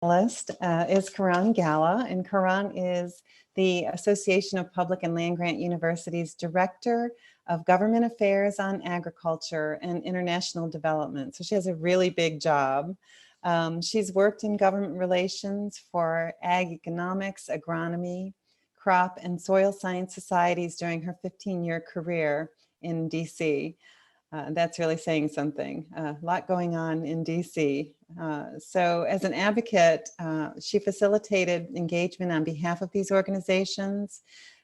Is Karan Gala, and Karan is the Association of Public and Land Grant University's Director of Government Affairs on Agriculture and International Development. So she has a really big job. She's worked in government relations for ag economics, agronomy, crop and soil science societies during her 15-year career in DC. That's really saying something. A lot going on in DC. So as an advocate, she facilitated engagement on behalf of these organizations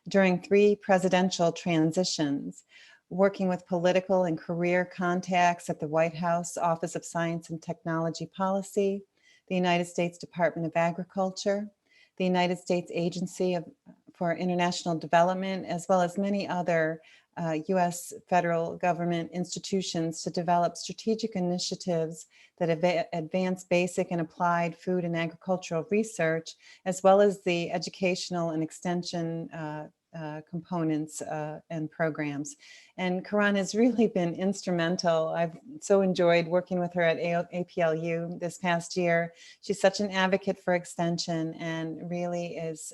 during 3 presidential transitions, working with political and career contacts at the White House Office of Science and Technology Policy, the United States Department of Agriculture, the United States Agency for International Development, as well as many other U.S. federal government institutions to develop strategic initiatives that advance basic and applied food and agricultural research, as well as the educational and extension components and programs. And Karan has really been instrumental. I've so enjoyed working with her at APLU this past year. She's such an advocate for extension and really is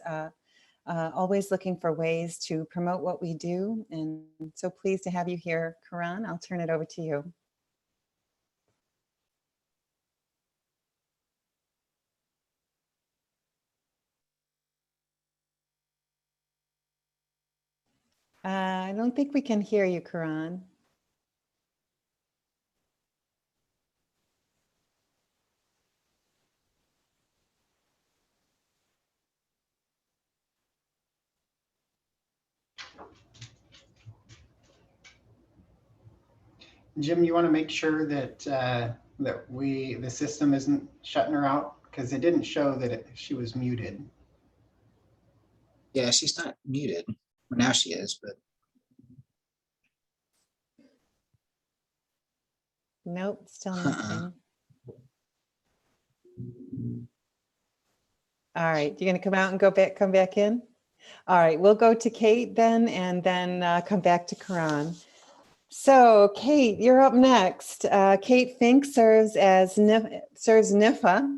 always looking for ways to promote what we do. And so pleased to have you here, Karan. I'll turn it over to you. I don't think we can hear you, Karan. Jim, you want to make sure that the system isn't shutting her out, because it didn't show that she was muted. Yeah, she's not muted. Well, now she is, but nope, still nothing. All right, you're going to come out and come back in. All right, we'll go to Kate then, and then come back to Karan. So Kate, you're up next. Kate Fink serves NIFA,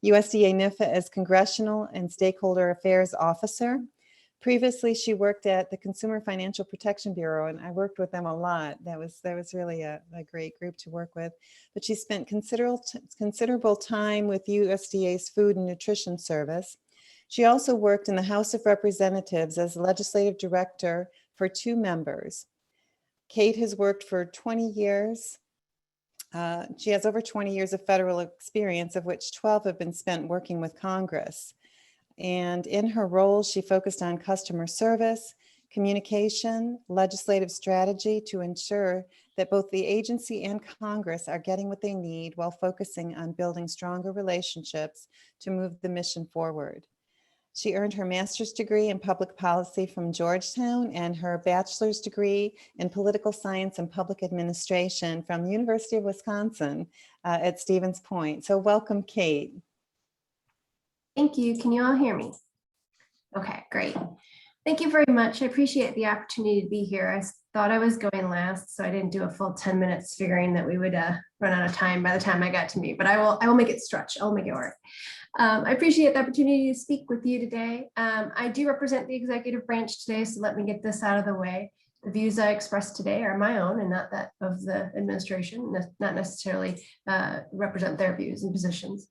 USDA NIFA as Congressional and Stakeholder Affairs Officer. Previously, she worked at the Consumer Financial Protection Bureau, and I worked with them a lot. That was really a great group to work with. But she spent considerable time with USDA's Food and Nutrition Service. She also worked in the House of Representatives as Legislative Director for 2 members. Kate has worked for 20 years. She has over 20 years of federal experience, of which 12 have been spent working with Congress. And in her role, she focused on customer service, communication, legislative strategy to ensure that both the agency and Congress are getting what they need while focusing on building stronger relationships to move the mission forward. She earned her master's degree in public policy from Georgetown and her bachelor's degree in political science and public administration from the University of Wisconsin at Stevens Point. So welcome, Kate. Thank you. Can you all hear me? Okay, great. Thank you very much. I appreciate the opportunity to be here. I thought I was going last, so I didn't do a full 10 minutes, figuring that we would run out of time by the time I got to me, but I will make it stretch. I'll make it work. I appreciate the opportunity to speak with you today. I do represent the executive branch today, so let me get this out of the way. The views I express today are my own and not that of the administration, not necessarily represent their views and positions.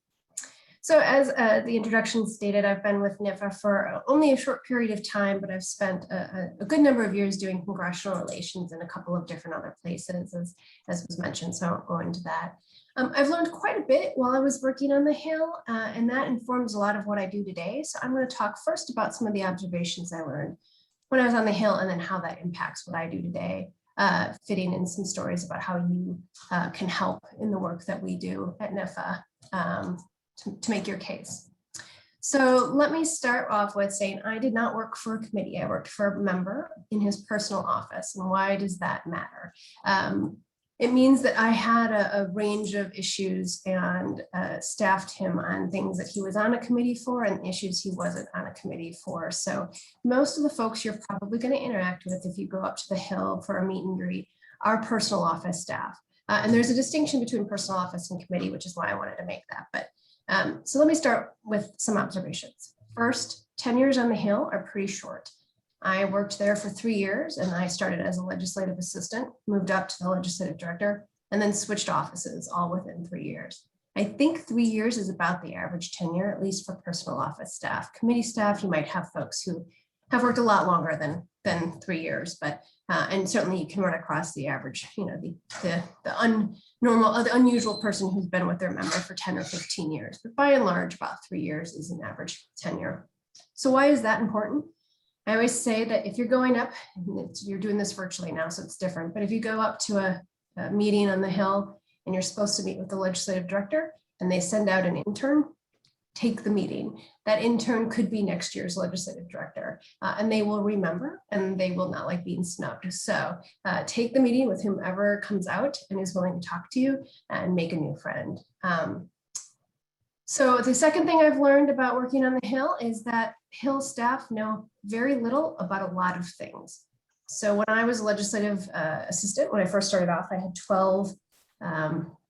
So as the introduction stated, I've been with NIFA for only a short period of time, but I've spent a good number of years doing congressional relations in a couple of different other places, as was mentioned, so I won't go into that. I've learned quite a bit while I was working on the Hill, and that informs a lot of what I do today. So I'm going to talk first about some of the observations I learned when I was on the Hill, and then how that impacts what I do today, fitting in some stories about how you can help in the work that we do at NIFA to make your case. So let me start off with saying I did not work for a committee. I worked for a member in his personal office. And why does that matter? It means that I had a range of issues and staffed him on things that he was on a committee for and issues he wasn't on a committee for. So most of the folks you're probably going to interact with if you go up to the Hill for a meet and greet are personal office staff. And there's a distinction between personal office and committee, which is why I wanted to make that. But So let me start with some observations. First, tenures on the Hill are pretty short. I worked there for 3 years, and I started as a legislative assistant, moved up to the legislative director, and then switched offices all within 3 years. I think 3 years is about the average tenure, at least for personal office staff. Committee staff, you might have folks who have worked a lot longer than 3 years, but and certainly you can run across the average, the unusual person who's been with their member for 10 or 15 years. But by and large, about 3 years is an average tenure. So why is that important? I always say that if you're going up, you're doing this virtually now, so it's different, but if you go up to a meeting on the Hill and you're supposed to meet with the legislative director and they send out an intern, take the meeting. That intern could be next year's legislative director, and they will remember and they will not like being snubbed. So take the meeting with whomever comes out and is willing to talk to you and make a new friend. So the second thing I've learned about working on the Hill is that Hill staff know very little about a lot of things. So when I was a legislative assistant, when I first started off, I had 12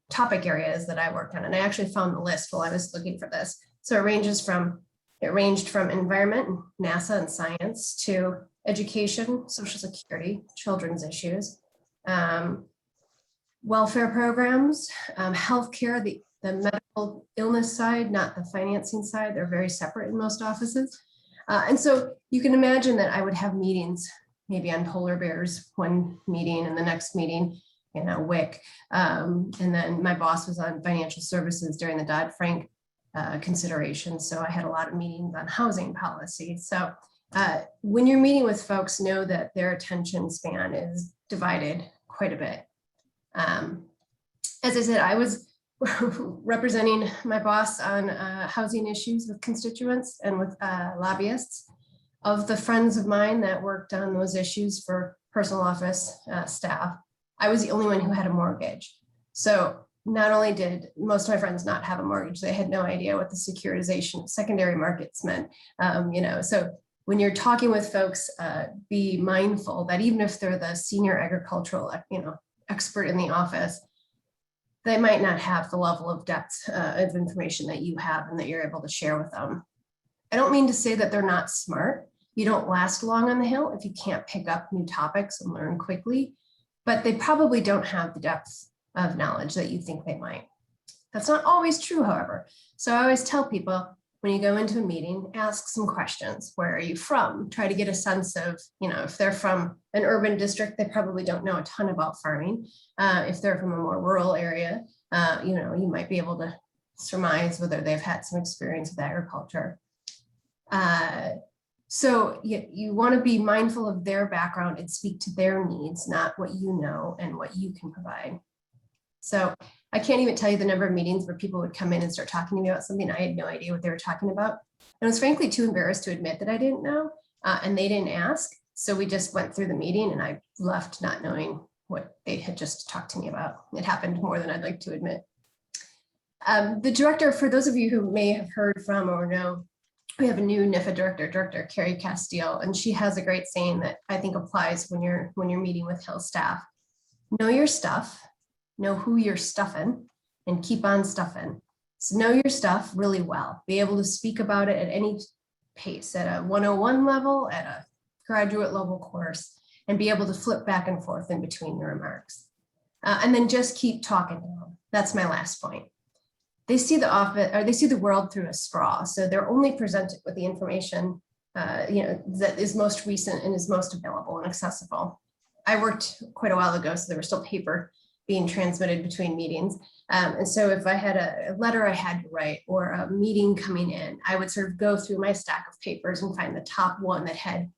topic areas that I worked on. And I actually found the list while I was looking for this. So it ranged from environment, NASA and science, to education, social security, children's issues, welfare programs, healthcare, the medical illness side, not the financing side. They're very separate in most offices. And so you can imagine that I would have meetings, maybe on polar bears, one meeting, and the next meeting, WIC. And then my boss was on financial services during the Dodd-Frank consideration. So I had a lot of meetings on housing policy. So when you're meeting with folks, know that their attention span is divided quite a bit. As I said, I was representing my boss on housing issues with constituents and with lobbyists. Of the friends of mine that worked on those issues for personal office staff, I was the only one who had a mortgage. So not only did most of my friends not have a mortgage, they had no idea what the securitization of secondary markets meant. So when you're talking with folks, be mindful that even if they're the senior agricultural, expert in the office, they might not have the level of depth of information that you have and that you're able to share with them. I don't mean to say that they're not smart. You don't last long on the Hill if you can't pick up new topics and learn quickly, but they probably don't have the depth of knowledge that you think they might. That's not always true, however. So I always tell people, when you go into a meeting, ask some questions. Where are you from? Try to get a sense of, if they're from an urban district, they probably don't know a ton about farming. If they're from a more rural area, you might be able to surmise whether they've had some experience with agriculture. So you want to be mindful of their background and speak to their needs, not what you know and what you can provide. So I can't even tell you the number of meetings where people would come in and start talking to me about something I had no idea what they were talking about. I was frankly too embarrassed to admit that I didn't know, and they didn't ask. So we just went through the meeting and I left not knowing what they had just talked to me about. It happened more than I'd like to admit. The director, for those of you who may have heard from or know, we have a new NIFA director, Director Carrie Castile, and she has a great saying that I think applies when you're meeting with Hill staff. Know your stuff, know who you're stuffing, and keep on stuffing. So know your stuff really well. Be able to speak about it at any pace, at a 101 level, at a graduate level course, and be able to flip back and forth in between your remarks. And then just keep talking to them. That's my last point. They see the world through a straw. So they're only presented with the information that is most recent and is most available and accessible. I worked quite a while ago, so there was still paper being transmitted between meetings. And so if I had a letter I had to write or a meeting coming in, I would sort of go through my stack of papers and find the top one that had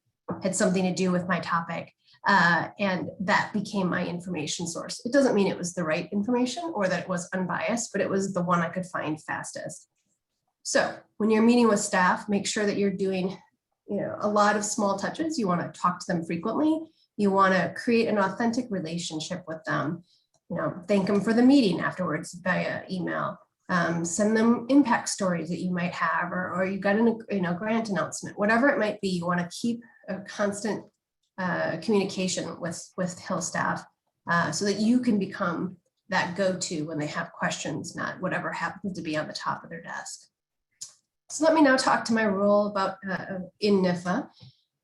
something to do with my topic. And that became my information source. It doesn't mean it was the right information or that it was unbiased, but it was the one I could find fastest. So when you're meeting with staff, make sure that you're doing a lot of small touches. You want to talk to them frequently. You want to create an authentic relationship with them. Thank them for the meeting afterwards via email. Send them impact stories that you might have, or you got a grant announcement, whatever it might be. You want to keep a constant communication with Hill staff so that you can become that go-to when they have questions, not whatever happens to be on the top of their desk. So let me now talk to my role about in NIFA.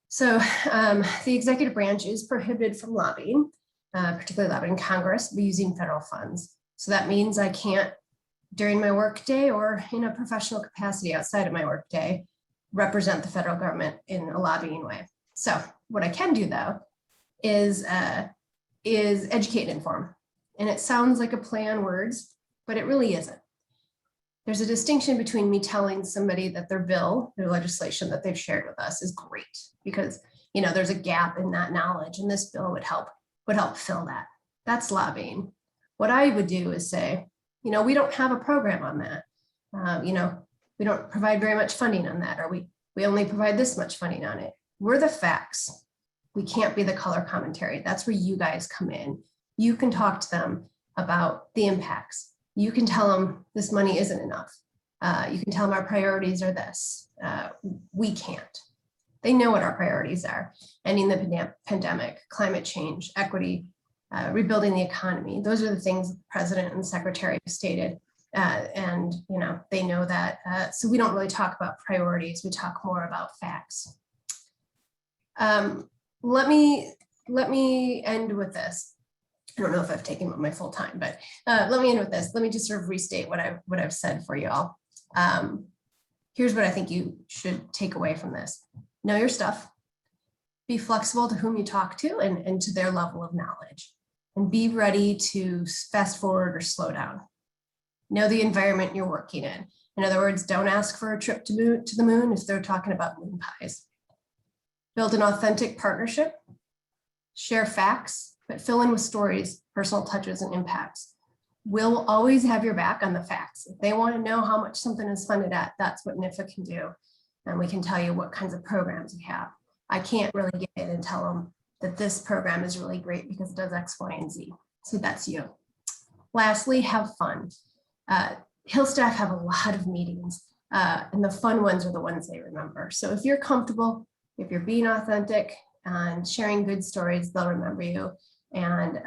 So the executive branch is prohibited from lobbying, particularly lobbying Congress, using federal funds. So that means I can't, during my workday or in a professional capacity outside of my workday, represent the federal government in a lobbying way. So what I can do though is educate and inform. And it sounds like a play on words, but it really isn't. There's a distinction between me telling somebody that their bill, their legislation that they've shared with us is great, because there's a gap in that knowledge, and this bill would help fill that. That's lobbying. What I would do is say, we don't have a program on that. We don't provide very much funding on that, or we only provide this much funding on it. We're the facts. We can't be the color commentary. That's where you guys come in. You can talk to them about the impacts. You can tell them this money isn't enough. You can tell them our priorities are this. We can't. They know what our priorities are: ending the pandemic, climate change, equity, rebuilding the economy. Those are the things the president and the secretary have stated. And they know that. So we don't really talk about priorities. We talk more about facts. Let me end with this. I don't know if I've taken up my full time, but let me end with this. Let me just sort of restate what I've said for you all. Here's what I think you should take away from this. Know your stuff. Be flexible to whom you talk to and to their level of knowledge. And be ready to fast forward or slow down. Know the environment you're working in. In other words, don't ask for a trip to the moon if they're talking about moon pies. Build an authentic partnership. Share facts, but fill in with stories, personal touches, and impacts. We'll always have your back on the facts. If they want to know how much something is funded at, that's what NIFA can do. And we can tell you what kinds of programs we have. I can't really get in and tell them that this program is really great because it does X, Y, and Z. So that's you. Lastly, have fun. Hill staff have a lot of meetings, and the fun ones are the ones they remember. So if you're comfortable, if you're being authentic and sharing good stories, they'll remember you. And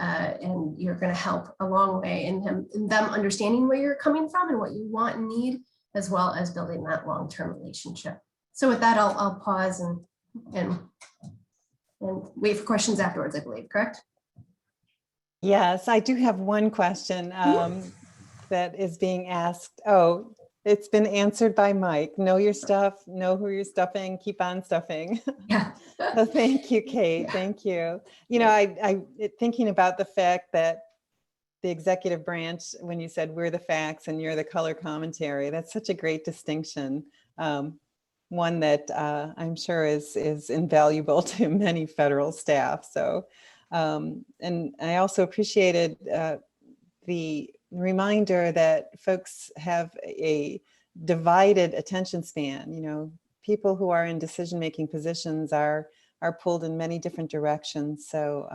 you're going to help a long way in them understanding where you're coming from and what you want and need, as well as building that long-term relationship. So with that, I'll pause and wait for questions afterwards, I believe, correct? Yes, I do have one question that is being asked. Oh, it's been answered by Mike. Know your stuff, know who you're stuffing, keep on stuffing. Yeah. So thank you, Kate. Yeah. Thank you. I thinking about the fact that the executive branch, when you said we're the facts and you're the color commentary, that's such a great distinction. One that I'm sure is invaluable to many federal staff. So, and I also appreciated the reminder that folks have a divided attention span. People who are in decision-making positions are pulled in many different directions. So,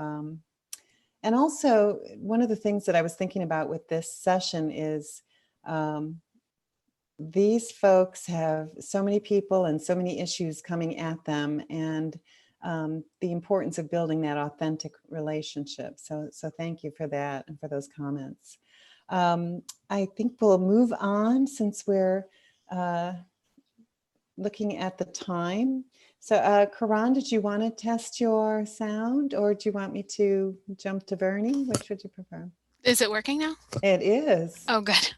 and also one of the things that I was thinking about with this session is these folks have so many people and so many issues coming at them, and the importance of building that authentic relationship. So thank you for that and for those comments. I think we'll move on since we're looking at the time. So Karan, did you want to test your sound, or do you want me to jump to Bernie? Which would you prefer? Is it working now? It is. Oh, good.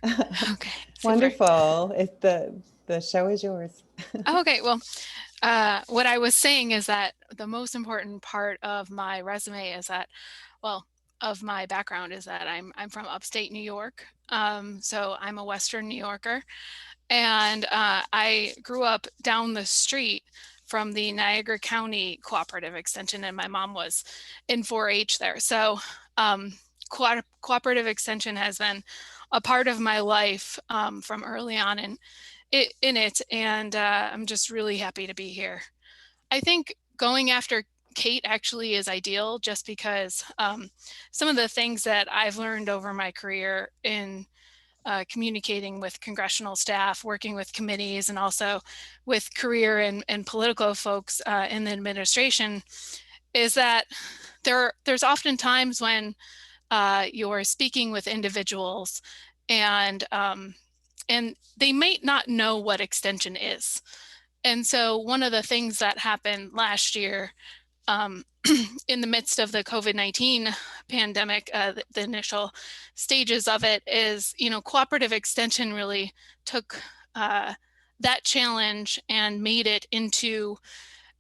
Okay. Super. Wonderful. The show is yours. Okay. Well, what I was saying is that the most important part of my resume is that, well, of my background is that I'm from upstate New York. So I'm a Western New Yorker, and I grew up down the street from the Niagara County Cooperative Extension, and my mom was in 4-H there. So cooperative extension has been a part of my life from early on in it, and I'm just really happy to be here. I think going after Kate actually is ideal, just because some of the things that I've learned over my career in communicating with congressional staff, working with committees, and also with career and political folks in the administration is that there's often times when you're speaking with individuals, and they might not know what extension is. And so one of the things that happened last year in the midst of the COVID-19 pandemic, the initial stages of it is, cooperative extension really took that challenge and made it into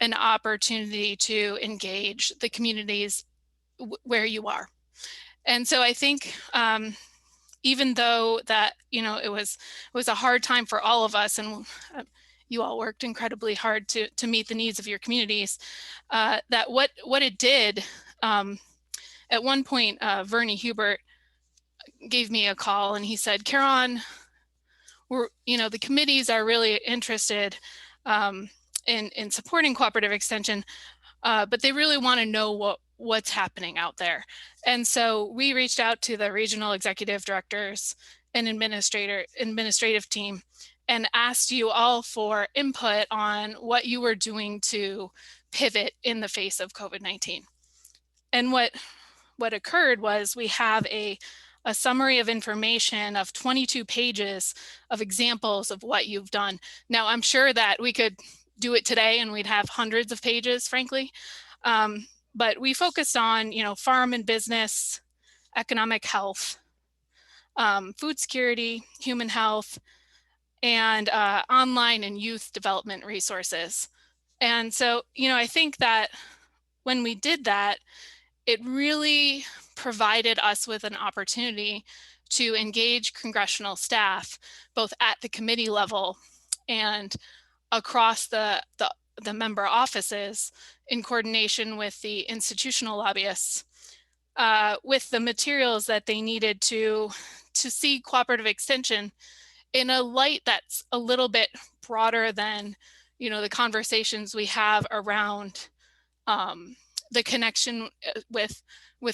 an opportunity to engage the communities where you are. And so I think even though that, it was a hard time for all of us, and you all worked incredibly hard to meet the needs of your communities, that what it did, at one point, Vernie Hubert gave me a call and he said, Karen, the committees are really interested in supporting cooperative extension, but they really want to know what's happening out there. And so we reached out to the regional executive directors and administrative team and asked you all for input on what you were doing to pivot in the face of COVID-19. And what occurred was we have a summary of information of 22 pages of examples of what you've done. Now, I'm sure that we could do it today and we'd have hundreds of pages, frankly. But we focused on, farm and business, economic health, food security, human health, and online and youth development resources. And so, I think that when we did that, it really provided us with an opportunity to engage congressional staff, both at the committee level and across the member offices, in coordination with the institutional lobbyists, with the materials that they needed to see cooperative extension in a light that's a little bit broader than, the conversations we have around the connection with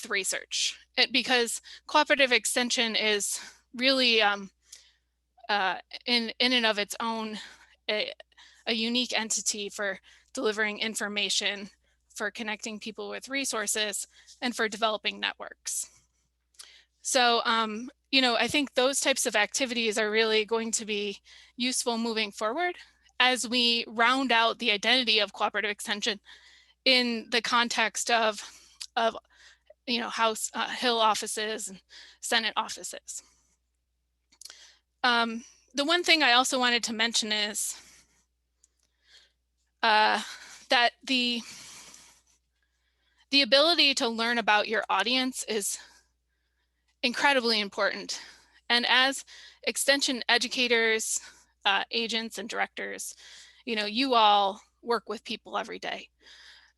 research. Because cooperative extension is really in and of its own a unique entity for delivering information, for connecting people with resources, and for developing networks. So, I think those types of activities are really going to be useful moving forward as we round out the identity of cooperative extension in the context of House Hill offices and Senate offices. The one thing I also wanted to mention is that the ability to learn about your audience is incredibly important. And as extension educators, agents, and directors, you all work with people every day.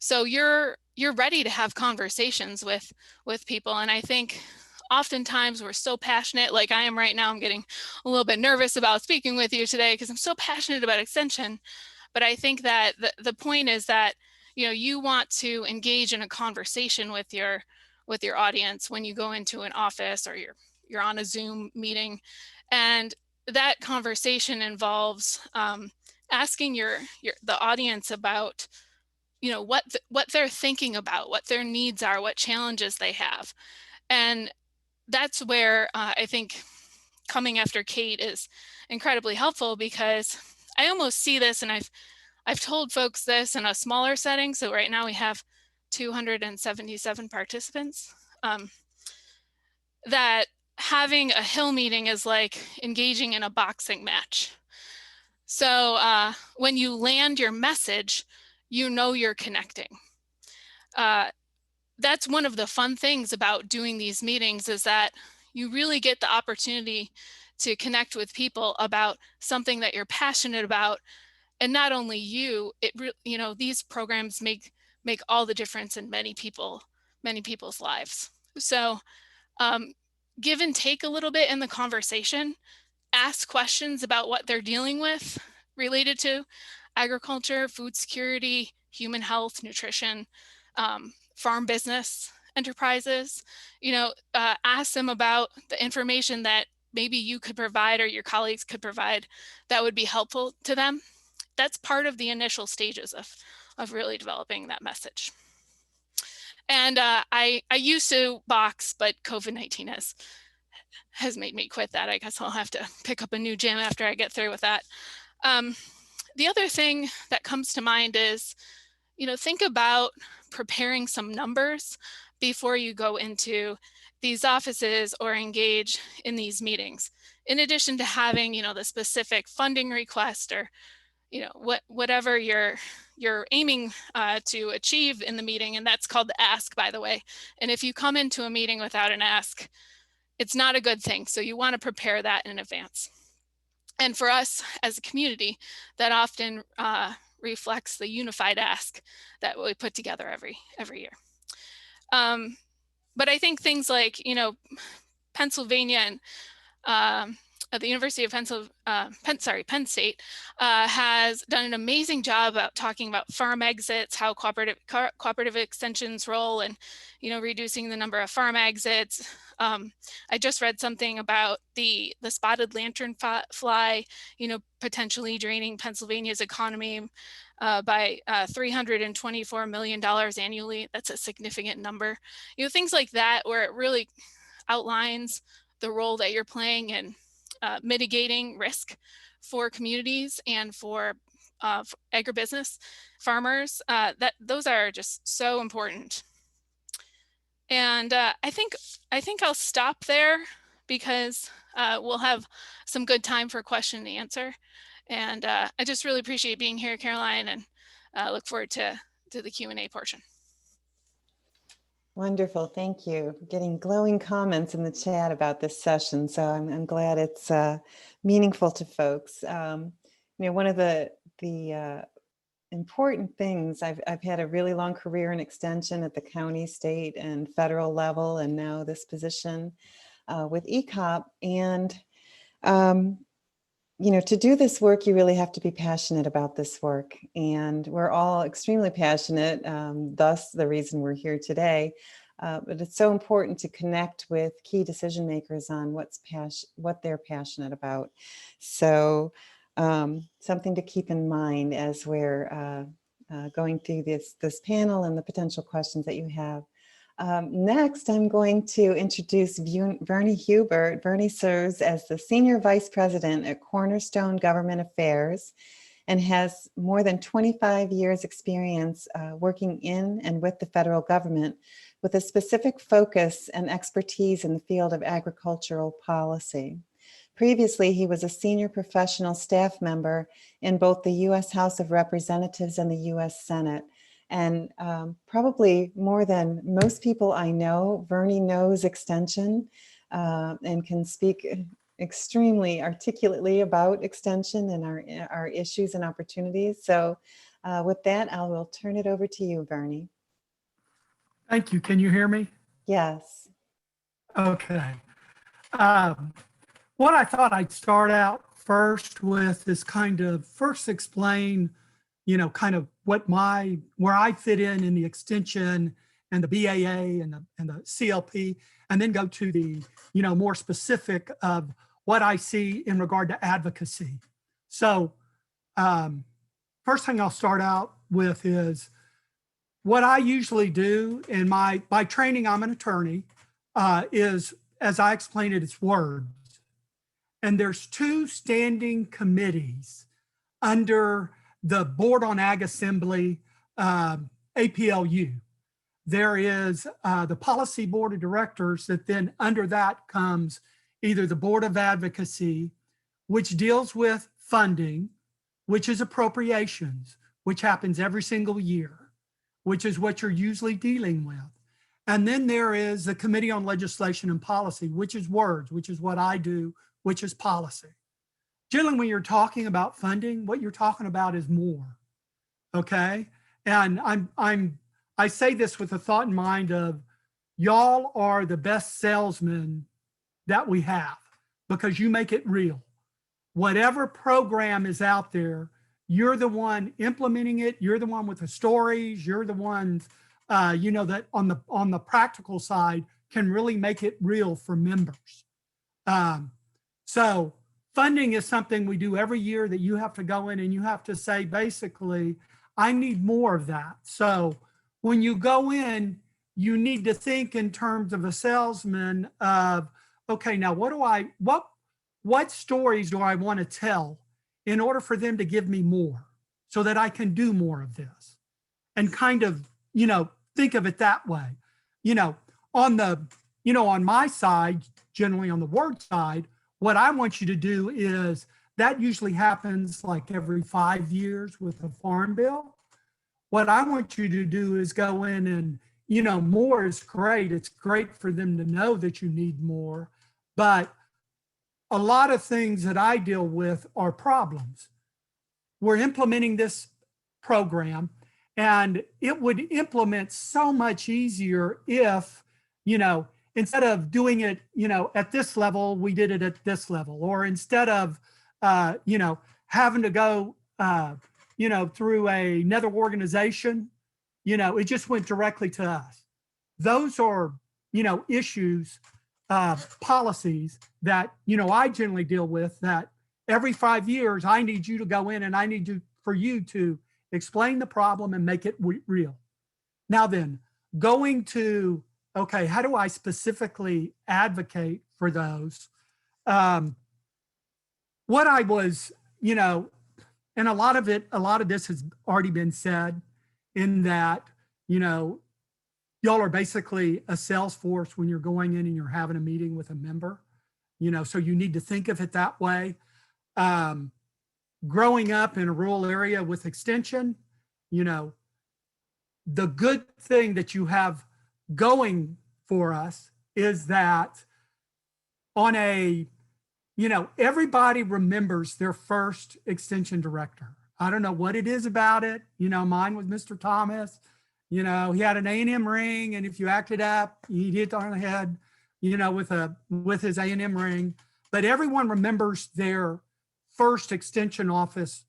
So you're ready to have conversations with people. And I think oftentimes we're so passionate, like I am right now. I'm getting a little bit nervous about speaking with you today because I'm so passionate about extension. But I think that the point is that, you want to engage in a conversation with your audience when you go into an office or you're on a Zoom meeting. And that conversation involves asking the audience about, what they're thinking about, what their needs are, what challenges they have. And that's where I think coming after Kate is incredibly helpful, because I almost see this, and I've told folks this in a smaller setting. So right now we have 277 participants, that having a Hill meeting is like engaging in a boxing match. So when you land your message, you're connecting. That's one of the fun things about doing these meetings, is that you really get the opportunity to connect with people about something that you're passionate about. And not only these programs make all the difference in many people's lives. So give and take a little bit in the conversation, ask questions about what they're dealing with related to agriculture, food security, human health, nutrition, farm business enterprises. Ask them about the information that maybe you could provide or your colleagues could provide that would be helpful to them. That's part of the initial stages of really developing that message. And I used to box, but COVID-19 has made me quit that. I guess I'll have to pick up a new gym after I get through with that. The other thing that comes to mind is, think about preparing some numbers before you go into these offices or engage in these meetings. In addition to having, the specific funding request or, whatever you're aiming to achieve in the meeting, and that's called the ask, by the way. And if you come into a meeting without an ask, it's not a good thing. So you want to prepare that in advance. And for us as a community, that often reflects the unified ask that we put together every year. But I think things like, Pennsylvania and at the University of Penn State has done an amazing job about talking about farm exits, how cooperative extension's role and, reducing the number of farm exits. I just read something about the spotted lanternfly, potentially draining Pennsylvania's economy by $324 million annually. That's a significant number. Things like that, where it really outlines the role that you're playing in mitigating risk for communities and for agribusiness farmers. Those are just so important. And I think I'll stop there because we'll have some good time for question and answer. And I just really appreciate being here, Caroline, and look forward to the Q&A portion. Wonderful, thank you. We're getting glowing comments in the chat about this session, so I'm glad it's meaningful to folks. One of the important things, I've had a really long career in extension at the county, state, and federal level, and now this position with ECOP. And to do this work, you really have to be passionate about this work. And we're all extremely passionate, thus the reason we're here today. But it's so important to connect with key decision makers on what they're passionate about. So something to keep in mind as we're going through this panel and the potential questions that you have. Next, I'm going to introduce Vernie Hubert. Vernie serves as the Senior Vice President at Cornerstone Government Affairs and has more than 25 years experience working in and with the federal government with a specific focus and expertise in the field of agricultural policy. Previously, he was a senior professional staff member in both the U.S. House of Representatives and the U.S. Senate. And probably more than most people I know, Vernie knows extension and can speak extremely articulately about extension and our issues and opportunities. So with that, I will turn it over to you, Vernie. Thank you. Can you hear me? Yes. Okay. What I thought I'd start out first with is kind of first explain, kind of where I fit in the extension and the BAA and the CLP, and then go to the, more specific of what I see in regard to advocacy. So first thing I'll start out with is what I usually do in by training, I'm an attorney, is, as I explain it, it's words. And there's two standing committees under the Board on Ag Assembly, APLU. There is the Policy Board of Directors that then under that comes either the Board of Advocacy, which deals with funding, which is appropriations, which happens every single year, which is what you're usually dealing with. And then there is the Committee on Legislation and Policy, which is words, which is what I do, which is policy. Generally, when you're talking about funding, what you're talking about is more, okay? And I say this with a thought in mind of y'all are the best salesmen that we have because you make it real. Whatever program is out there, you're the one implementing it. You're the one with the stories. You're the ones, that on the practical side can really make it real for members. So funding is something we do every year that you have to go in and you have to say, basically, I need more of that. So when you go in, you need to think in terms of a salesman of, okay, now what stories do I want to tell in order for them to give me more so that I can do more of this? And kind of, think of it that way. On my side, generally on the word side, what I want you to do is that usually happens like every 5 years with a farm bill. What I want you to do is go in and, more is great. It's great for them to know that you need more. But a lot of things that I deal with are problems. We're implementing this program, and it would implement so much easier if, instead of doing it, at this level, we did it at this level, or instead of, having to go, through another organization, it just went directly to us. Those are, issues, policies that, I generally deal with, that every 5 years, I need you to go in and I need for you to explain the problem and make it real. Now then, going to, okay, how do I specifically advocate for those? What I was, and a lot of this has already been said, in that, y'all are basically a sales force when you're going in and you're having a meeting with a member, so you need to think of it that way. Growing up in a rural area with extension, the good thing that you have going for us is that on a, everybody remembers their first extension director. I don't know what it is about it. Mine was Mr. Thomas. He had an A&M ring, and if you acted up, he'd hit on the head, with his A&M ring. But everyone remembers their first extension office,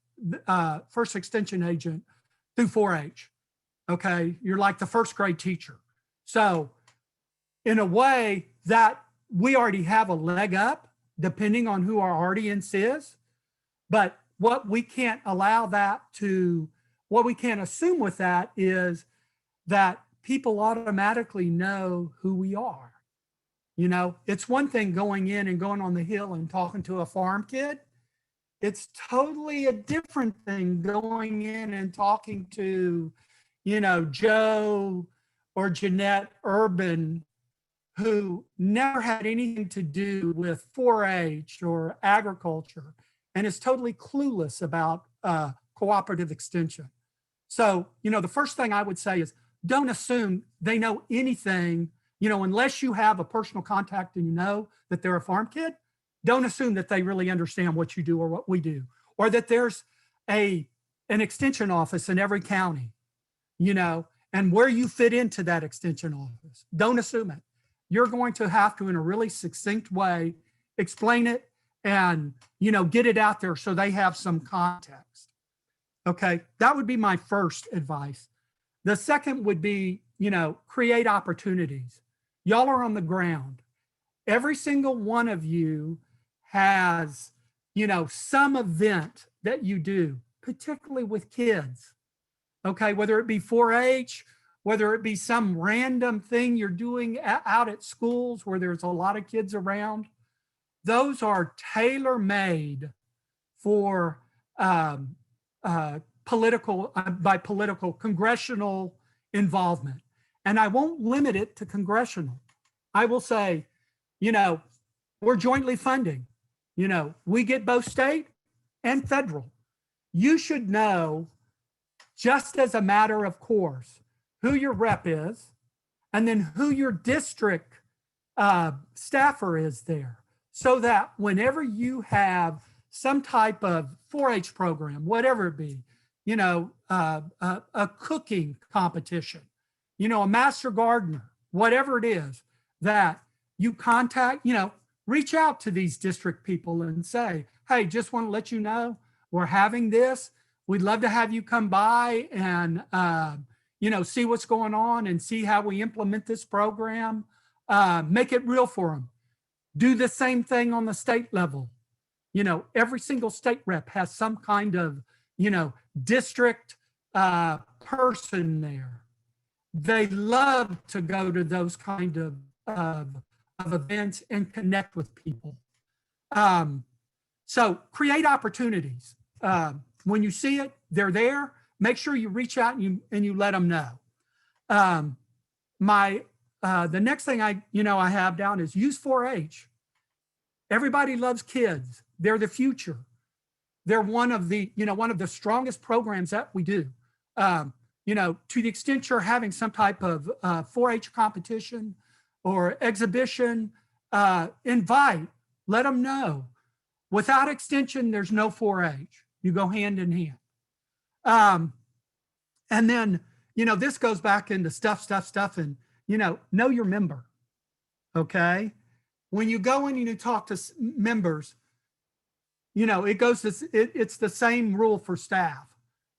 first extension agent through 4-H. Okay, you're like the first grade teacher. So in a way that we already have a leg up, depending on who our audience is. But what we can't assume with that is that people automatically know who we are. It's one thing going in and going on the hill and talking to a farm kid. It's totally a different thing going in and talking to, Joe or Jeanette Urban, who never had anything to do with 4-H or agriculture and is totally clueless about cooperative extension. So, the first thing I would say is don't assume they know anything, unless you have a personal contact and that they're a farm kid. Don't assume that they really understand what you do or what we do, or that there's an extension office in every county, and where you fit into that extension office. Don't assume it. You're going to have to, in a really succinct way, explain it and, get it out there so they have some context. Okay, that would be my first advice. The second would be, create opportunities. Y'all are on the ground. Every single one of you has, some event that you do, particularly with kids. Okay, whether it be 4-H, whether it be some random thing you're doing out at schools where there's a lot of kids around. Those are tailor-made for congressional involvement. And I won't limit it to congressional. I will say, we're jointly funding. We get both state and federal. You should know, just as a matter of course, who your rep is, and then who your district staffer is there, so that whenever you have some type of 4-H program, whatever it be, a cooking competition, a master gardener, whatever it is, that you contact, reach out to these district people and say, hey, just want to let you know we're having this. We'd love to have you come by and, see what's going on and see how we implement this program. Make it real for them. Do the same thing on the state level. Every single state rep has some kind of, district person there they love to go to those kind of events and connect with people. So create opportunities. When you see it, they're there. Make sure you reach out and you let them know. The next thing I have down is use 4-H. Everybody loves kids. They're the future. They're one of the strongest programs that we do. To the extent you're having some type of 4-H competition or exhibition, invite, let them know. Without extension, there's no 4-H. You go hand in hand. And then, this goes back into stuff and, know your member, okay? When you go in and you talk to members, it's the same rule for staff.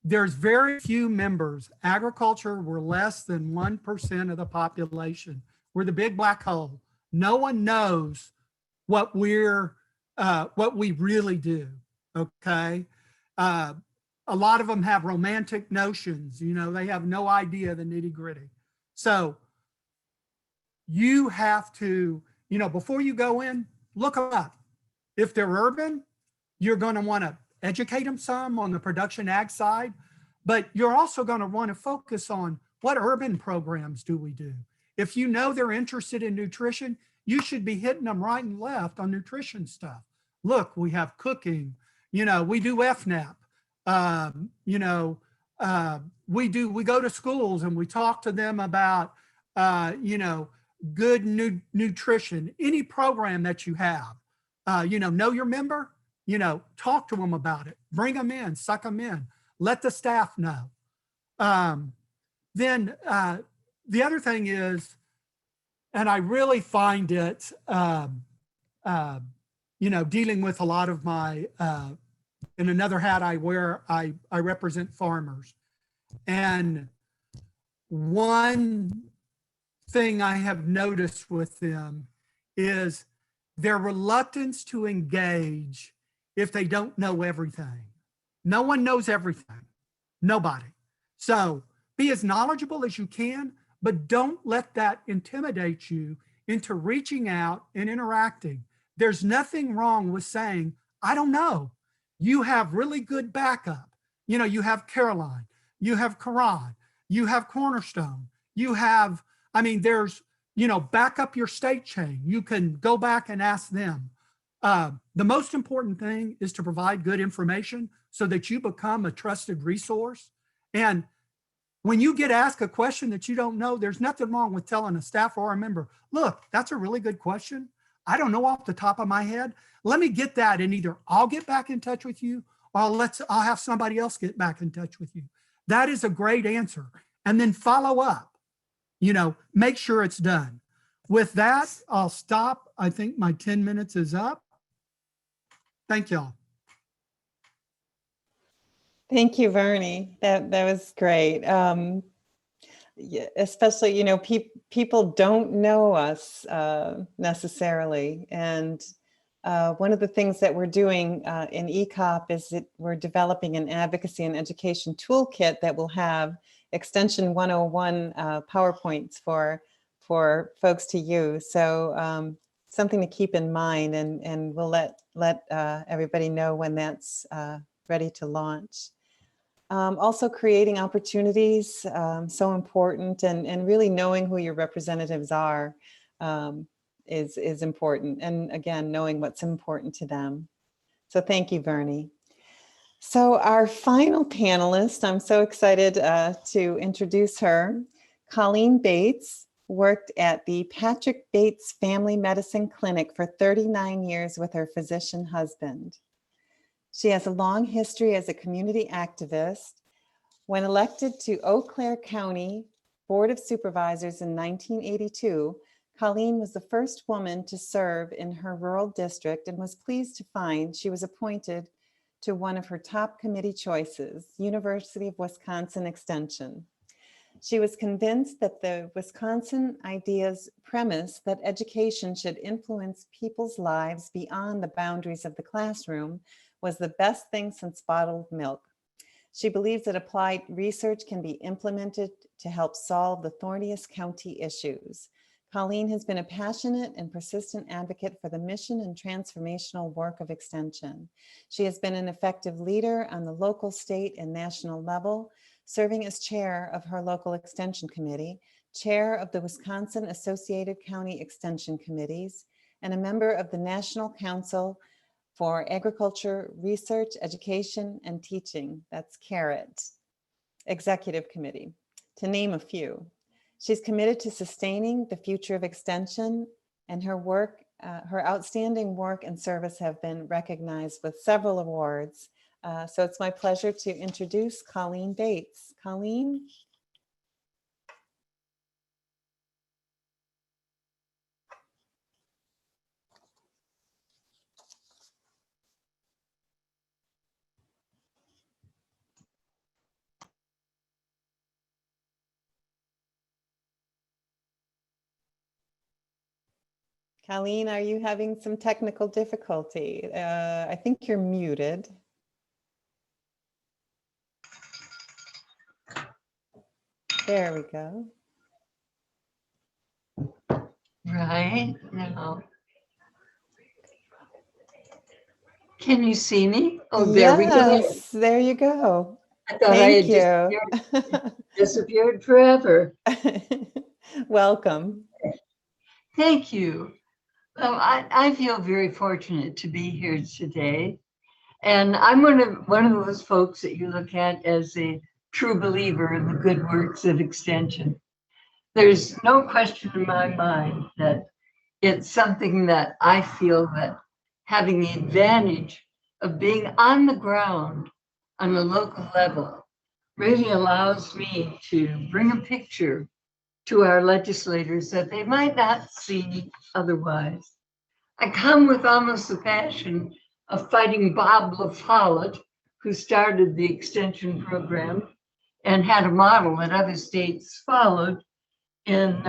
There's very few members. Agriculture, we're less than 1% of the population. We're the big black hole. No one knows what we really do, okay? A lot of them have romantic notions, they have no idea the nitty gritty. So you have to, before you go in, look them up. If they're urban, you're going to want to educate them some on the production ag side, but you're also going to want to focus on what urban programs do we do. If you know they're interested in nutrition, you should be hitting them right and left on nutrition stuff. Look, we have cooking, we do FNAP. We go to schools and we talk to them about, good nutrition, any program that you have, know your member, talk to them about it, bring them in, suck them in, let the staff know. Then the other thing is, and I really find it, dealing with a lot of my, in another hat I wear, I represent farmers. And one thing I have noticed with them is their reluctance to engage if they don't know everything. No one knows everything, nobody. So be as knowledgeable as you can, but don't let that intimidate you into reaching out and interacting. There's nothing wrong with saying, I don't know. You have really good backup. You have Caroline, you have Karan, you have Cornerstone, you have, there's, back up your state chain. You can go back and ask them. The most important thing is to provide good information so that you become a trusted resource. And when you get asked a question that you don't know, there's nothing wrong with telling a staff or a member, look, that's a really good question. I don't know off the top of my head. Let me get that, and either I'll get back in touch with you or I'll have somebody else get back in touch with you. That is a great answer. And then follow up, make sure it's done. With that, I'll stop. I think my 10 minutes is up. Thank y'all. Thank you, Vernie. That was great. Yeah, especially, people don't know us necessarily. And one of the things that we're doing in ECOP is that we're developing an advocacy and education toolkit that will have Extension 101 PowerPoints for folks to use. So something to keep in mind, and we'll let everybody know when that's ready to launch. Also creating opportunities, so important, and really knowing who your representatives are is important. And again, knowing what's important to them. So thank you, Vernie. So our final panelist, I'm so excited to introduce her. Colleen Bates worked at the Patrick Bates Family Medicine Clinic for 39 years with her physician husband. She has a long history as a community activist. When elected to Eau Claire County Board of Supervisors in 1982, Colleen was the first woman to serve in her rural district and was pleased to find she was appointed to one of her top committee choices, University of Wisconsin Extension. She was convinced that the Wisconsin Ideas premise that education should influence people's lives beyond the boundaries of the classroom was the best thing since bottled milk. She believes that applied research can be implemented to help solve the thorniest county issues. Colleen has been a passionate and persistent advocate for the mission and transformational work of Extension. She has been an effective leader on the local, state, and national level, serving as chair of her local Extension Committee, chair of the Wisconsin Associated County Extension Committees, and a member of the National Council for Agriculture, Research, Education, and Teaching, that's CARET, Executive Committee, to name a few. She's committed to sustaining the future of Extension, and her work, her outstanding work and service have been recognized with several awards. So it's my pleasure to introduce Colleen Bates. Colleen? Colleen, are you having some technical difficulty? I think you're muted. There we go. Right now. Can you see me? Oh, there we go. Yes, there you go. I thought I Thank had you. disappeared forever. Welcome. Thank you. Well, I feel very fortunate to be here today. And I'm one of those folks that you look at as a true believer in the good works of Extension. There's no question in my mind that it's something that I feel that having the advantage of being on the ground on the local level really allows me to bring a picture to our legislators that they might not see otherwise. I come with almost the passion of fighting Bob LaFollette, who started the Extension program and had a model that other states followed in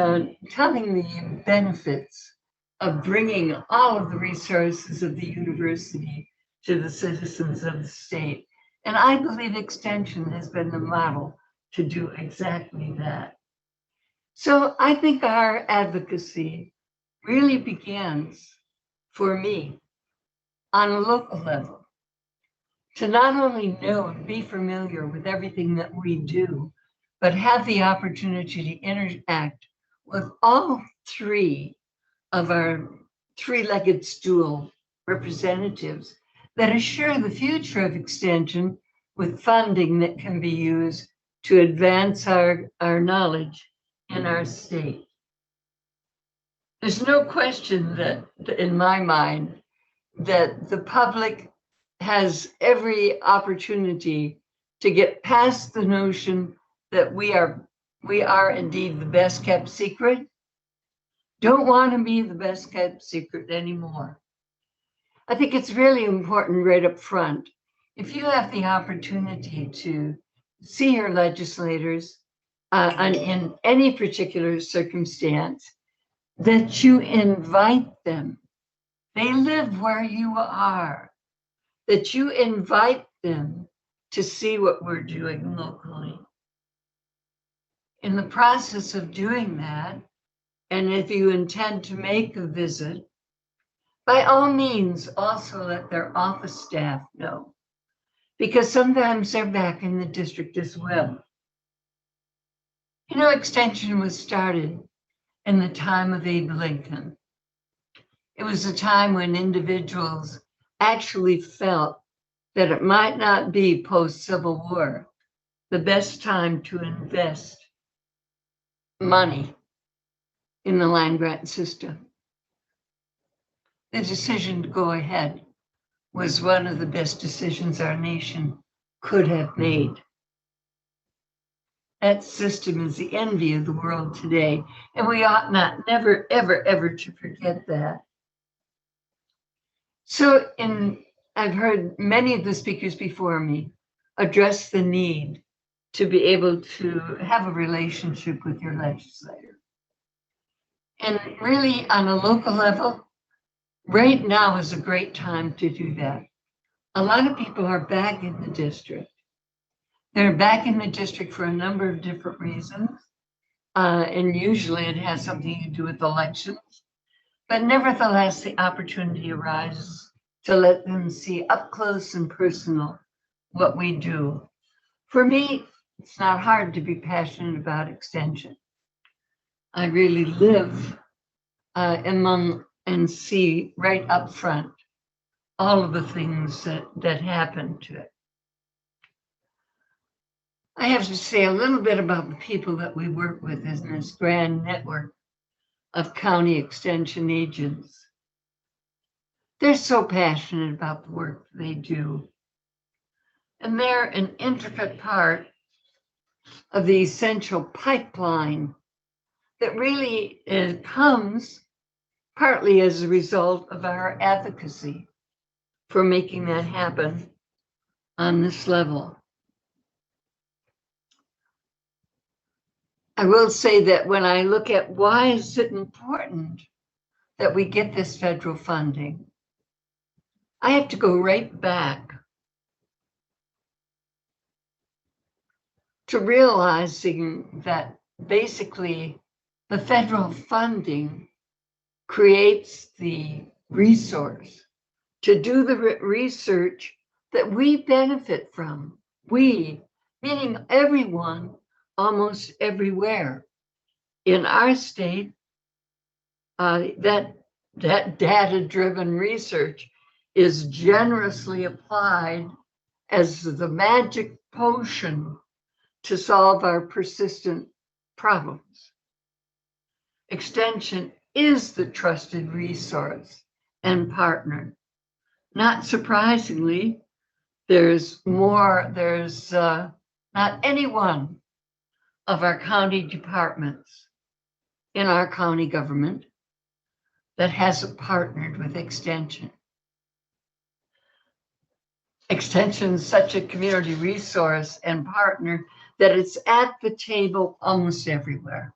telling the benefits of bringing all of the resources of the university to the citizens of the state. And I believe Extension has been the model to do exactly that. So I think our advocacy really begins, for me, on a local level, to not only know and be familiar with everything that we do, but have the opportunity to interact with all three of our three-legged stool representatives that assure the future of Extension with funding that can be used to advance our knowledge in our state. There's no question that, in my mind, that the public has every opportunity to get past the notion that we are indeed the best kept secret. Don't want to be the best kept secret anymore. I think it's really important right up front, if you have the opportunity to see your legislators in any particular circumstance, that you invite them. They live where you are, that you invite them to see what we're doing locally. In the process of doing that, and if you intend to make a visit, by all means, also let their office staff know, because sometimes they're back in the district as well. You know, Extension was started in the time of Abe Lincoln. It was a time when individuals actually felt that it might not be post-Civil War the best time to invest money in the land grant system. The decision to go ahead was one of the best decisions our nation could have made. That system is the envy of the world today, and we ought not never, ever, ever to forget that. So I've heard many of the speakers before me address the need to be able to have a relationship with your legislator. And really on a local level, right now is a great time to do that. A lot of people are back in the district. They're back in the district for a number of different reasons. And usually it has something to do with elections. But nevertheless, the opportunity arises to let them see up close and personal what we do. For me, it's not hard to be passionate about extension. I really live among and see right up front all of the things that happen to it. I have to say a little bit about the people that we work with in this grand network of county extension agents. They're so passionate about the work they do. And they're an intricate part of the essential pipeline that really comes partly as a result of our advocacy for making that happen on this level. I will say that when I look at why is it important that we get this federal funding, I have to go right back to realizing that basically the federal funding creates the resource to do the research that we benefit from. We, meaning everyone, almost everywhere. In our state, that data-driven research is generously applied as the magic potion to solve our persistent problems. Extension is the trusted resource and partner. Not surprisingly, there's not any one of our county departments in our county government that hasn't partnered with Extension. Extension is such a community resource and partner that it's at the table almost everywhere,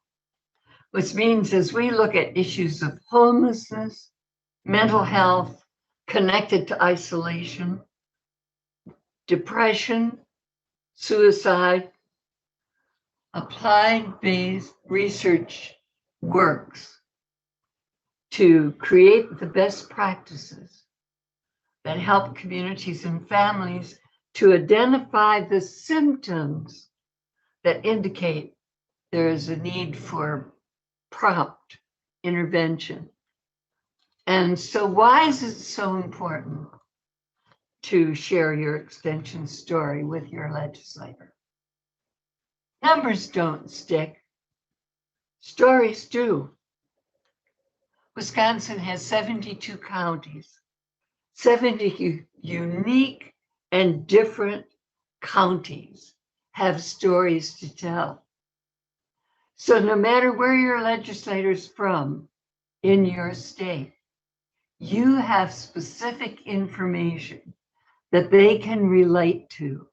which means as we look at issues of homelessness, mental health, connected to isolation, depression, suicide, applied-based research works to create the best practices that help communities and families to identify the symptoms that indicate there is a need for prompt intervention. And so why is it so important to share your extension story with your legislator? Numbers don't stick, stories do. Wisconsin has 72 counties, 70 unique and different counties have stories to tell. So no matter where your legislator's from in your state, you have specific information that they can relate to,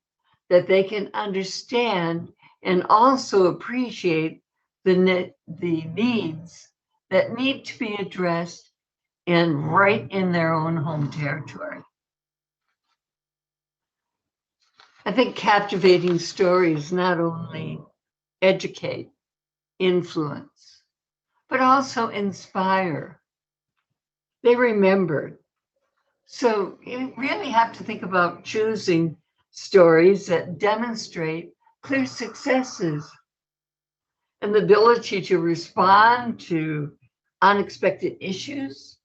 that they can understand and also appreciate the needs that need to be addressed and right in their own home territory. I think captivating stories not only educate, influence, but also inspire. They remember. So you really have to think about choosing stories that demonstrate clear successes and the ability to respond to unexpected issues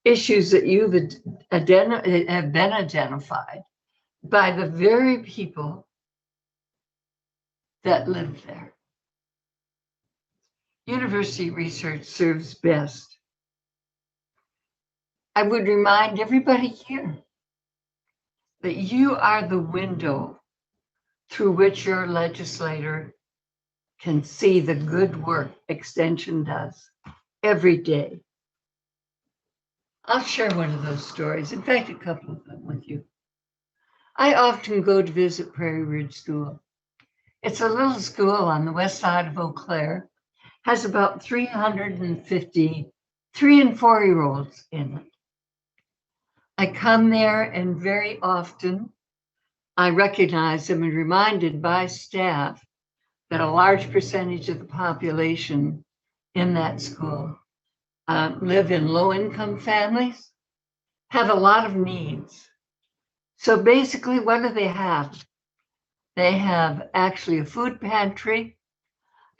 that you've have been identified by the very people that live there. University research serves best. I would remind everybody here that you are the window through which your legislator can see the good work Extension does every day. I'll share one of those stories, in fact, a couple of them with you. I often go to visit Prairie Ridge School. It's a little school on the west side of Eau Claire, has about 350 3- and 4-year-olds in it. I come there and very often I recognize I'm reminded by staff that a large percentage of the population in that school live in low-income families, have a lot of needs. So basically, what do they have? They have actually a food pantry.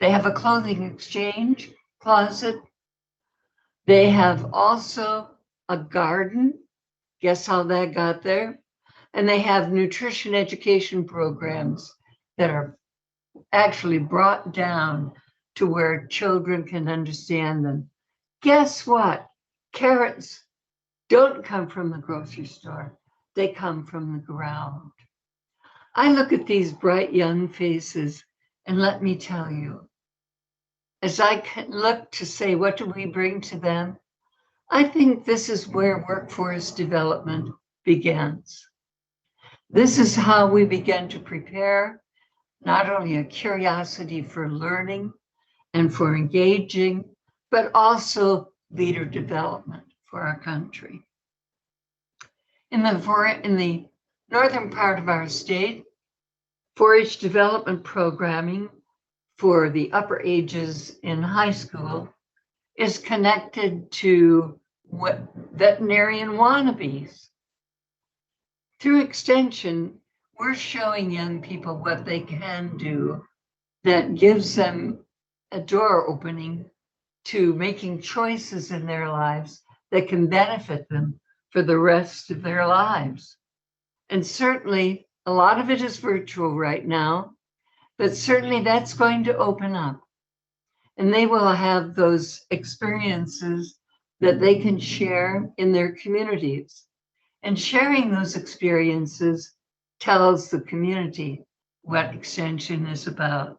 They have a clothing exchange closet. They have also a garden. Guess how that got there? And they have nutrition education programs that are actually brought down to where children can understand them. Guess what? Carrots don't come from the grocery store. They come from the ground. I look at these bright young faces, and let me tell you, as I look to say, what do we bring to them? I think this is where workforce development begins. This is how we begin to prepare not only a curiosity for learning and for engaging, but also leader development for our country. In the northern part of our state, 4-H development programming for the upper ages in high school is connected to veterinarian wannabes. Through extension, we're showing young people what they can do that gives them a door opening to making choices in their lives that can benefit them for the rest of their lives. And certainly, a lot of it is virtual right now, but certainly that's going to open up. And they will have those experiences that they can share in their communities. And sharing those experiences tells the community what extension is about.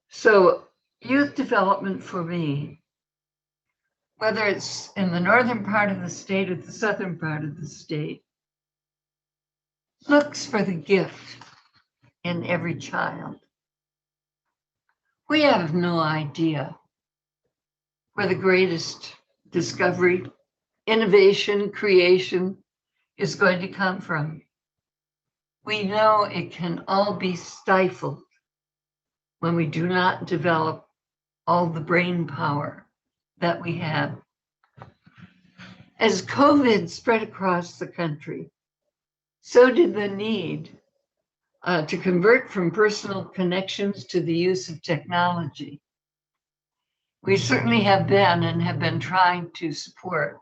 So youth development for me, whether it's in the northern part of the state or the southern part of the state, looks for the gift in every child. We have no idea where the greatest discovery, innovation, creation is going to come from. We know it can all be stifled when we do not develop all the brain power that we have. As COVID spread across the country, so did the need to convert from personal connections to the use of technology. We certainly have been trying to support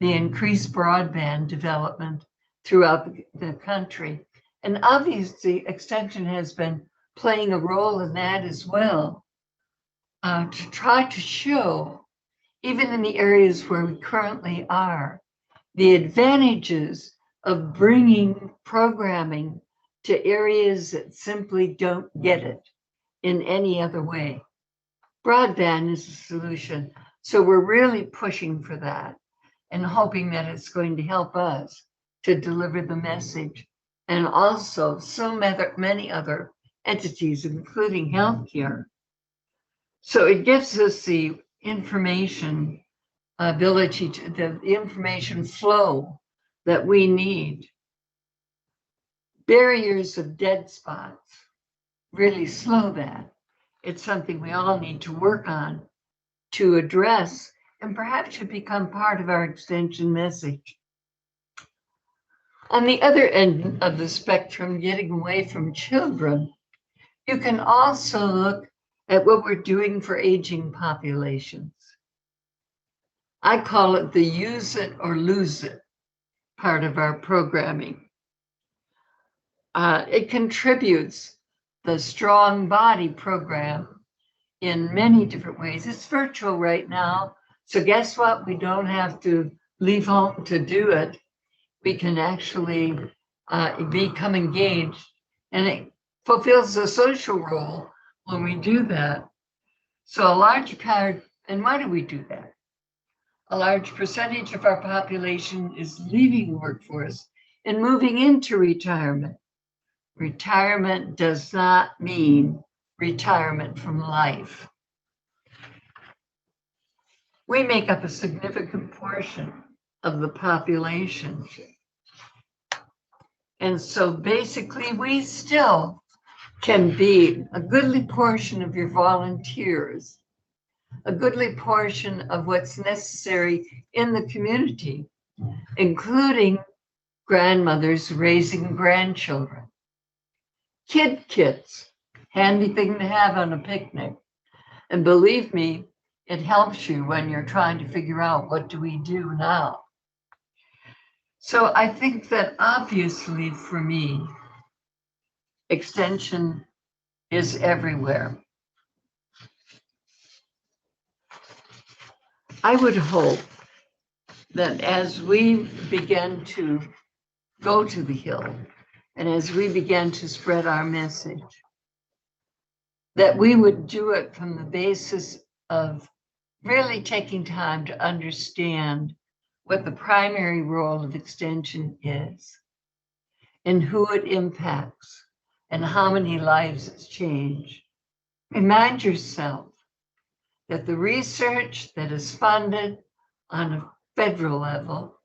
the increased broadband development throughout the country. And obviously, Extension has been playing a role in that as well, to try to show, even in the areas where we currently are, the advantages of bringing programming to areas that simply don't get it in any other way. Broadband is the solution. So we're really pushing for that and hoping that it's going to help us to deliver the message, and also so many other entities, including healthcare. So it gives us the information ability to the information flow that we need. Barriers of dead spots really slow that. It's something we all need to work on to address, and perhaps should become part of our extension message. On the other end of the spectrum, getting away from children, you can also look at what we're doing for aging populations. I call it the use it or lose it part of our programming. It contributes the Strong Body program in many different ways. It's virtual right now, so guess what? We don't have to leave home to do it. We can actually become engaged, and it fulfills a social role when we do that. So a large part, and why do we do that? A large percentage of our population is leaving the workforce and moving into retirement. Retirement does not mean retirement from life. We make up a significant portion of the population. And so basically, we still can be a goodly portion of your volunteers, a goodly portion of what's necessary in the community, including grandmothers raising grandchildren. Kid kits, handy thing to have on a picnic. And believe me, it helps you when you're trying to figure out what do we do now. So I think that obviously for me, extension is everywhere. I would hope that as we begin to go to the Hill and as we begin to spread our message, that we would do it from the basis of really taking time to understand what the primary role of extension is and who it impacts and how many lives it's changed. Remind yourself that the research that is funded on a federal level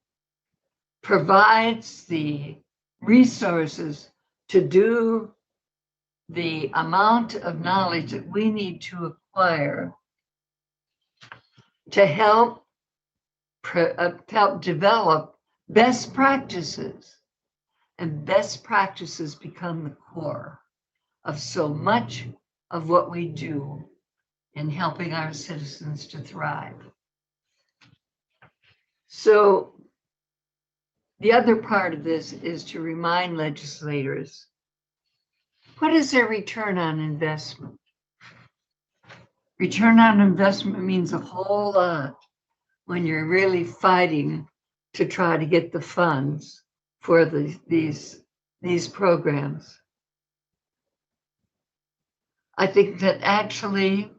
provides the resources to do the amount of knowledge that we need to acquire to help develop best practices. And best practices become the core of so much of what we do in helping our citizens to thrive. So the other part of this is to remind legislators, what is their return on investment? Return on investment means a whole lot when you're really fighting to try to get the funds for these programs. I think that actually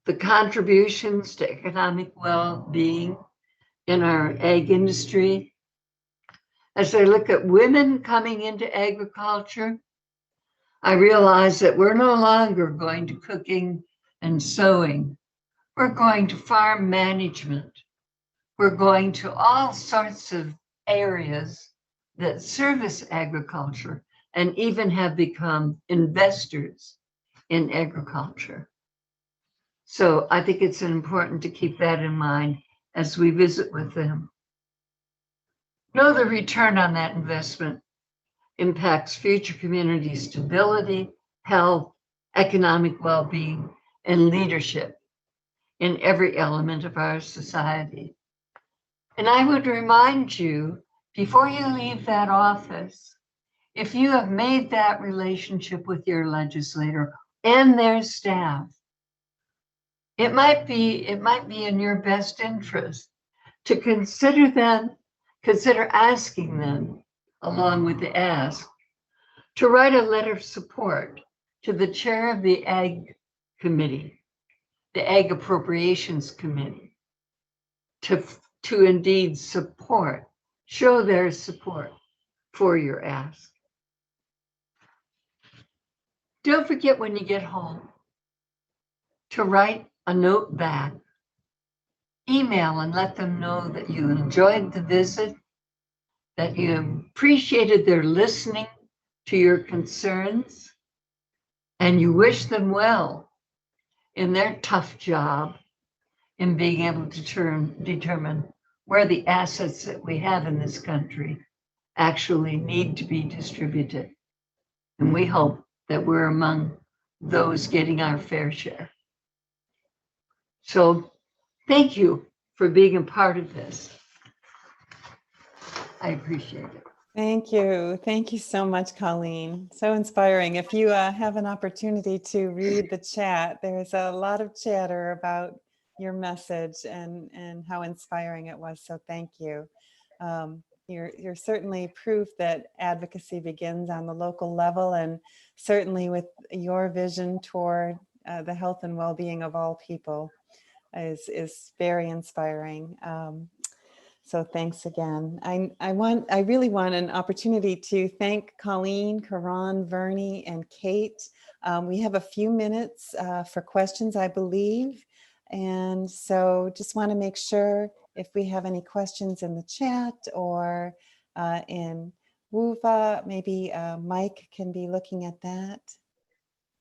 the contributions to economic well-being in our ag industry, as I look at women coming into agriculture, I realize that we're no longer going to cooking and sewing. We're going to farm management. We're going to all sorts of areas that service agriculture and even have become investors in agriculture. So I think it's important to keep that in mind as we visit with them. Know the return on that investment impacts future community stability, health, economic well-being, and leadership in every element of our society. And I would remind you, before you leave that office, if you have made that relationship with your legislator and their staff, it might be in your best interest to consider asking them, along with the ask, to write a letter of support to the chair of the Ag Committee, the Ag Appropriations Committee, to indeed show their support for your ask. Don't forget when you get home to write a note back, email and let them know that you enjoyed the visit, that you appreciated their listening to your concerns, and you wish them well in their tough job in being able to determine where the assets that we have in this country actually need to be distributed. And we hope that we're among those getting our fair share. So thank you for being a part of this. I appreciate it. Thank you. Thank you so much, Colleen. So inspiring. If you have an opportunity to read the chat, there's a lot of chatter about your message and how inspiring it was. So thank you. You're certainly proof that advocacy begins on the local level, and certainly with your vision toward the health and well-being of all people is very inspiring. So thanks again. I really want an opportunity to thank Colleen, Karan, Vernie, and Kate. We have a few minutes for questions, I believe. And so just want to make sure if we have any questions in the chat or WUVA. Maybe Mike can be looking at that.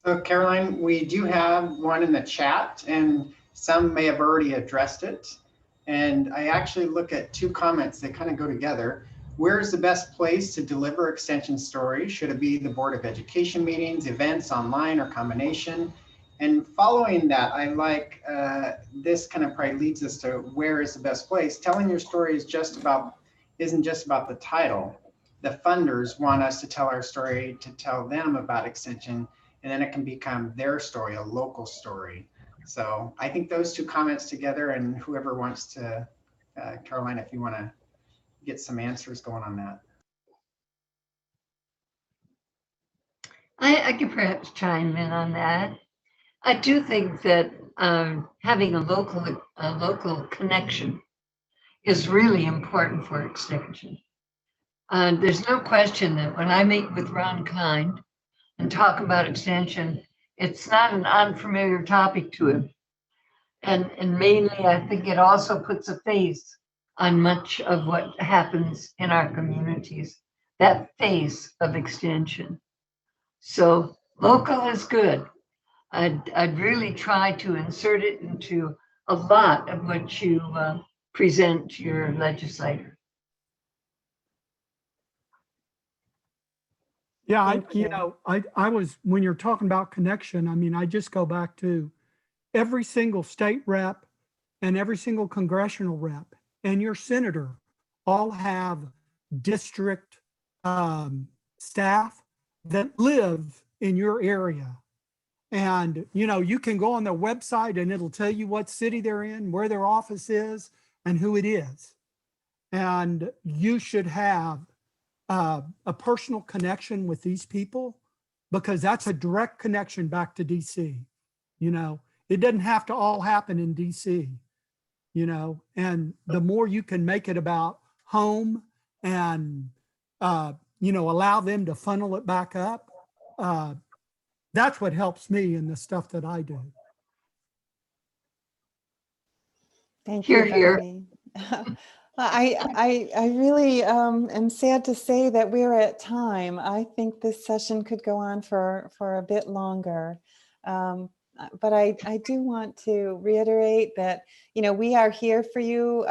So Caroline, we do have one in the chat and some may have already addressed it. And I actually look at two comments that kind of go together. Where is the best place to deliver extension stories? Should it be the Board of Education meetings, events, online, or combination? And following that, I like this kind of probably leads us to where is the best place. Telling your story isn't just about the title. The funders want us to tell our story, to tell them about extension, and then it can become their story, a local story. So I think those two comments together, and whoever wants to, Caroline, if you want to get some answers going on that. I could perhaps chime in on that. I do think that having a local connection is really important for extension. There's no question that when I meet with Ron Kind and talk about extension, it's not an unfamiliar topic to him. And mainly, I think it also puts a face on much of what happens in our communities, that face of extension. So local is good. I'd really try to insert it into a lot of what you present to your legislator. Yeah, Thank you. I was, when you're talking about connection, I mean, I just go back to every single state rep and every single congressional rep and your senator all have district staff that live in your area. And, you can go on their website and it'll tell you what city they're in, where their office is, and who it is. And you should have a personal connection with these people, because that's a direct connection back to DC. It doesn't have to all happen in DC, and the more you can make it about home and, allow them to funnel it back up, that's what helps me in the stuff that I do. Thank you, Hear, hear. Bethany. I really am sad to say that we're at time. I think this session could go on for a bit longer. But I do want to reiterate that, we are here for you.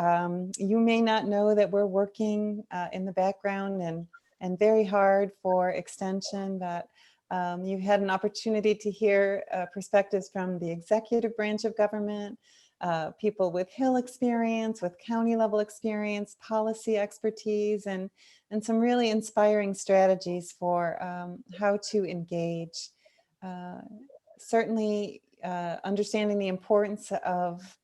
You may not know that we're working in the background and very hard for extension, but you've had an opportunity to hear perspectives from the executive branch of government, people with Hill experience, with county level experience, policy expertise, and some really inspiring strategies for how to engage. Certainly understanding the importance of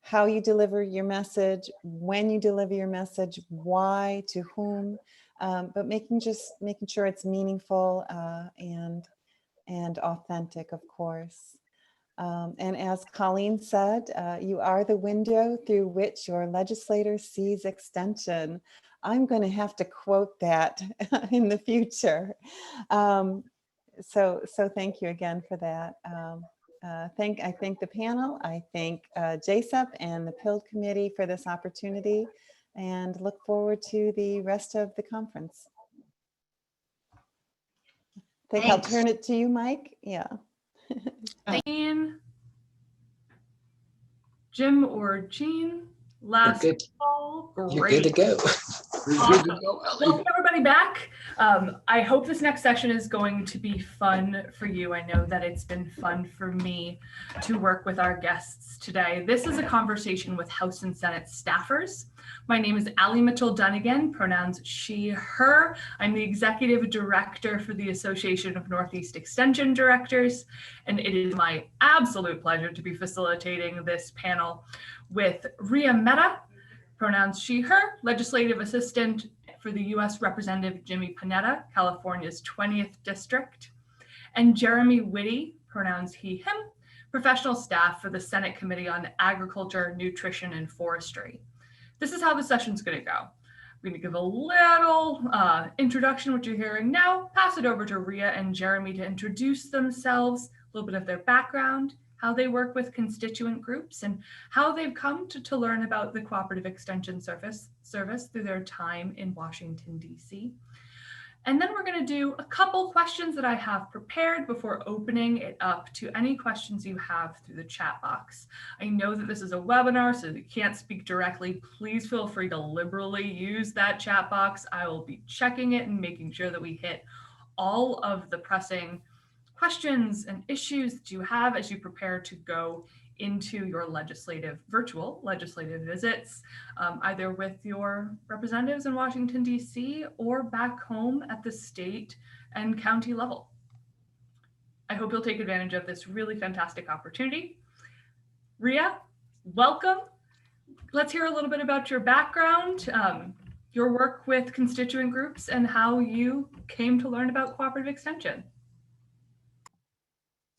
how you deliver your message, when you deliver your message, why, to whom, but making sure it's meaningful and authentic, of course. And as Colleen said, you are the window through which your legislator sees extension. I'm going to have to quote that in the future. So thank you again for that. I thank the panel. I thank JSEP and the PILD committee for this opportunity, and look forward to the rest of the conference. I think I'll turn it to you, Mike. Yeah. Jane, Jim or Jean, last You're good. call. You're Great. good to go. Awesome. Welcome everybody back. I hope this next session is going to be fun for you. I know that it's been fun for me to work with our guests today. This is a conversation with House and Senate staffers. My name is Allie Mitchell-Dunnigan, pronouns she, her. I'm the executive director for the Association of Northeast Extension Directors, and it is my absolute pleasure to be facilitating this panel with Ria Mehta, pronouns she, her, legislative assistant for the U.S. Representative Jimmy Panetta, California's 20th District, and Jeremy Whitty, pronouns he, him, professional staff for the Senate Committee on Agriculture, Nutrition, and Forestry. This is how the session's going to go. I'm going to give a little introduction, what you're hearing now, pass it over to Ria and Jeremy to introduce themselves, a little bit of their background, how they work with constituent groups, and how they've come to learn about the Cooperative Extension Service through their time in Washington, D.C. And then we're going to do a couple questions that I have prepared before opening it up to any questions you have through the chat box. I know that this is a webinar, so you can't speak directly. Please feel free to liberally use that chat box. I will be checking it and making sure that we hit all of the pressing questions and issues that you have as you prepare to go into your virtual legislative visits, either with your representatives in Washington, D.C. or back home at the state and county level. I hope you'll take advantage of this really fantastic opportunity. Ria, welcome. Let's hear a little bit about your background, your work with constituent groups, and how you came to learn about cooperative extension.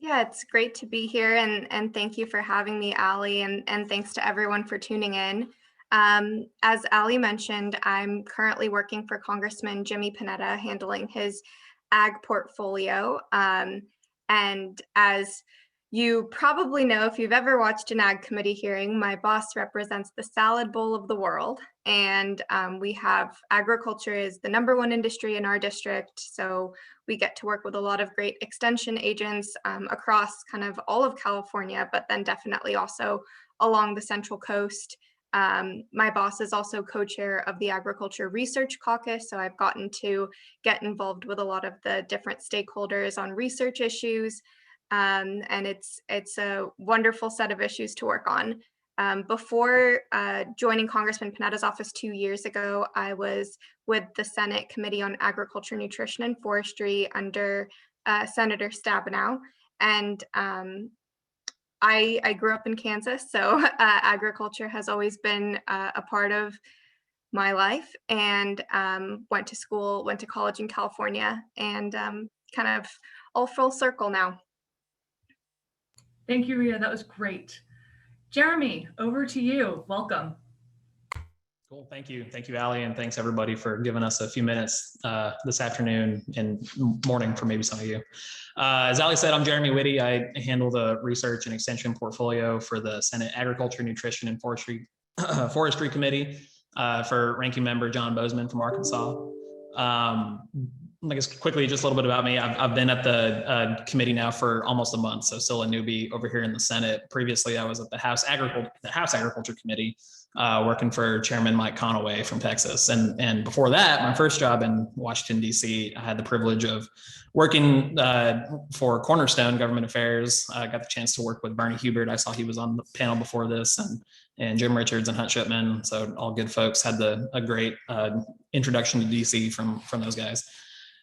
Yeah, it's great to be here, and thank you for having me, Ali, and thanks to everyone for tuning in. As Ali mentioned, I'm currently working for Congressman Jimmy Panetta, handling his ag portfolio. And as you probably know, if you've ever watched an ag committee hearing, my boss represents the salad bowl of the world. And we have agriculture is the #1 industry in our district. So we get to work with a lot of great extension agents across kind of all of California, but then definitely also along the Central Coast. My boss is also co-chair of the Agriculture Research Caucus, so I've gotten to get involved with a lot of the different stakeholders on research issues. And it's a wonderful set of issues to work on. Before joining Congressman Panetta's office 2 years ago, I was with the Senate Committee on Agriculture, Nutrition, and Forestry under Senator Stabenow. And I grew up in Kansas, so agriculture has always been a part of my life, and went to college in California, and kind of all full circle now. Thank you, Ria. That was great. Jeremy, over to you. Welcome. Cool. Thank you. Thank you, Ali. And thanks everybody for giving us a few minutes this afternoon and morning for maybe some of you. As Ali said, I'm Jeremy Whitty. I handle the research and extension portfolio for the Senate Agriculture, Nutrition, and Forestry Committee for Ranking Member John Bozeman from Arkansas. I guess quickly, just a little bit about me. I've been at the committee now for almost a month, so still a newbie over here in the Senate. Previously, I was at the House Agriculture Committee, working for Chairman Mike Conaway from Texas. And before that, my first job in Washington, D.C., I had the privilege of working for Cornerstone Government Affairs. I got the chance to work with Bernie Hubert. I saw he was on the panel before this, and Jim Richards and Hunt Shipman. So all good folks. Had a great introduction to D.C. from those guys.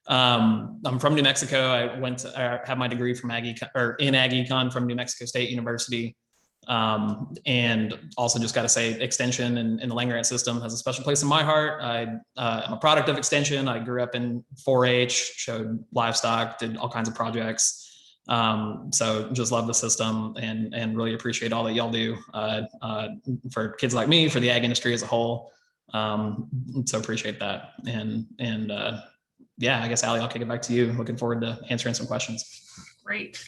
I'm from New Mexico. I have my degree from in Ag Econ from New Mexico State University. And also just got to say, extension and the land grant system has a special place in my heart. I'm a product of extension. I grew up in 4-H, showed livestock, did all kinds of projects. So just love the system and really appreciate all that y'all do for kids like me, for the ag industry as a whole. So appreciate that. And yeah, I guess, Ali, I'll kick it back to you. Looking forward to answering some questions. Great.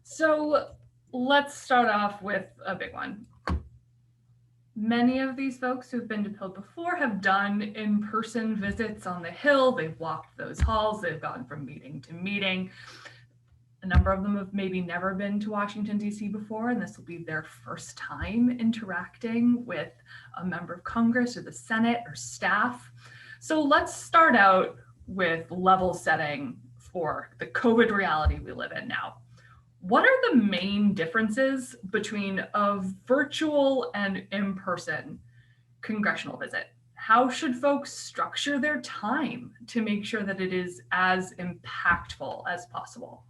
So let's start off with a big one. Many of these folks who've been to PILD before have done in-person visits on the Hill. They've walked those halls. They've gone from meeting to meeting. A number of them have maybe never been to Washington, D.C. before, and this will be their first time interacting with a member of Congress or the Senate or staff. So let's start out with level setting for the COVID reality we live in now. What are the main differences between a virtual and in-person congressional visit? How should folks structure their time to make sure that it is as impactful as possible?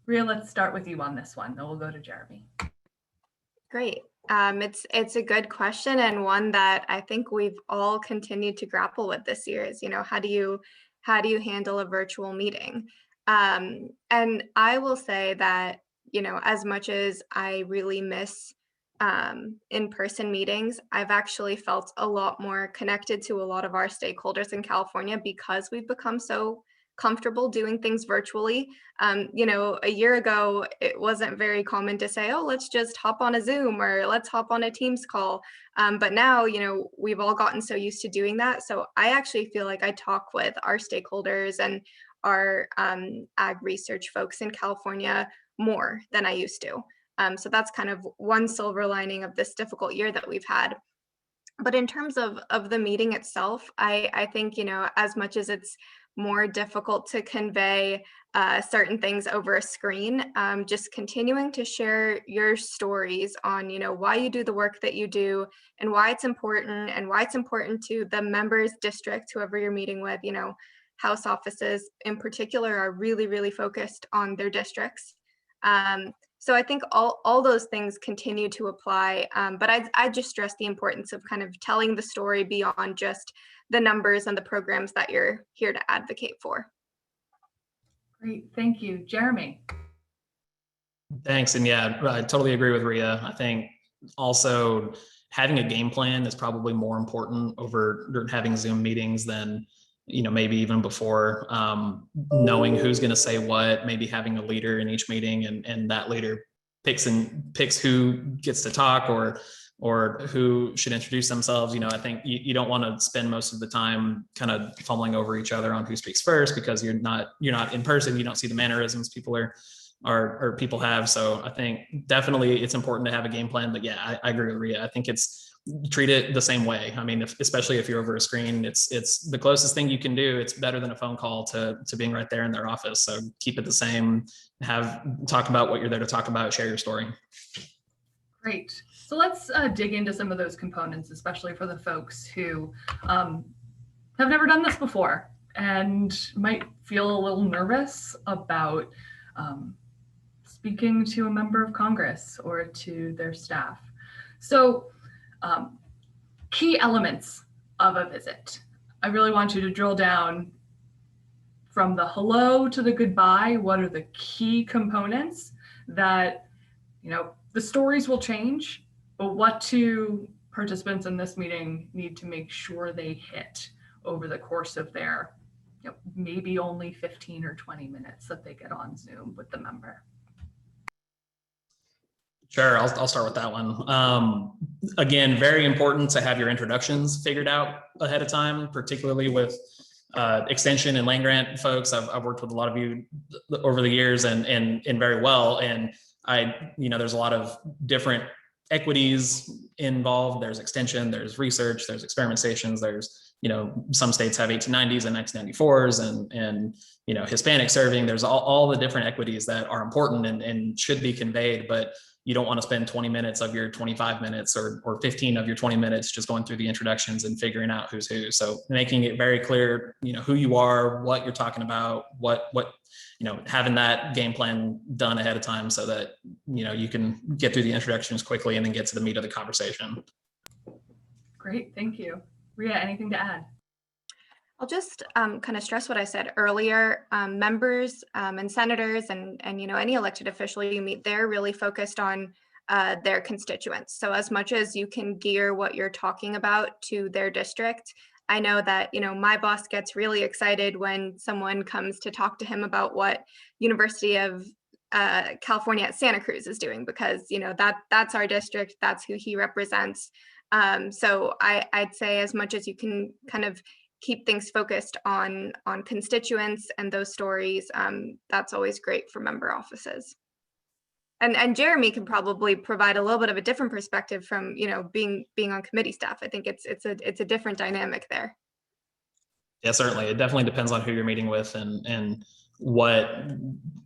Ria, let's start with you on this one, then we'll go to Jeremy. Great. It's a good question, and one that I think we've all continued to grapple with this year is, how do you handle a virtual meeting? And I will say that, as much as I really miss in-person meetings, I've actually felt a lot more connected to a lot of our stakeholders in California because we've become so comfortable doing things virtually. You know, a year ago, it wasn't very common to say, oh, let's just hop on a Zoom or let's hop on a Teams call. But now, you know, we've all gotten so used to doing that. So I actually feel like I talk with our stakeholders and our ag research folks in California more than I used to. So that's kind of one silver lining of this difficult year that we've had. But in terms of the meeting itself, I think, you know, as much as it's more difficult to convey certain things over a screen, just continuing to share your stories on, you know, why you do the work that you do and why it's important to the members district, whoever you're meeting with. You know, House offices in particular are really, really focused on their districts. So I think all those things continue to apply, but I just stress the importance of kind of telling the story beyond just the numbers and the programs that you're here to advocate for. Great, thank you. Jeremy. Thanks. And yeah, I totally agree with Rhea. I think also having a game plan is probably more important over having Zoom meetings than, you know, maybe even before, knowing who's going to say what, maybe having a leader in each meeting, and that leader picks who gets to talk or who should introduce themselves. You know, I think you don't want to spend most of the time kind of fumbling over each other on who speaks first, because you're not in person. You don't see the mannerisms people or people have. So I think definitely it's important to have a game plan. But yeah, I agree with Rhea. I think treat it the same way. I mean, especially if you're over a screen, it's the closest thing you can do. It's better than a phone call to being right there in their office. So keep it the same. Talk about what you're there to talk about. Share your story. Great. So let's dig into some of those components, especially for the folks who have never done this before and might feel a little nervous about speaking to a member of Congress or to their staff. So key elements of a visit. I really want you to drill down from the hello to the goodbye. What are the key components that, you know, the stories will change, but what do participants in this meeting need to make sure they hit over the course of their, you know, maybe only 15 or 20 minutes that they get on Zoom with the member? Sure, I'll start with that one. Again, very important to have your introductions figured out ahead of time, particularly with extension and land grant folks. I've worked with a lot of you over the years and very well. And there's a lot of different equities involved. There's extension, there's research, there's experiment stations, there's, you know, some states have 1890s and 1994s and you know, Hispanic serving. There's all the different equities that are important and should be conveyed, but you don't want to spend 20 minutes of your 25 minutes or 15 of your 20 minutes just going through the introductions and figuring out who's who. So making it very clear, you know, who you are, what you're talking about, what, you know, having that game plan done ahead of time so that, you know, you can get through the introductions quickly and then get to the meat of the conversation. Great, thank you. Rhea, anything to add? I'll just kind of stress what I said earlier. Members and senators and you know, any elected official you meet, they're really focused on their constituents. So as much as you can gear what you're talking about to their district, I know that, you know, my boss gets really excited when someone comes to talk to him about what University of California at Santa Cruz is doing, because, you know, that's our district, that's who he represents. So I'd say as much as you can kind of keep things focused on constituents and those stories, that's always great for member offices. And Jeremy can probably provide a little bit of a different perspective from, you know, being on committee staff. I think it's a different dynamic there. Yeah, certainly. It definitely depends on who you're meeting with and what,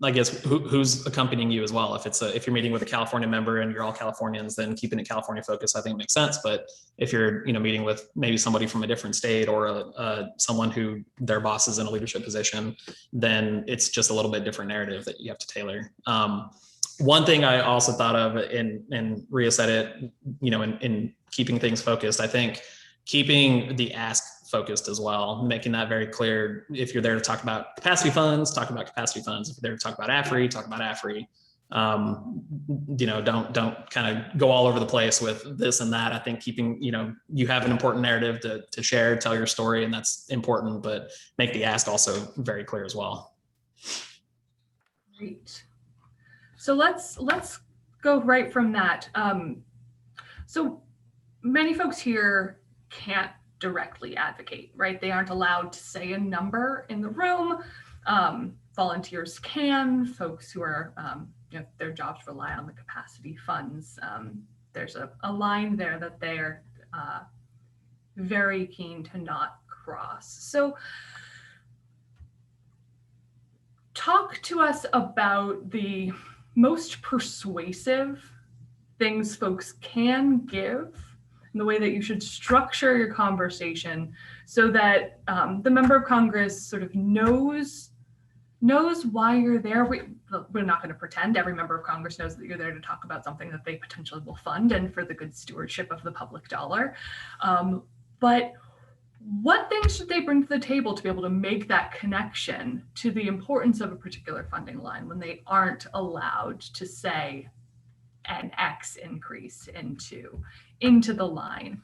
I guess, who's accompanying you as well. If you're meeting with a California member and you're all Californians, then keeping it California focused, I think makes sense. But if you're, you know, meeting with maybe somebody from a different state or someone who their boss is in a leadership position, then it's just a little bit different narrative that you have to tailor. One thing I also thought of, and Rhea said it, you know, in keeping things focused, I think keeping the ask focused as well, making that very clear. If you're there to talk about capacity funds, talk about capacity funds. If you're there to talk about AFRI, talk about AFRI. don't kind of go all over the place with this and that. I think keeping, you have an important narrative to share, tell your story, and that's important, but make the ask also very clear as well. Great. So let's go right from that. So many folks here can't directly advocate, right? They aren't allowed to say a number in the room. Volunteers can, folks who are, their jobs rely on the capacity funds. There's a line there that they're very keen to not cross. So talk to us about the most persuasive things folks can give, and the way that you should structure your conversation so that the member of Congress sort of knows why you're there. We're not going to pretend every member of Congress knows that you're there to talk about something that they potentially will fund and for the good stewardship of the public dollar. But what things should they bring to the table to be able to make that connection to the importance of a particular funding line when they aren't allowed to say an X increase into the line?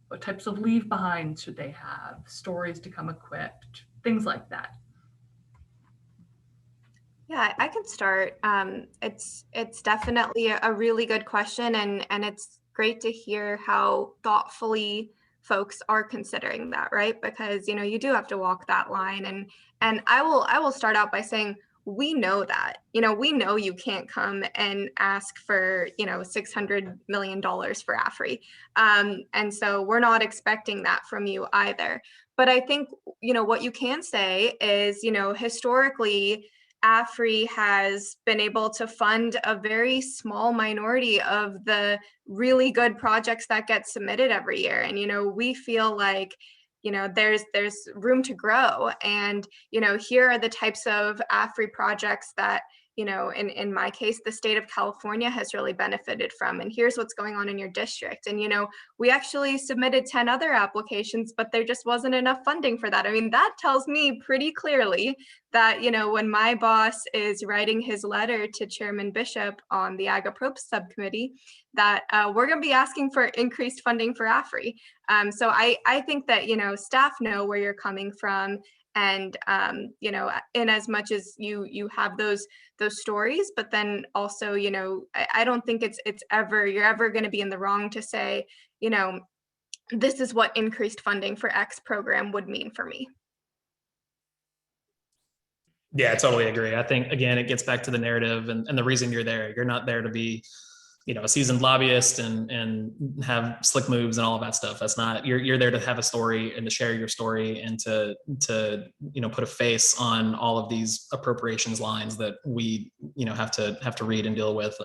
What types of leave behind should they have? Stories to come equipped, things like that. Yeah, I can start. It's definitely a really good question, and it's great to hear how thoughtfully folks are considering that, right? Because you do have to walk that line, and I will start out by saying we know that. We know you can't come and ask for $600 million for AFRI, and so we're not expecting that from you either. But I think what you can say is historically, AFRI has been able to fund a very small minority of the really good projects that get submitted every year. And, we feel like, there's room to grow. And, here are the types of AFRI projects that, in my case, the state of California has really benefited from. And here's what's going on in your district. And, we actually submitted 10 other applications, but there just wasn't enough funding for that. I mean, that tells me pretty clearly that, when my boss is writing his letter to Chairman Bishop on the Ag-Appropriations subcommittee, that we're going to be asking for increased funding for AFRI. So I think that, staff know where you're coming from. And, in as much as you have those stories, but then also, I don't think you're ever going to be in the wrong to say, this is what increased funding for X program would mean for me. Yeah, I totally agree. I think, again, it gets back to the narrative and the reason you're there. You're not there to be, a seasoned lobbyist and have slick moves and all of that stuff. That's not, you're there to have a story and to share your story and to put a face on all of these appropriations lines that we, have to read and deal with.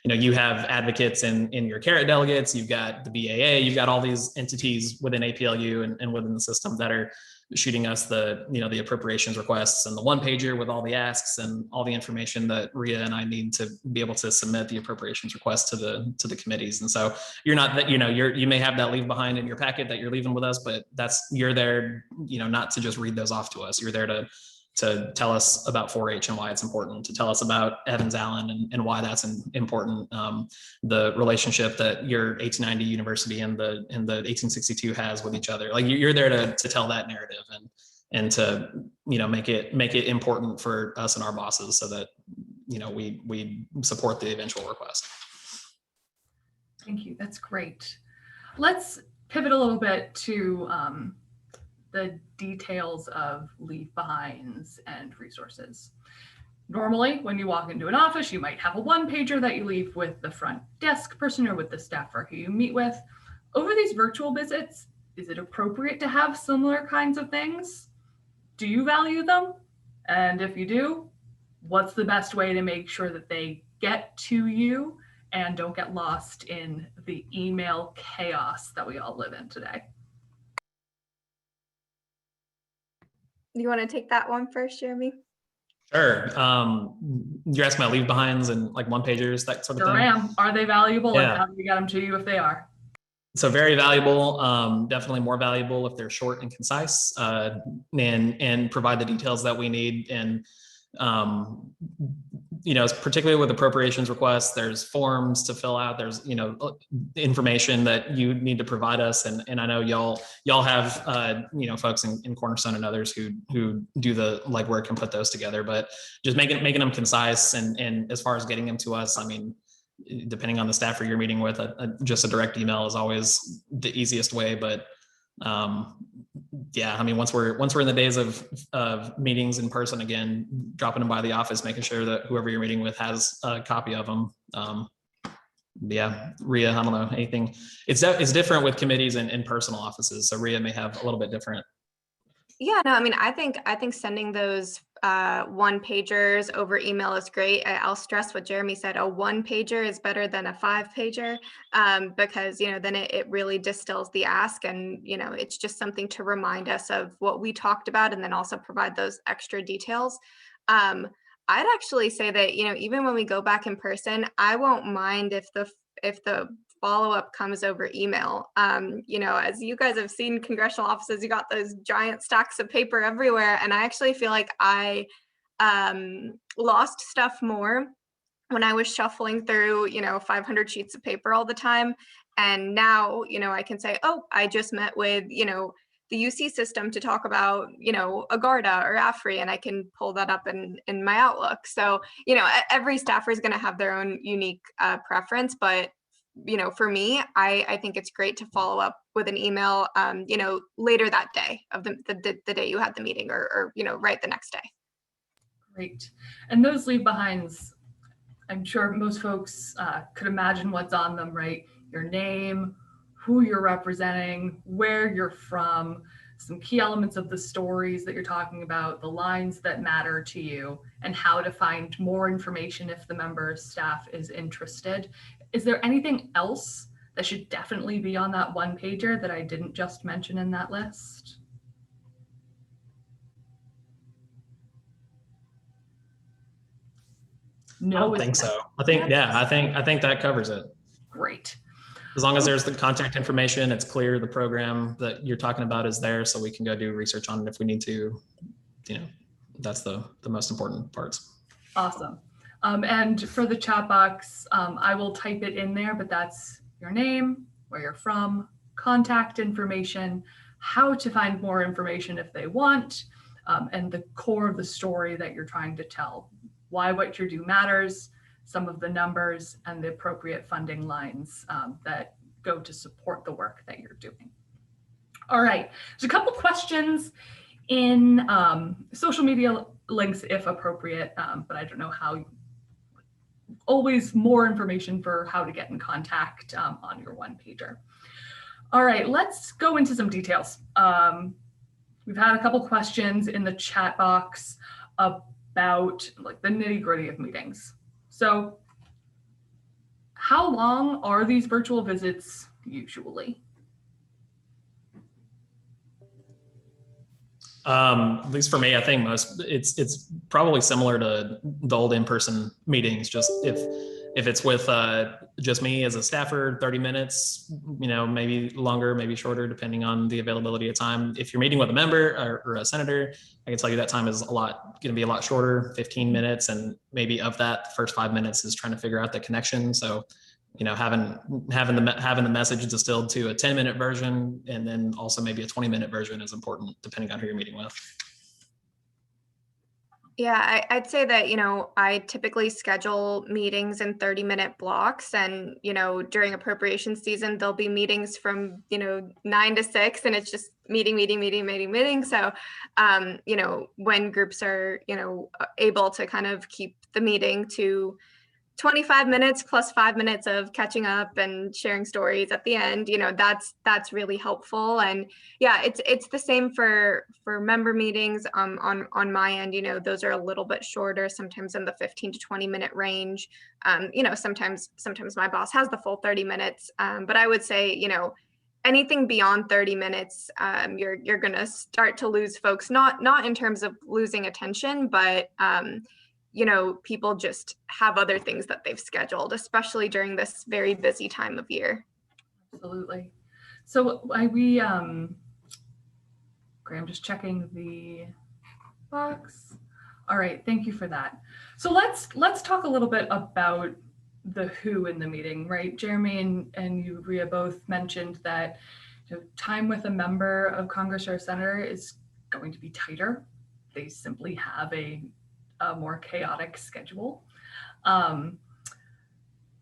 You have advocates in your carrot delegates, you've got the BAA, you've got all these entities within APLU and within the system that are shooting us the appropriations requests and the one pager with all the asks and all the information that Rhea and I need to be able to submit the appropriations request to the committees. And so you're not that, you may have that leave behind in your packet that you're leaving with us, but you're there, not to just read those off to us. You're there to tell us about 4-H and why it's important, to tell us about Evans Allen and why that's important. The relationship that your 1890 University and the 1862 has with each other. Like you're there to tell that narrative and to make it important for us and our bosses so that we support the eventual request. Thank you. That's great. Let's pivot a little bit to the details of leave behinds and resources. Normally, when you walk into an office, you might have a one pager that you leave with the front desk person or with the staffer who you meet with. Over these virtual visits, is it appropriate to have similar kinds of things? Do you value them? And if you do, what's the best way to make sure that they get to you and don't get lost in the email chaos that we all live in today? You want to take that one first, Jeremy? Sure. You're asking about leave behinds and like one pagers, that sort of thing? Sure am. Are they valuable? Yeah. And how do we get them to you if they are? So very valuable, definitely more valuable if they're short and concise and provide the details that we need. And you know, particularly with appropriations requests, there's forms to fill out. There's, you know, information that you need to provide us. And I know y'all have, you know, folks in Cornerstone and others who do the legwork and put those together, but just making them concise. And as far as getting them to us, I mean, depending on the staffer you're meeting with, just a direct email is always the easiest way. But yeah, I mean, once we're in the days of meetings in person again, dropping them by the office, making sure that whoever you're meeting with has a copy of them. Yeah, Rhea, I don't know, anything. It's different with committees and in personal offices. So Rhea may have a little bit different. Yeah, no, I mean, I think sending those one pagers over email is great. I'll stress what Jeremy said. A one pager is better than a 5-pager because, you know, then it really distills the ask, and, you know, it's just something to remind us of what we talked about, and then also provide those extra details. I'd actually say that, you know, even when we go back in person, I won't mind if the follow-up comes over email. You know, as you guys have seen congressional offices, you got those giant stacks of paper everywhere. And I actually feel like I lost stuff more when I was shuffling through, you know, 500 sheets of paper all the time. And now, you know, I can say, oh, I just met with, you know, the UC system to talk about, you know, AGARDA or AFRI, and I can pull that up in my Outlook. So, you know, every staffer is going to have their own unique preference, but you know, for me, I think it's great to follow up with an email, you know, later that day of the day you had the meeting, or, you know, right the next day. Great. And those leave behinds, I'm sure most folks could imagine what's on them, right? Your name, who you're representing, where you're from, some key elements of the stories that you're talking about, the lines that matter to you, and how to find more information if the member of staff is interested. Is there anything else that should definitely be on that one pager that I didn't just mention in that list? No, I don't think so. I think, yeah, I think that covers it. Great. As long as there's the contact information, it's clear the program that you're talking about is there, so we can go do research on it if we need to. You know, that's the most important parts. Awesome. And for the chat box, I will type it in there, but that's your name, where you're from, contact information, how to find more information if they want, and the core of the story that you're trying to tell. Why what you do matters, some of the numbers, and the appropriate funding lines that go to support the work that you're doing. All right, there's a couple questions in social media links if appropriate, but I don't know how. Always more information for how to get in contact on your one pager. All right, let's go into some details. We've had a couple questions in the chat box about like the nitty-gritty of meetings. So how long are these virtual visits usually? At least for me, I think it's probably similar to the old in-person meetings. Just if it's with just me as a staffer, 30 minutes, you know, maybe longer, maybe shorter, depending on the availability of time. If you're meeting with a member or a senator, I can tell you that time is going to be a lot shorter, 15 minutes. And maybe of that, the first 5 minutes is trying to figure out the connection. So, you know, having the message distilled to a 10-minute version, and then also maybe a 20-minute version is important depending on who you're meeting with. Yeah, I'd say that, you know, I typically schedule meetings in 30-minute blocks, and, you know, during appropriation season, there'll be meetings from, you know, 9 to 6, and it's just meeting. So, you know, when groups are, you know, able to kind of keep the meeting to 25 minutes plus 5 minutes of catching up and sharing stories at the end, you know, that's really helpful. And yeah, it's the same for member meetings on my end. You know, those are a little bit shorter, sometimes in the 15 to 20 minute range. You know, sometimes my boss has the full 30 minutes, but I would say, you know, anything beyond 30 minutes, you're gonna start to lose folks, not in terms of losing attention, but you know, people just have other things that they've scheduled, especially during this very busy time of year. Absolutely. So Graham, just checking the box. All right, thank you for that. So let's talk a little bit about the who in the meeting, right? Jeremy and you, Rhea, both mentioned that time with a member of Congress or a senator is going to be tighter. They simply have a more chaotic schedule.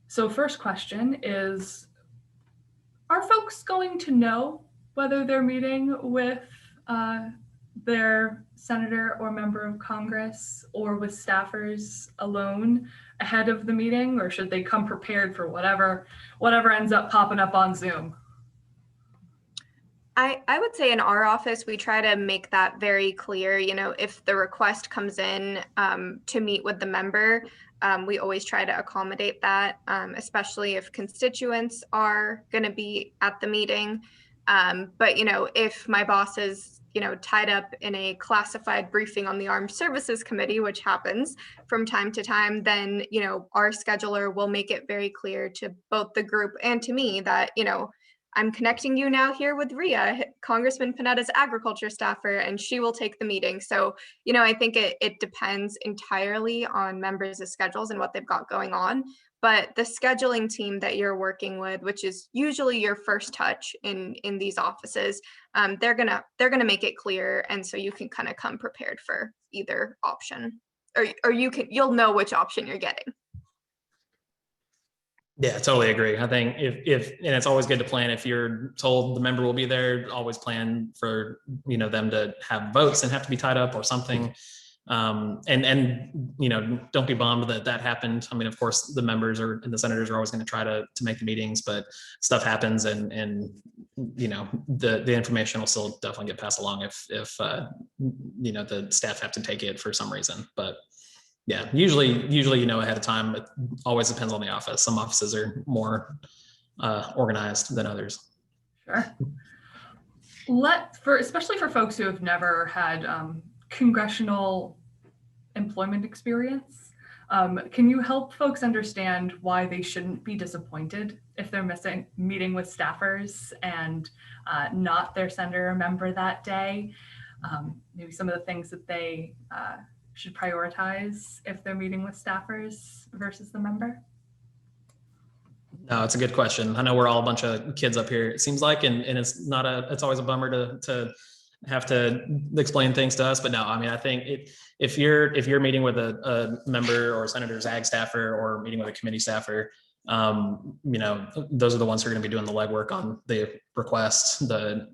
So first question is, are folks going to know whether they're meeting with their senator or member of Congress or with staffers alone ahead of the meeting, or should they come prepared for whatever ends up popping up on Zoom? I would say in our office, we try to make that very clear. You know, if the request comes in to meet with the member, we always try to accommodate that, especially if constituents are going to be at the meeting. But, you know, if my boss is, you know, tied up in a classified briefing on the Armed Services Committee, which happens from time to time, then, you know, our scheduler will make it very clear to both the group and to me that, you know, I'm connecting you now here with Rhea, Congressman Panetta's agriculture staffer, and she will take the meeting. So, you know, I think it depends entirely on members' schedules and what they've got going on. But the scheduling team that you're working with, which is usually your first touch in these offices, they're gonna make it clear, and so you can kind of come prepared for either option, or you'll know which option you're getting. Yeah, totally agree. I think if and it's always good to plan. If you're told the member will be there, always plan for, you know, them to have votes and have to be tied up or something. And you know, don't be bummed that happened. I mean, of course, the members and the senators are always going to try to make the meetings, but stuff happens, and you know, the information will still definitely get passed along if you know, the staff have to take it for some reason. But yeah, usually, you know, ahead of time. It always depends on the office. Some offices are more organized than others. Sure. Especially for folks who have never had congressional employment experience, can you help folks understand why they shouldn't be disappointed if they're meeting with staffers and not their senator or member that day? Maybe some of the things that they should prioritize if they're meeting with staffers versus the member? No, it's a good question. I know we're all a bunch of kids up here, it seems like, and it's always a bummer to have to explain things to us. But no, I mean, I think if you're meeting with a member or a senator's ag staffer or meeting with a committee staffer, you know, those are the ones who are going to be doing the legwork on the requests, the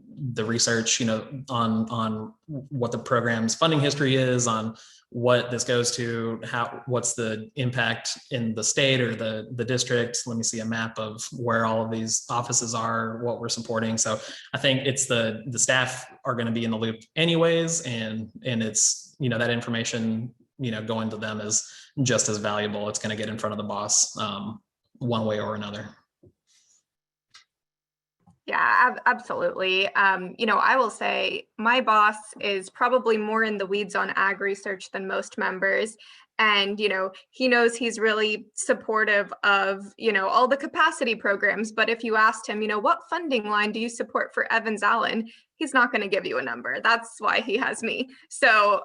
research, you know, on what the program's funding history is, on what this goes to, what's the impact in the state or the district. Let me see a map of where all of these offices are, what we're supporting. So I think it's the staff are going to be in the loop anyways, and it's, you know, that information, you know, going to them is just as valuable. It's going to get in front of the boss one way or another. Yeah, absolutely. You know, I will say my boss is probably more in the weeds on ag research than most members. And, you know, he knows he's really supportive of, you know, all the capacity programs. But if you asked him, you know, what funding line do you support for Evans Allen? He's not going to give you a number. That's why he has me. So,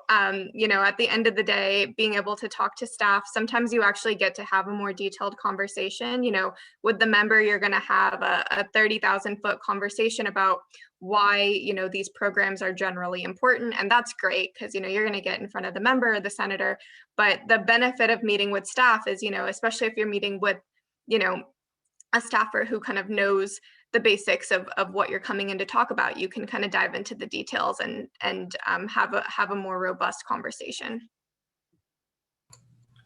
you know, at the end of the day, being able to talk to staff, sometimes you actually get to have a more detailed conversation. You know, with the member, you're going to have a 30,000 foot conversation about why, you know, these programs are generally important. And that's great because, you know, you're going to get in front of the member or the senator. But the benefit of meeting with staff is, you know, especially if you're meeting with, you know, a staffer who kind of knows the basics of what you're coming in to talk about, you can kind of dive into the details and have a more robust conversation.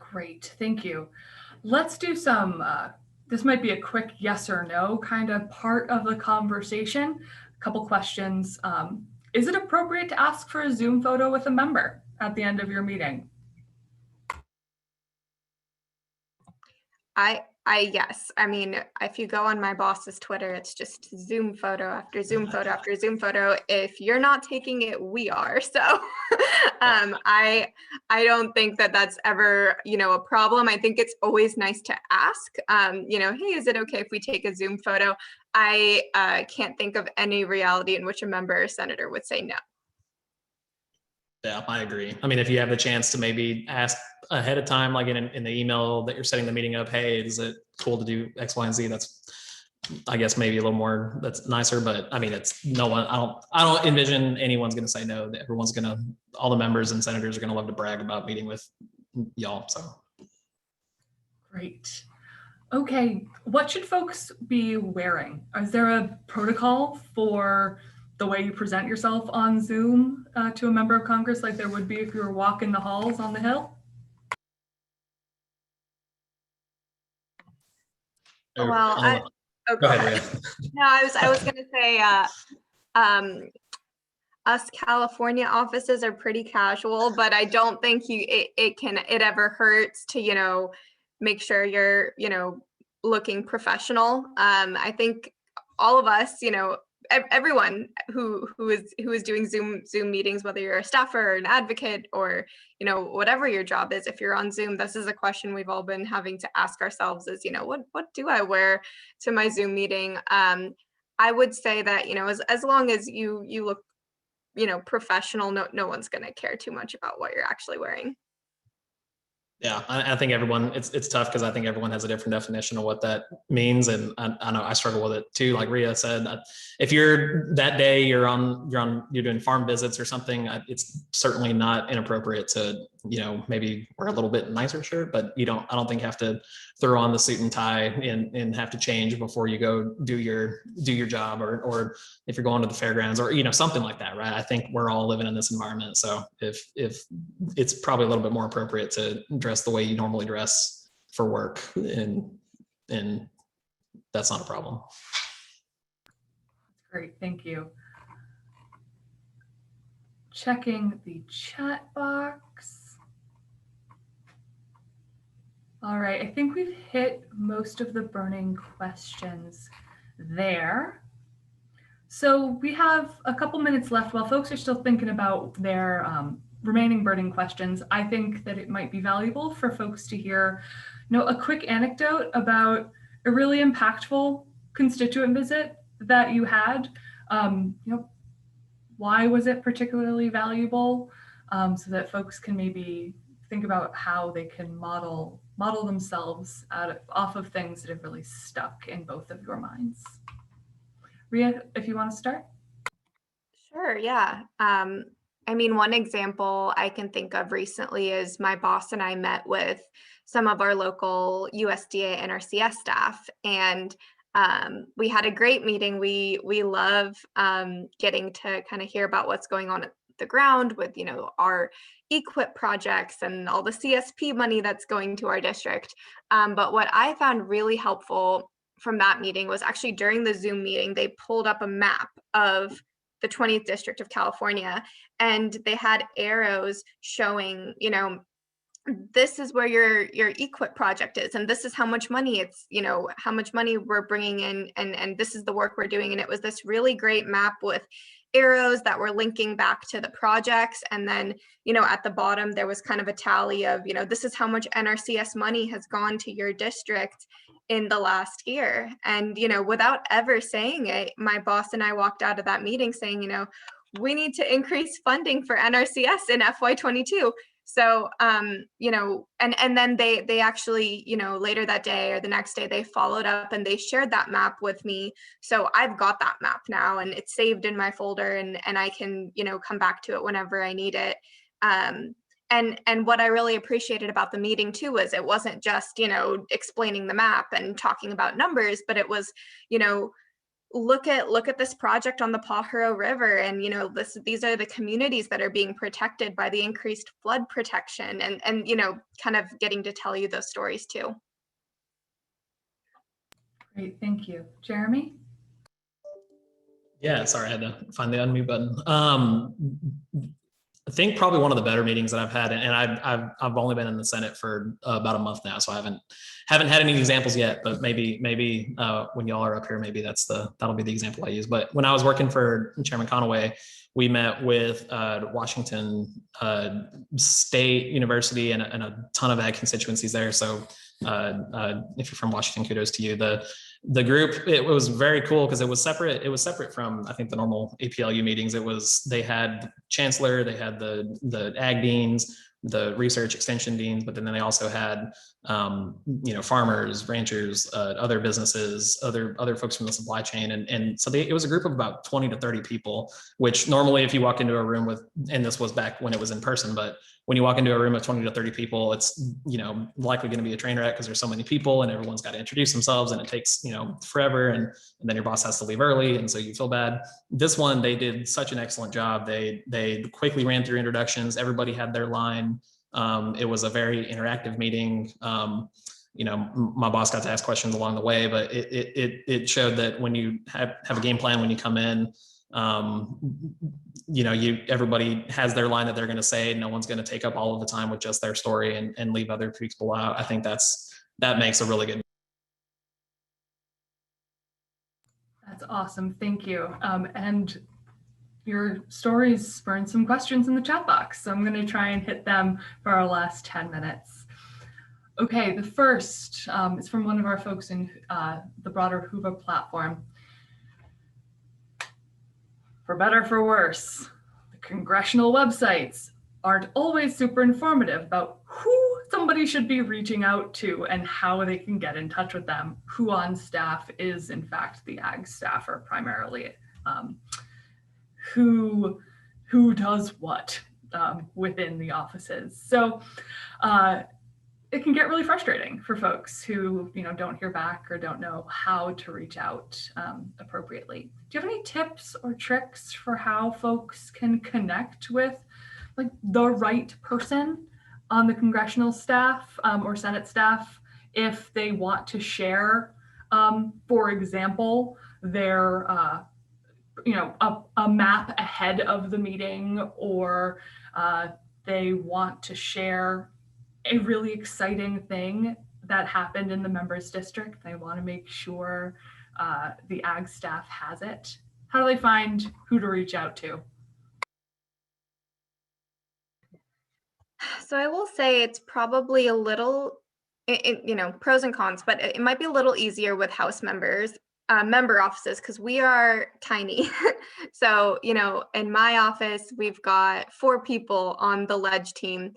Great, thank you. Let's do some, this might be a quick yes or no kind of part of the conversation. A couple questions. Is it appropriate to ask for a Zoom photo with a member at the end of your meeting? Yes. I mean, if you go on my boss's Twitter, it's just Zoom photo after Zoom photo after Zoom photo. If you're not taking it, we are. So I don't think that that's ever, you know, a problem. I think it's always nice to ask, you know, hey, is it okay if we take a Zoom photo? I can't think of any reality in which a member or senator would say no. Yeah, I agree. I mean, if you have the chance to maybe ask ahead of time, like in the email that you're setting the meeting up, hey, is it cool to do X, Y, and Z? That's, I guess, maybe a little more, that's nicer, but I mean, it's no one, I don't envision anyone's going to say no. Everyone's going to, all the members and senators are going to love to brag about meeting with y'all. So. Great. Okay, what should folks be wearing? Is there a protocol for the way you present yourself on Zoom to a member of Congress, like there would be if you were walking the halls on the Hill? Well, go ahead, Rhea. No, I was going to say, us California offices are pretty casual, but I don't think it ever hurts to, you know, make sure you're, you know, looking professional. I think all of us, you know, everyone who is doing Zoom meetings, whether you're a staffer or an advocate or, you know, whatever your job is, if you're on Zoom, this is a question we've all been having to ask ourselves is, you know, what do I wear to my Zoom meeting? I would say that, you know, as long as you look, you know, professional, no one's going to care too much about what you're actually wearing. Yeah, I think everyone, it's tough because I think everyone has a different definition of what that means. And I know I struggle with it too. Like Rhea said, if you're that day, you're doing farm visits or something, it's certainly not inappropriate to, you know, maybe wear a little bit nicer shirt, but I don't think you have to throw on the suit and tie and have to change before you go do your job, or if you're going to the fairgrounds or, you know, something like that, right? I think we're all living in this environment. So if it's probably a little bit more appropriate to dress the way you normally dress for work, and that's not a problem. Great, thank you. Checking the chat box. All right, I think we've hit most of the burning questions there. So we have a couple minutes left while folks are still thinking about their remaining burning questions. I think that it might be valuable for folks to hear, you know, a quick anecdote about a really impactful constituent visit that you had. You know, why was it particularly valuable, so that folks can maybe think about how they can model themselves off of things that have really stuck in both of your minds. Rhea, if you want to start. Sure, yeah. I mean, one example I can think of recently is my boss and I met with some of our local USDA NRCS staff, and we had a great meeting. We love getting to kind of hear about what's going on at the ground with, you know, our EQIP projects and all the CSP money that's going to our district. But what I found really helpful from that meeting was actually during the Zoom meeting, they pulled up a map of the 20th District of California, and they had arrows showing, you know, this is where your EQIP project is, and this is how much money it's, you know, how much money we're bringing in, and this is the work we're doing. And it was this really great map with arrows that were linking back to the projects. And then, you know, at the bottom, there was kind of a tally of, you know, this is how much NRCS money has gone to your district in the last year. And, you know, without ever saying it, my boss and I walked out of that meeting saying, you know, we need to increase funding for NRCS in FY22. So, you know, and then they actually, you know, later that day or the next day, they followed up and they shared that map with me. So I've got that map now, and it's saved in my folder, and I can, you know, come back to it whenever I need it. And what I really appreciated about the meeting too was it wasn't just, you know, explaining the map and talking about numbers, but it was, you know, look at this project on the Pajaro River, and, you know, these are the communities that are being protected by the increased flood protection, and you know, kind of getting to tell you those stories too. Great, thank you. Jeremy? Yeah, sorry, I had to find the unmute button. I think probably one of the better meetings that I've had, and I've only been in the Senate for about a month now, so I haven't had any examples yet. But maybe when y'all are up here, maybe that'll be the example I use. But when I was working for Chairman Conaway, we met with Washington State University and a ton of ag constituencies there. So if you're from Washington, kudos to you. the group, it was very cool because it was separate from, I think, the normal APLU meetings. They had chancellor, they had the ag deans, the research extension deans, but then they also had farmers, ranchers, other businesses, other folks from the supply chain, and so it was a group of about 20 to 30 people, which normally if you walk into a room with, and this was back when it was in person, but when you walk into a room of 20 to 30 people, it's likely going to be a train wreck because there's so many people and everyone's got to introduce themselves and it takes forever, and then your boss has to leave early and so you feel bad. This one, they did such an excellent job. They quickly ran through introductions. Everybody had their line. It was a very interactive meeting. My boss got to ask questions along the way, but it showed that when you have a game plan when you come in, everybody has their line that they're going to say. No one's going to take up all of the time with just their story and leave other people out. I think that makes a really good. That's awesome. Thank you. And your stories spurred some questions in the chat box, so I'm going to try and hit them for our last 10 minutes. Okay, the first is from one of our folks in the broader Hoover platform. For better or for worse, the congressional websites aren't always super informative about who somebody should be reaching out to and how they can get in touch with them, who on staff is in fact the ag staffer primarily, who does what within the offices. So it can get really frustrating for folks who don't hear back or don't know how to reach out appropriately. Do you have any tips or tricks for how folks can connect with the right person on the congressional staff or Senate staff if they want to share, for example, their a map ahead of the meeting, or they want to share a really exciting thing that happened in the members district. They want to make sure the ag staff has it. How do they find who to reach out to? So I will say it's probably a little, pros and cons, but it might be a little easier with House members, member offices, because we are tiny. So, in my office, we've got 4 people on the ledge team.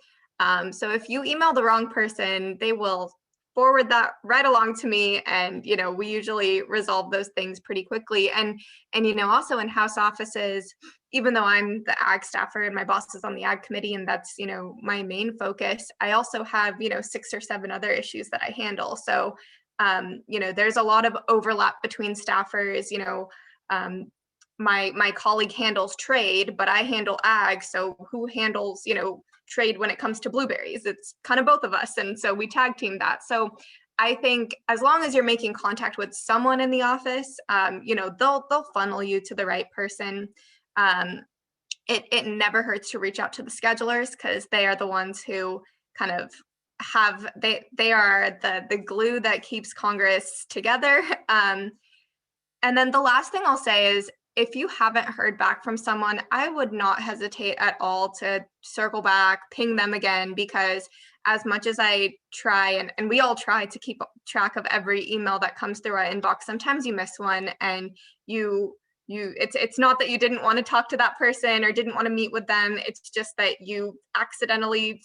So if you email the wrong person, they will forward that right along to me, and we usually resolve those things pretty quickly. And also in House offices, even though I'm the ag staffer and my boss is on the ag committee and that's my main focus, I also have 6 or 7 other issues that I handle. So there's a lot of overlap between staffers. My colleague handles trade, but I handle ag. So who handles trade when it comes to blueberries? It's kind of both of us, and so we tag team that. So I think as long as you're making contact with someone in the office, they'll funnel you to the right person. It never hurts to reach out to the schedulers, because they are the ones who kind of they are the glue that keeps Congress together. And then the last thing I'll say is, if you haven't heard back from someone, I would not hesitate at all to circle back, ping them again, because as much as I try, and we all try to keep track of every email that comes through our inbox, sometimes you miss one, and it's not that you didn't want to talk to that person or didn't want to meet with them. It's just that you accidentally,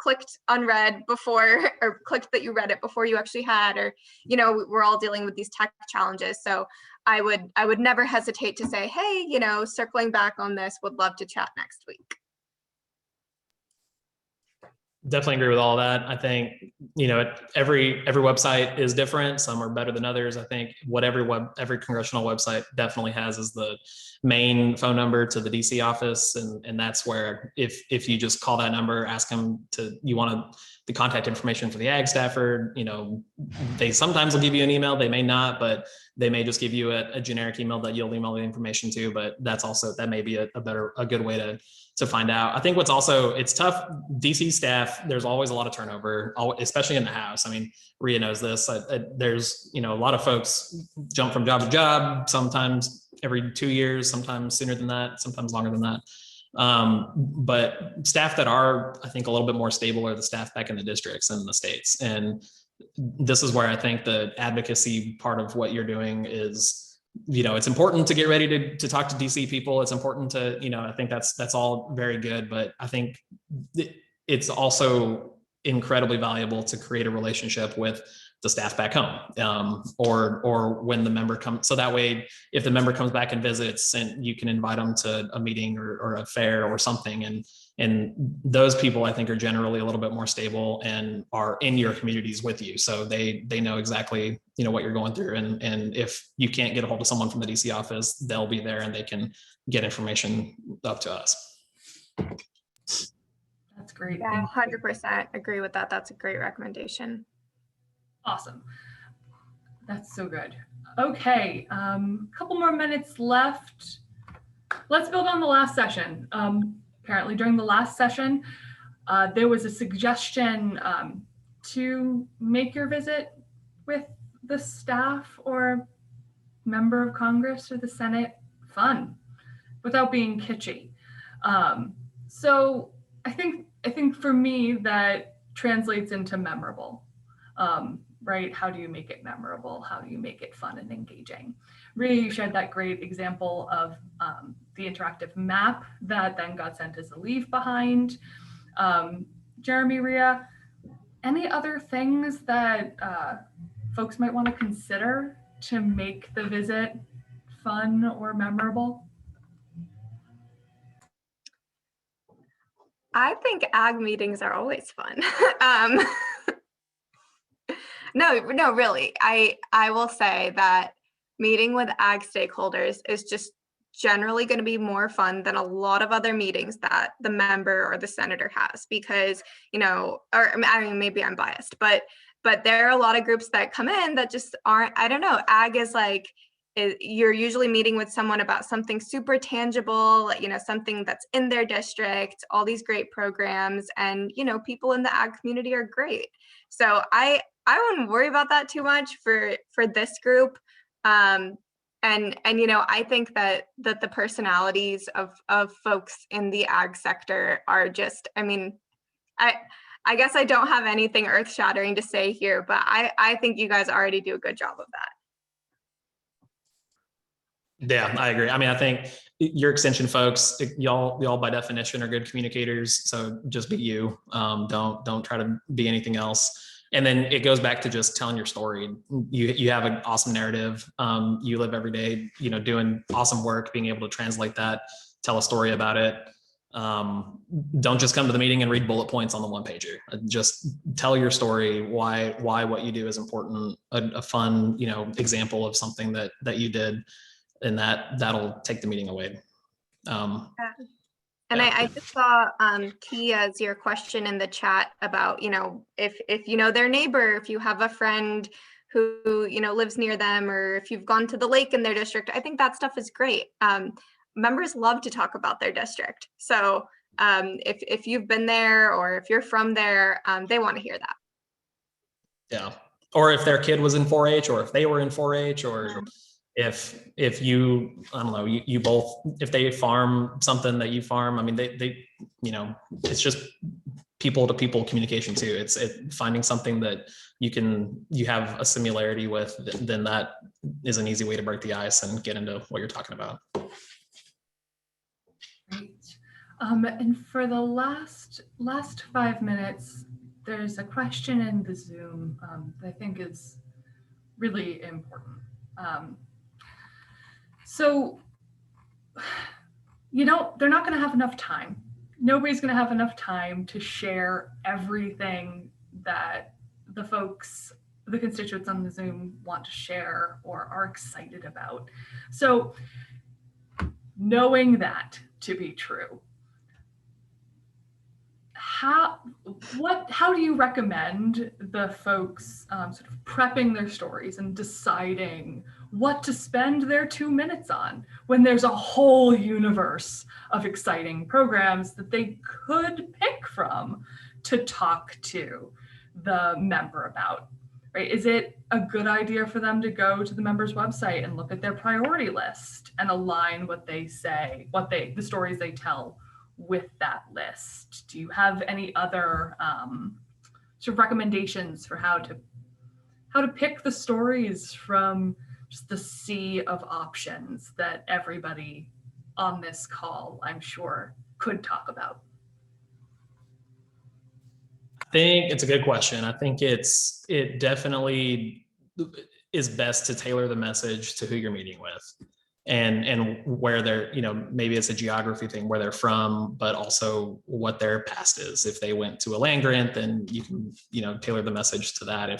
clicked unread before, or clicked that you read it before you actually had, or, we're all dealing with these tech challenges. So I would never hesitate to say, hey, circling back on this, would love to chat next week. Definitely agree with all that. I think, every website is different. Some are better than others. I think what every congressional website definitely has is the main phone number to the DC office. And that's where, if you just call that number, ask them you want the contact information for the ag staffer, they sometimes will give you an email, they may not, but they may just give you a generic email that you'll email the information to. But that may be a good way to find out. I think it's tough. DC staff, there's always a lot of turnover, especially in the House. I mean, Rhea knows this. There's, a lot of folks jump from job to job, sometimes every 2 years, sometimes sooner than that, sometimes longer than that. But staff that are, I think, a little bit more stable are the staff back in the districts and the states. And this is where I think the advocacy part of what you're doing is, it's important to get ready to talk to DC people. It's important to, I think that's all very good, but I think it's also incredibly valuable to create a relationship with the staff back home, or when the member comes. So that way, if the member comes back and visits, and you can invite them to a meeting or a fair or something, and those people, I think, are generally a little bit more stable and are in your communities with you, so they know exactly what you're going through, and if you can't get a hold of someone from the DC office, they'll be there and they can get information up to us. That's great. Yeah, 100% agree with that. That's a great recommendation. Awesome. That's so good. Okay, couple more minutes left. Let's build on the last session. Apparently during the last session, there was a suggestion to make your visit with the staff or member of Congress or the Senate fun without being kitschy. So I think for me that translates into memorable. Right? How do you make it memorable? How do you make it fun and engaging? Rhea, you shared that great example of the interactive map that then got sent as a leave behind. Jeremy, Rhea, any other things that folks might want to consider to make the visit fun or memorable? I think ag meetings are always fun. No, really. I will say that meeting with ag stakeholders is just generally going to be more fun than a lot of other meetings that the member or the senator has, because, or I mean, maybe I'm biased, but there are a lot of groups that come in that just aren't, I don't know, ag is like, you're usually meeting with someone about something super tangible, something that's in their district, all these great programs, and, people in the ag community are great. So I wouldn't worry about that too much for this group. And I think that the personalities of folks in the ag sector are just, I mean, I guess I don't have anything earth-shattering to say here, but I think you guys already do a good job of that. Yeah, I agree. I mean, I think your extension folks, y'all by definition are good communicators. So just be you. Don't try to be anything else. And then it goes back to just telling your story. You have an awesome narrative. You live every day, doing awesome work, being able to translate that, tell a story about it. Don't just come to the meeting and read bullet points on the one pager. Just tell your story, why what you do is important, a fun, example of something that you did, and that'll take the meeting away. And yeah. I just saw Kia's your question in the chat about, if you know their neighbor, if you have a friend who, lives near them, or if you've gone to the lake in their district, I think that stuff is great. Members love to talk about their district. So if you've been there or if you're from there, they want to hear that. Yeah. Or if their kid was in 4-H, or if they were in 4-H, or if you, I don't know, you both, if they farm something that you farm, I mean, they it's just people to people communication too. It's finding something that you have a similarity with, then that is an easy way to break the ice and get into what you're talking about. Great. And for the last 5 minutes, there's a question in the Zoom that I think is really important. So, they're not going to have enough time. Nobody's going to have enough time to share everything that the constituents on the Zoom want to share or are excited about. So, knowing that to be true, how do you recommend the folks sort of prepping their stories and deciding what to spend their 2 minutes on when there's a whole universe of exciting programs that they could pick from to talk to the member about, right? Is it a good idea for them to go to the member's website and look at their priority list and align what they say, the stories they tell with that list? Do you have any other sort of recommendations for how to to pick the stories from just the sea of options that everybody on this call, I'm sure, could talk about? I think it's a good question. I think it definitely is best to tailor the message to who you're meeting with, and where they're, maybe it's a geography thing, where they're from, but also what their past is. If they went to a land grant, then you can, tailor the message to that.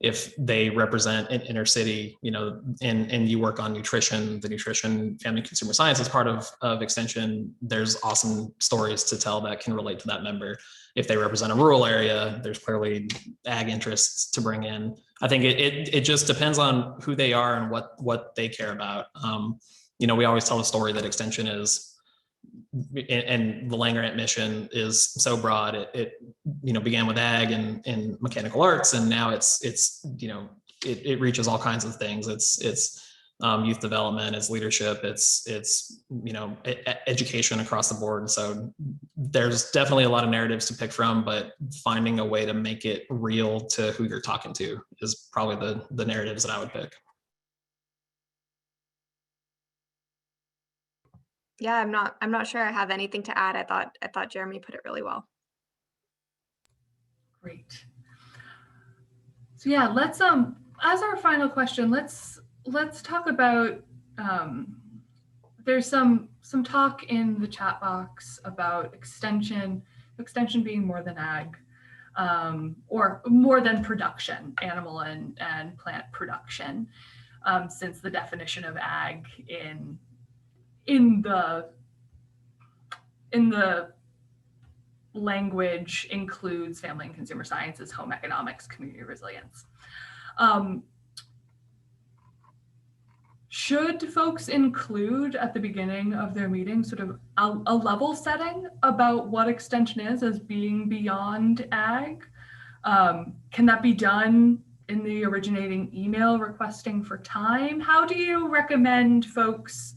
If they represent an inner city, and you work on nutrition, the nutrition family consumer science is part of extension, there's awesome stories to tell that can relate to that member. If they represent a rural area, there's clearly ag interests to bring in. I think it just depends on who they are and what they care about. We always tell the story that extension is, and the land grant mission is so broad. It began with ag and mechanical arts, and now it reaches all kinds of things. It's youth development, it's leadership, it's education across the board. So there's definitely a lot of narratives to pick from, but finding a way to make it real to who you're talking to is probably the narratives that I would pick. Yeah, I'm not sure I have anything to add. I thought Jeremy put it really well. Great. So yeah, let's as our final question, let's talk about there's some talk in the chat box about extension being more than ag, or more than production, animal and plant production, since the definition of ag in the language includes family and consumer sciences, home economics, community resilience. Should folks include at the beginning of their meeting sort of a level setting about what extension is as being beyond ag? Can that be done in the originating email requesting for time? How do you recommend folks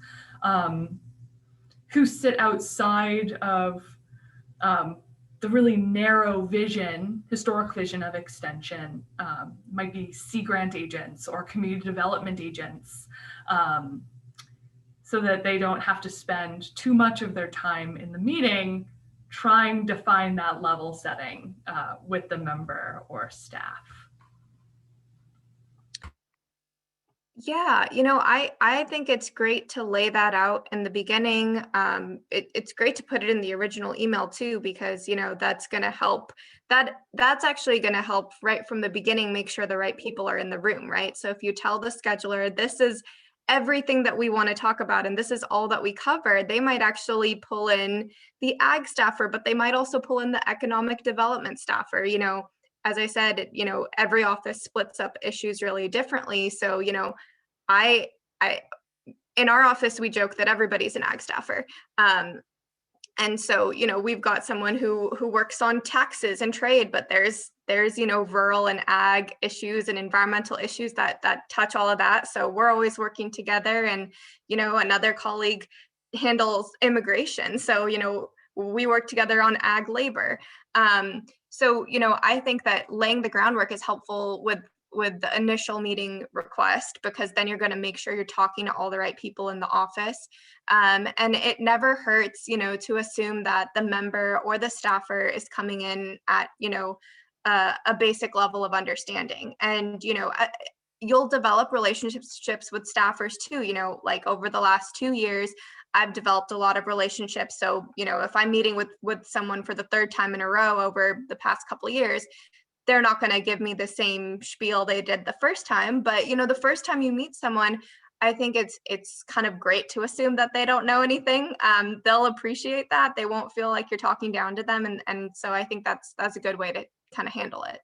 who sit outside of the really narrow vision, historic vision of extension, might be Sea Grant agents or community development agents, so that they don't have to spend too much of their time in the meeting trying to find that level setting with the member or staff? Yeah, I think it's great to lay that out in the beginning. It's great to put it in the original email too, because that's going to help. That's actually going to help right from the beginning, make sure the right people are in the room, right? So if you tell the scheduler, this is everything that we want to talk about, and this is all that we cover, they might actually pull in the ag staffer, but they might also pull in the economic development staffer. As I said, every office splits up issues really differently. So, I in our office, we joke that everybody's an ag staffer. And so, we've got someone who works on taxes and trade, but there's rural and ag issues and environmental issues that touch all of that. So we're always working together, and, another colleague handles immigration. So, we work together on ag labor. So, I think that laying the groundwork is helpful with the initial meeting request, because then you're going to make sure you're talking to all the right people in the office. And it never hurts, to assume that the member or the staffer is coming in at, a basic level of understanding. And, you'll develop relationships with staffers too. Like over the last 2 years, I've developed a lot of relationships. So, if I'm meeting with someone for the third time in a row over the past couple of years, they're not going to give me the same spiel they did the first time. But, the first time you meet someone, I think it's kind of great to assume that they don't know anything. They'll appreciate that. They won't feel like you're talking down to them. And so I think that's a good way to kind of handle it.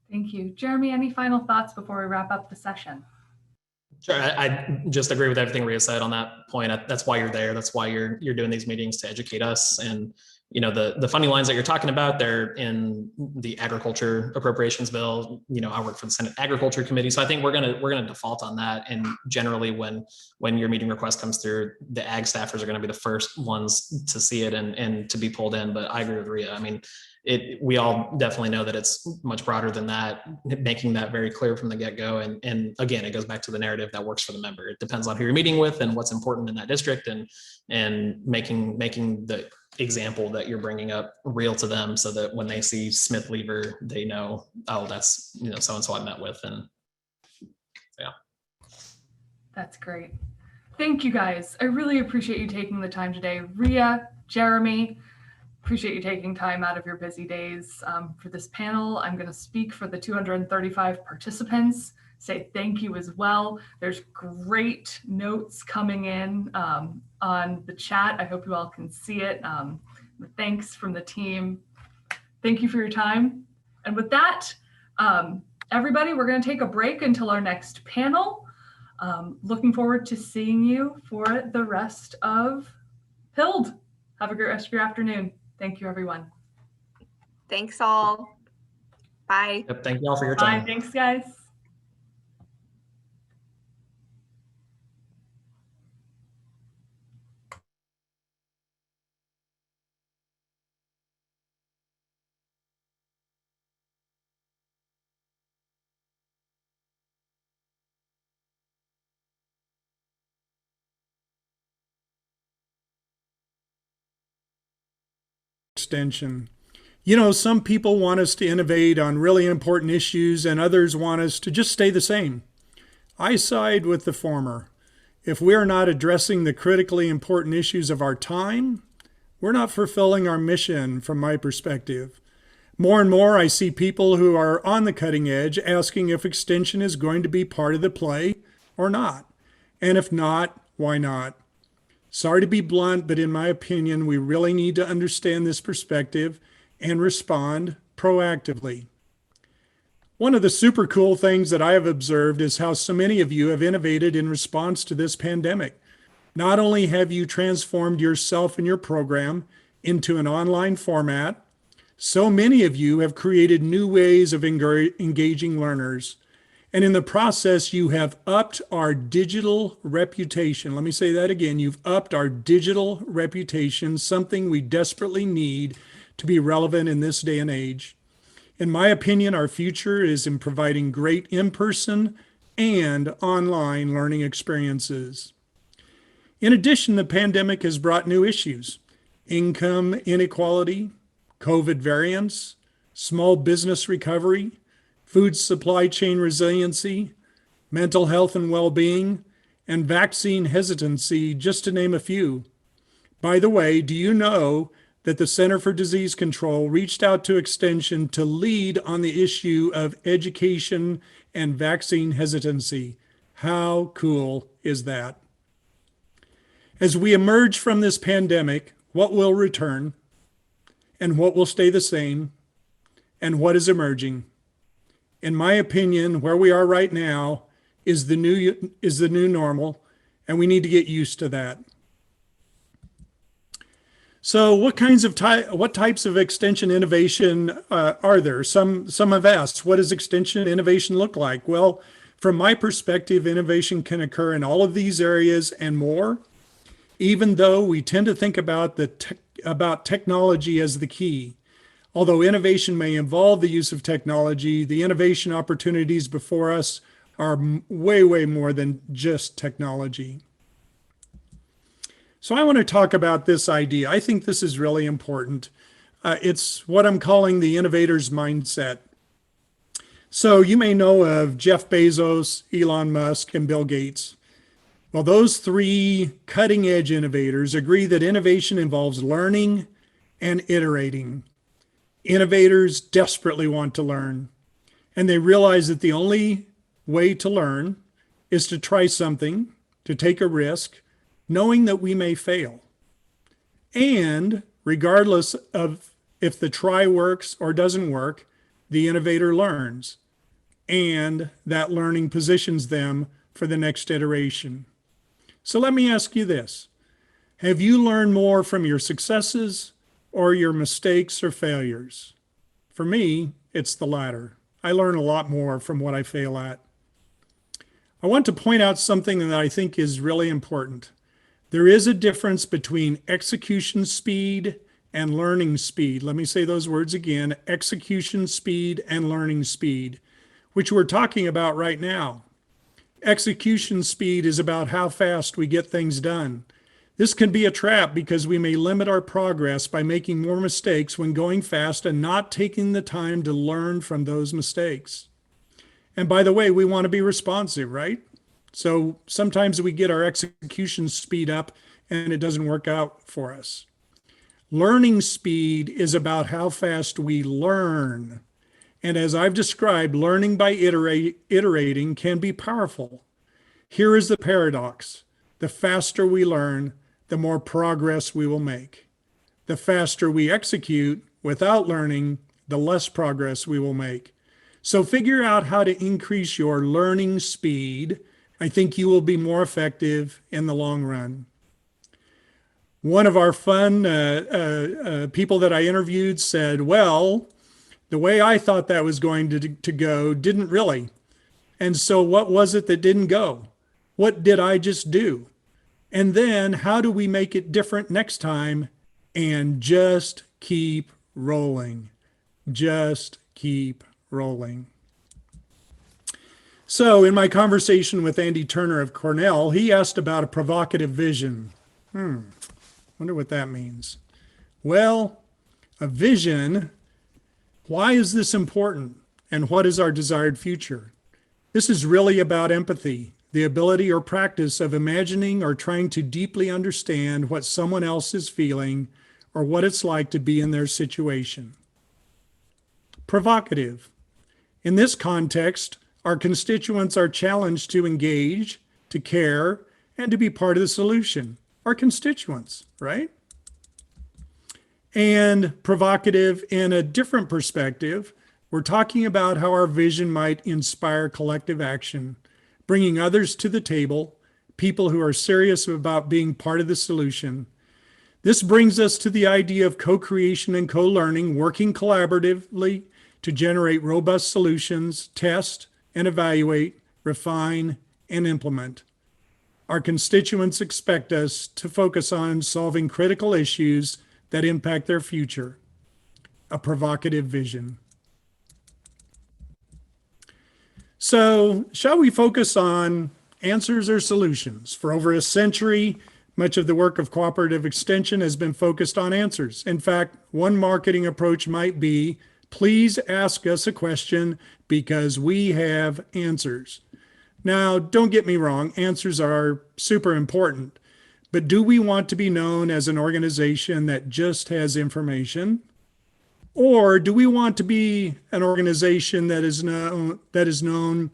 Thank you. Jeremy, any final thoughts before we wrap up the session? Sure. I just agree with everything Rhea said on that point. That's why you're there. That's why you're doing these meetings, to educate us. And the funding lines that you're talking about, they're in the agriculture appropriations bill. I work for the Senate Agriculture Committee, so I think we're gonna default on that. And generally, when your meeting request comes through, the ag staffers are going to be the first ones to see it and to be pulled in. But I agree with Rhea. I mean, we all definitely know that it's much broader than that, making that very clear from the get-go. And again, it goes back to the narrative that works for the member. It depends on who you're meeting with and what's important in that district, and making the example that you're bringing up real to them, so that when they see Smith Lever, they know, oh, that's so and so I met with. And yeah, That's great. Thank you guys. I really appreciate you taking the time today. Rhea, Jeremy, appreciate you taking time out of your busy days for this panel. I'm going to speak for the 235 participants, say thank you as well. There's great notes coming in on the chat. I hope you all can see it. Thanks from the team. Thank you for your time. And with that, everybody, we're going to take a break until our next panel. Looking forward to seeing you for the rest of PILD. Have a great rest of your afternoon. Thank you, everyone. Thanks all. Bye. yep, thank you all for your time. Bye. Thanks, guys. Extension. Some people want us to innovate on really important issues and others want us to just stay the same. I side with the former. If we are not addressing the critically important issues of our time, we're not fulfilling our mission from my perspective. More and more, I see people who are on the cutting edge asking if extension is going to be part of the play or not. And if not, why not? Sorry to be blunt, but in my opinion, we really need to understand this perspective and respond proactively. One of the super cool things that I have observed is how so many of you have innovated in response to this pandemic. Not only have you transformed yourself and your program into an online format, so many of you have created new ways of engaging learners. And in the process, you have upped our digital reputation. Let me say that again. You've upped our digital reputation, something we desperately need to be relevant in this day and age. In my opinion, our future is in providing great in-person and online learning experiences. In addition, the pandemic has brought new issues: income inequality, COVID variants, small business recovery, food supply chain resiliency, mental health and well-being, and vaccine hesitancy, just to name a few. By the way, do you know that the Center for Disease Control reached out to Extension to lead on the issue of education and vaccine hesitancy? How cool is that? As we emerge from this pandemic, what will return and what will stay the same and what is emerging? In my opinion, where we are right now is the new normal, and we need to get used to that. So what types of extension innovation are there? Some have asked, what does extension innovation look like? Well, from my perspective, innovation can occur in all of these areas and more, even though we tend to think about technology as the key. Although innovation may involve the use of technology, the innovation opportunities before us are way, way more than just technology. So I want to talk about this idea. I think this is really important. It's what I'm calling the innovator's mindset. So you may know of Jeff Bezos, Elon Musk, and Bill Gates. Well, those three cutting edge innovators agree that innovation involves learning and iterating. Innovators desperately want to learn, and they realize that the only way to learn is to try something, to take a risk, knowing that we may fail. And regardless of if the try works or doesn't work, the innovator learns, and that learning positions them for the next iteration. So let me ask you this. Have you learned more from your successes or your mistakes or failures? For me, it's the latter. I learn a lot more from what I fail at. I want to point out something that I think is really important. There is a difference between execution speed and learning speed. Let me say those words again: execution speed and learning speed, which we're talking about right now. Execution speed is about how fast we get things done. This can be a trap because we may limit our progress by making more mistakes when going fast and not taking the time to learn from those mistakes. And by the way, we want to be responsive, right? So sometimes we get our execution speed up and it doesn't work out for us. Learning speed is about how fast we learn. And as I've described, learning by iterating can be powerful. Here is the paradox. The faster we learn, the more progress we will make. The faster we execute without learning, the less progress we will make. So figure out how to increase your learning speed. I think you will be more effective in the long run. One of our fun people that I interviewed said, well, the way I thought that was going to go didn't really. And so what was it that didn't go? What did I just do? And then how do we make it different next time? And just keep rolling. Just keep rolling. So in my conversation with Andy Turner of Cornell, he asked about a provocative vision. Wonder what that means. Well, a vision, why is this important? And what is our desired future? This is really about empathy, the ability or practice of imagining or trying to deeply understand what someone else is feeling or what it's like to be in their situation. Provocative. In this context, our constituents are challenged to engage, to care, and to be part of the solution. Our constituents, right? And provocative in a different perspective, we're talking about how our vision might inspire collective action, bringing others to the table, people who are serious about being part of the solution. This brings us to the idea of co-creation and co-learning, working collaboratively to generate robust solutions, test and evaluate, refine and implement. Our constituents expect us to focus on solving critical issues that impact their future. A provocative vision. So, shall we focus on answers or solutions? For over a century, much of the work of cooperative extension has been focused on answers. In fact, one marketing approach might be, please ask us a question because we have answers. Now, don't get me wrong, answers are super important, but do we want to be known as an organization that just has information? Or do we want to be an organization that is known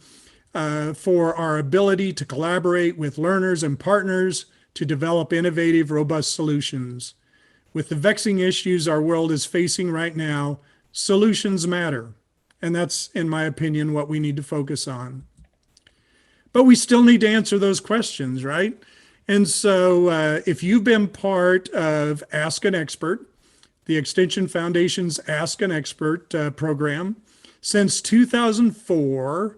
for our ability to collaborate with learners and partners to develop innovative, robust solutions? With the vexing issues our world is facing right now, solutions matter. And that's, in my opinion, what we need to focus on. But we still need to answer those questions, right? And so if you've been part of Ask an Expert, the Extension Foundation's Ask an Expert program, since 2004,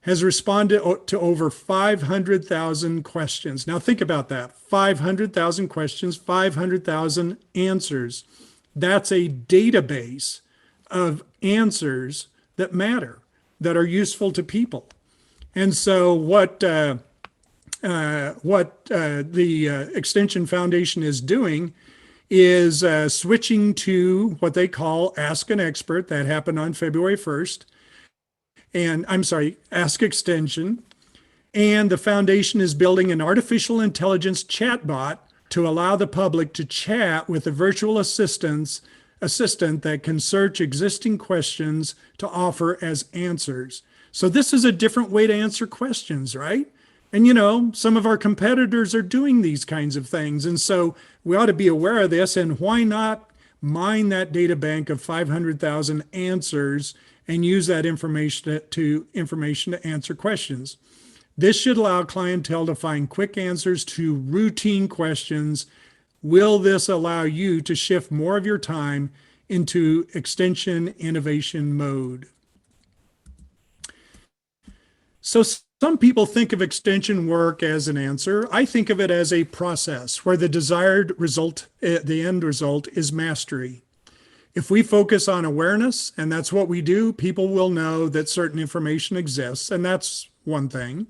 has responded to over 500,000 questions. Now think about that, 500,000 questions, 500,000 answers. That's a database of answers that matter, that are useful to people. And so what the Extension Foundation is doing is switching to what they call Ask an Expert. That happened on February 1st. And I'm sorry, Ask Extension. And the foundation is building an artificial intelligence chatbot to allow the public to chat with a virtual assistant that can search existing questions to offer as answers. So this is a different way to answer questions, right? And you know, some of our competitors are doing these kinds of things. And so we ought to be aware of this, and why not mine that data bank of 500,000 answers and use that information to answer questions. This should allow clientele to find quick answers to routine questions Will this allow you to shift more of your time into extension innovation mode? So some people think of extension work as an answer. I think of it as a process where the desired result, the end result, is mastery. If we focus on awareness, and that's what we do, people will know that certain information exists, and that's one thing.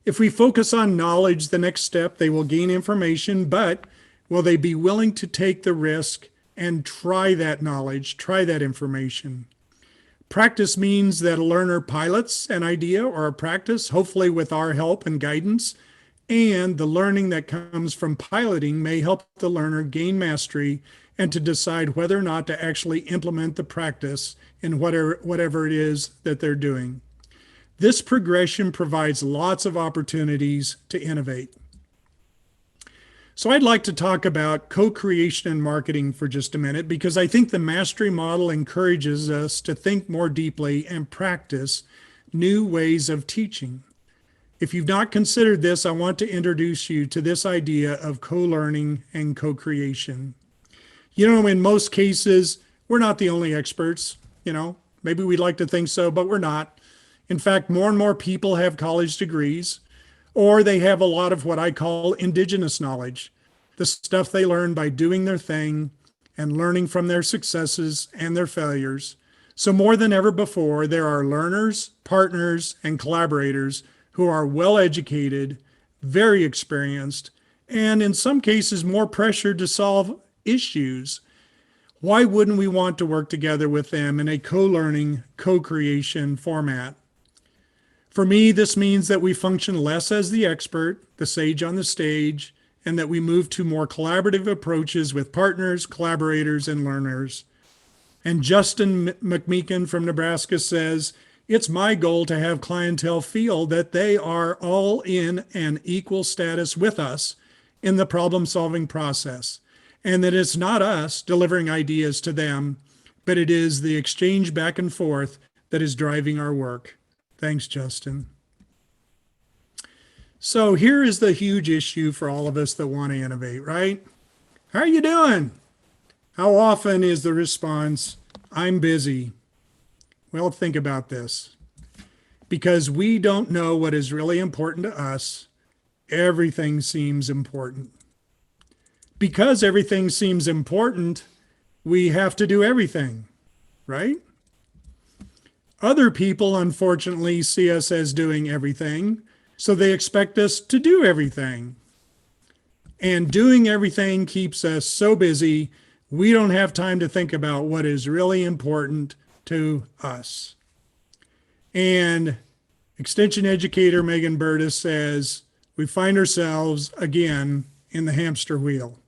If we focus on knowledge, the next step, they will gain information, but will they be willing to take the risk and try that knowledge, try that information? Practice means that a learner pilots an idea or a practice, hopefully with our help and guidance, and the learning that comes from piloting may help the learner gain mastery and to decide whether or not to actually implement the practice in whatever it is that they're doing. This progression provides lots of opportunities to innovate. So I'd like to talk about co-creation and marketing for just a minute, because I think the mastery model encourages us to think more deeply and practice new ways of teaching. If you've not considered this, I want to introduce you to this idea of co-learning and co-creation. You know, in most cases, we're not the only experts. You know, maybe we'd like to think so, but we're not. In fact, more and more people have college degrees, or they have a lot of what I call indigenous knowledge, the stuff they learn by doing their thing and learning from their successes and their failures. So more than ever before, there are learners, partners, and collaborators who are well educated, very experienced, and in some cases more pressured to solve issues. Why wouldn't we want to work together with them in a co-learning, co-creation format? For me, this means that we function less as the expert, the sage on the stage, and that we move to more collaborative approaches with partners, collaborators, and learners. And Justin McMeekin from Nebraska says, it's my goal to have clientele feel that they are all in an equal status with us in the problem-solving process, and that it's not us delivering ideas to them, but it is the exchange back and forth that is driving our work. Thanks, Justin. So here is the huge issue for all of us that want to innovate, right? How are you doing? How often is the response, I'm busy? Well, think about this. Because we don't know what is really important to us, everything seems important. Because everything seems important, we have to do everything, right? Other people, unfortunately, see us as doing everything, so they expect us to do everything. And doing everything keeps us so busy, we don't have time to think about what is really important to us. And Extension educator Megan Burtis says, we find ourselves again in the hamster wheel.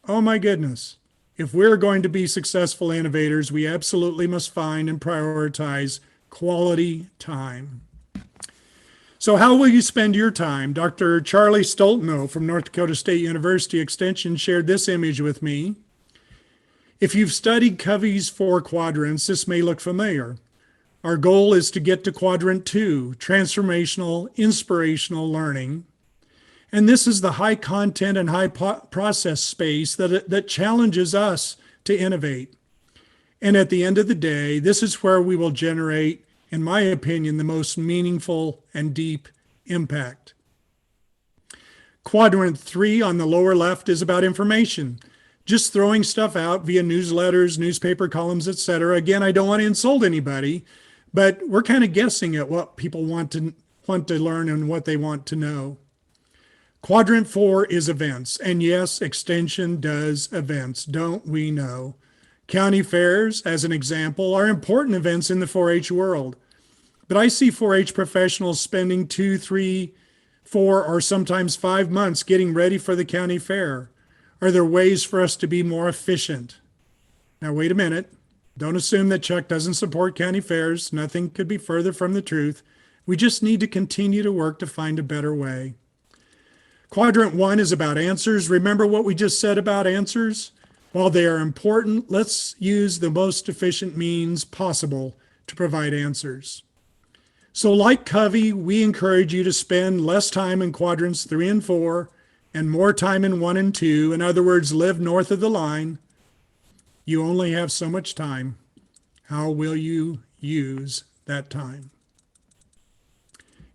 Oh my goodness. If we're going to be successful innovators, we absolutely must find and prioritize quality time. So how will you spend your time? Dr. Charlie Stoltenow from North Dakota State University Extension shared this image with me. If you've studied Covey's 4 quadrants, this may look familiar. Our goal is to get to quadrant 2, transformational, inspirational learning. And this is the high content and high process space that challenges us to innovate. And at the end of the day, this is where we will generate, in my opinion, the most meaningful and deep impact. Quadrant 3 on the lower left is about information. Just throwing stuff out via newsletters, newspaper columns, etc. Again, I don't want to insult anybody, but we're kind of guessing at what people want to learn and what they want to know. Quadrant 4 is events. And yes, Extension does events, don't we know? County fairs, as an example, are important events in the 4-H world. But I see 4-H professionals spending 2, 3, 4, or sometimes 5 months getting ready for the county fair. Are there ways for us to be more efficient? Now, wait a minute. Don't assume that Chuck doesn't support county fairs. Nothing could be further from the truth. We just need to continue to work to find a better way. Quadrant 1 is about answers. Remember what we just said about answers? While they are important, let's use the most efficient means possible to provide answers. So like Covey, we encourage you to spend less time in quadrants 3 and 4 and more time in 1 and 2, in other words, live north of the line, you only have so much time. How will you use that time?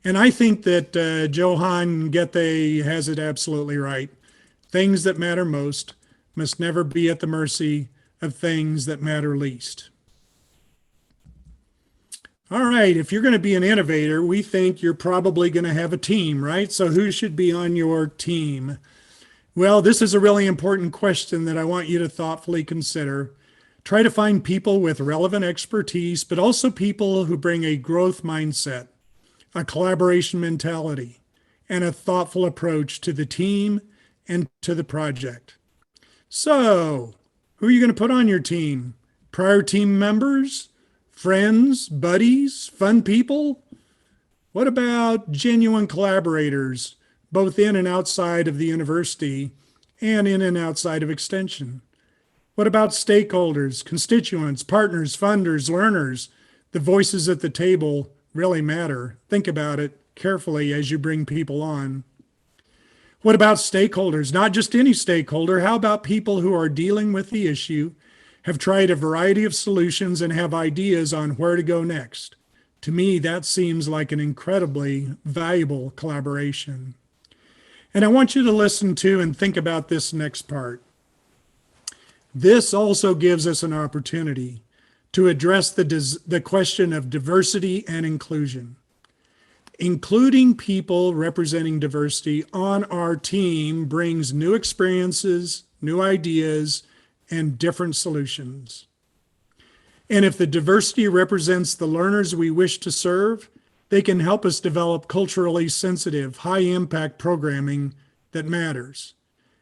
And I think that Johann Goethe has it absolutely right. Things that matter most must never be at the mercy of things that matter least. All right, if you're going to be an innovator, we think you're probably going to have a team, right? So who should be on your team? Well, this is a really important question that I want you to thoughtfully consider. Try to find people with relevant expertise, but also people who bring a growth mindset, a collaboration mentality, and a thoughtful approach to the team and to the project. So, who are you going to put on your team? Prior team members? Friends, buddies, fun people? What about genuine collaborators, both in and outside of the university and in and outside of Extension? What about stakeholders, constituents, partners, funders, learners? The voices at the table really matter. Think about it carefully as you bring people on. What about stakeholders? Not just any stakeholder. How about people who are dealing with the issue, have tried a variety of solutions, and have ideas on where to go next? To me, that seems like an incredibly valuable collaboration. And I want you to listen to and think about this next part. This also gives us an opportunity to address the question of diversity and inclusion. Including people representing diversity on our team brings new experiences, new ideas, and different solutions. And if the diversity represents the learners we wish to serve, they can help us develop culturally sensitive, high-impact programming that matters.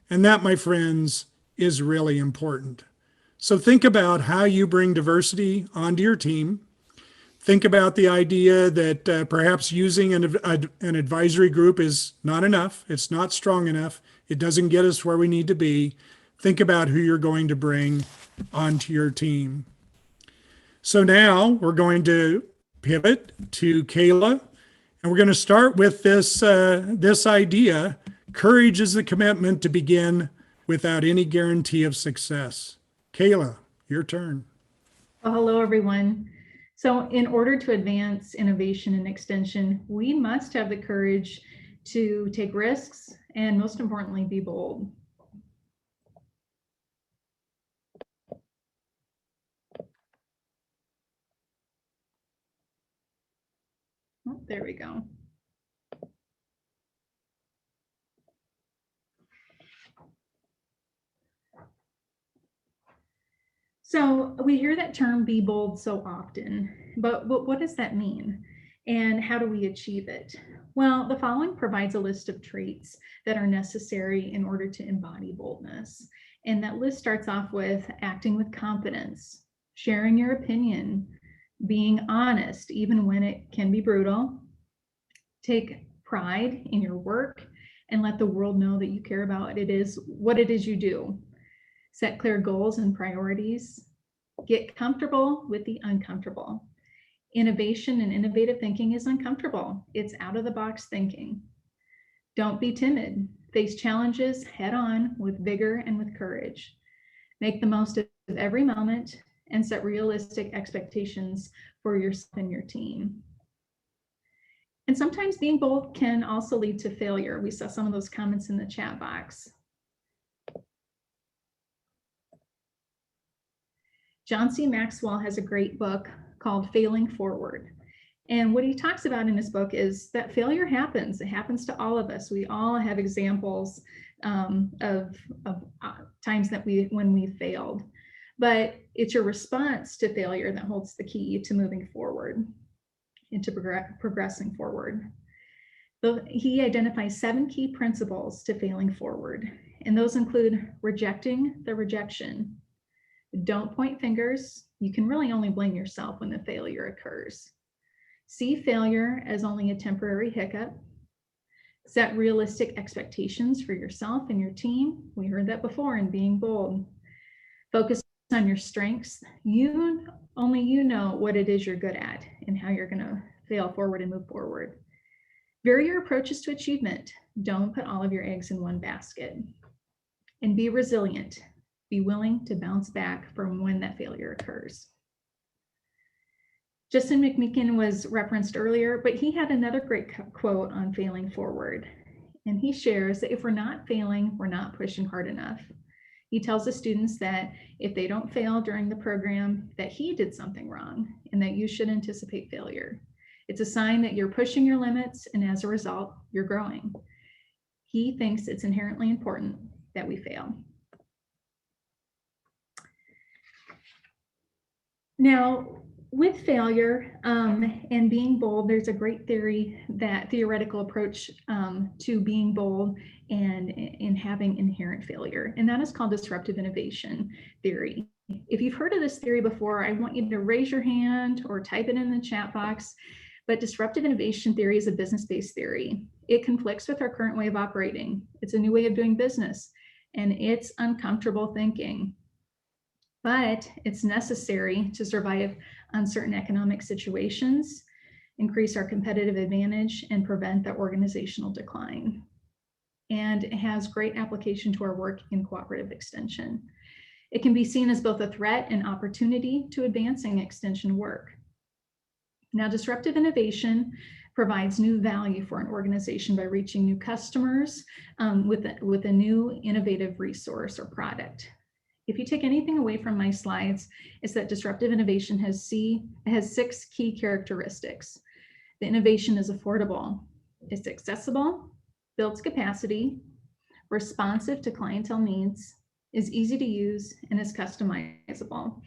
And that, my friends, is really important. So think about how you bring diversity onto your team. Think about the idea that perhaps using an advisory group is not enough. It's not strong enough. It doesn't get us where we need to be. Think about who you're going to bring onto your team. So now we're going to pivot to Kayla, and we're going to start with this idea. Courage is the commitment to begin without any guarantee of success. Kayla, your turn. Well, hello, everyone. So in order to advance innovation and extension, we must have the courage to take risks and, most importantly, be bold. Oh, there we go. So we hear that term "be bold" so often, but what does that mean? And how do we achieve it? Well, the following provides a list of traits that are necessary in order to embody boldness. And that list starts off with acting with confidence, sharing your opinion, being honest, even when it can be brutal, take pride in your work, and let the world know that you care about what it is you do. Set clear goals and priorities. Get comfortable with the uncomfortable. Innovation and innovative thinking is uncomfortable. It's out of the box thinking. Don't be timid. Face challenges head on with vigor and with courage. Make the most of every moment and set realistic expectations for yourself and your team. And sometimes being bold can also lead to failure. We saw some of those comments in the chat box. John C. Maxwell has a great book called Failing Forward. And what he talks about in his book is that failure happens. It happens to all of us. We all have examples of times that when we failed. But it's your response to failure that holds the key to moving forward and to progressing forward. So he identifies 7 key principles to failing forward. And those include rejecting the rejection. Don't point fingers. You can really only blame yourself when the failure occurs. See failure as only a temporary hiccup. Set realistic expectations for yourself and your team. We heard that before in being bold. Focus on your strengths. Only you know what it is you're good at and how you're going to fail forward and move forward. Vary your approaches to achievement. Don't put all of your eggs in one basket. And be resilient. Be willing to bounce back from when that failure occurs. Justin McMeekin was referenced earlier, but he had another great quote on failing forward. And he shares that if we're not failing, we're not pushing hard enough. He tells the students that if they don't fail during the program, that he did something wrong and that you should anticipate failure. It's a sign that you're pushing your limits, and as a result, you're growing. He thinks it's inherently important that we fail. Now, with failure and being bold, there's a great theoretical approach to being bold and in having inherent failure, and that is called disruptive innovation theory. If you've heard of this theory before, I want you to raise your hand or type it in the chat box. But disruptive innovation theory is a business-based theory. It conflicts with our current way of operating. It's a new way of doing business, and it's uncomfortable thinking. But it's necessary to survive uncertain economic situations, increase our competitive advantage, and prevent the organizational decline. And it has great application to our work in cooperative extension. It can be seen as both a threat and opportunity to advancing extension work. Now, disruptive innovation provides new value for an organization by reaching new customers with a new innovative resource or product. If you take anything away from my slides, it's that disruptive innovation has 6 key characteristics. The innovation is affordable, it's accessible, builds capacity, responsive to clientele needs, is easy to use, and is customizable.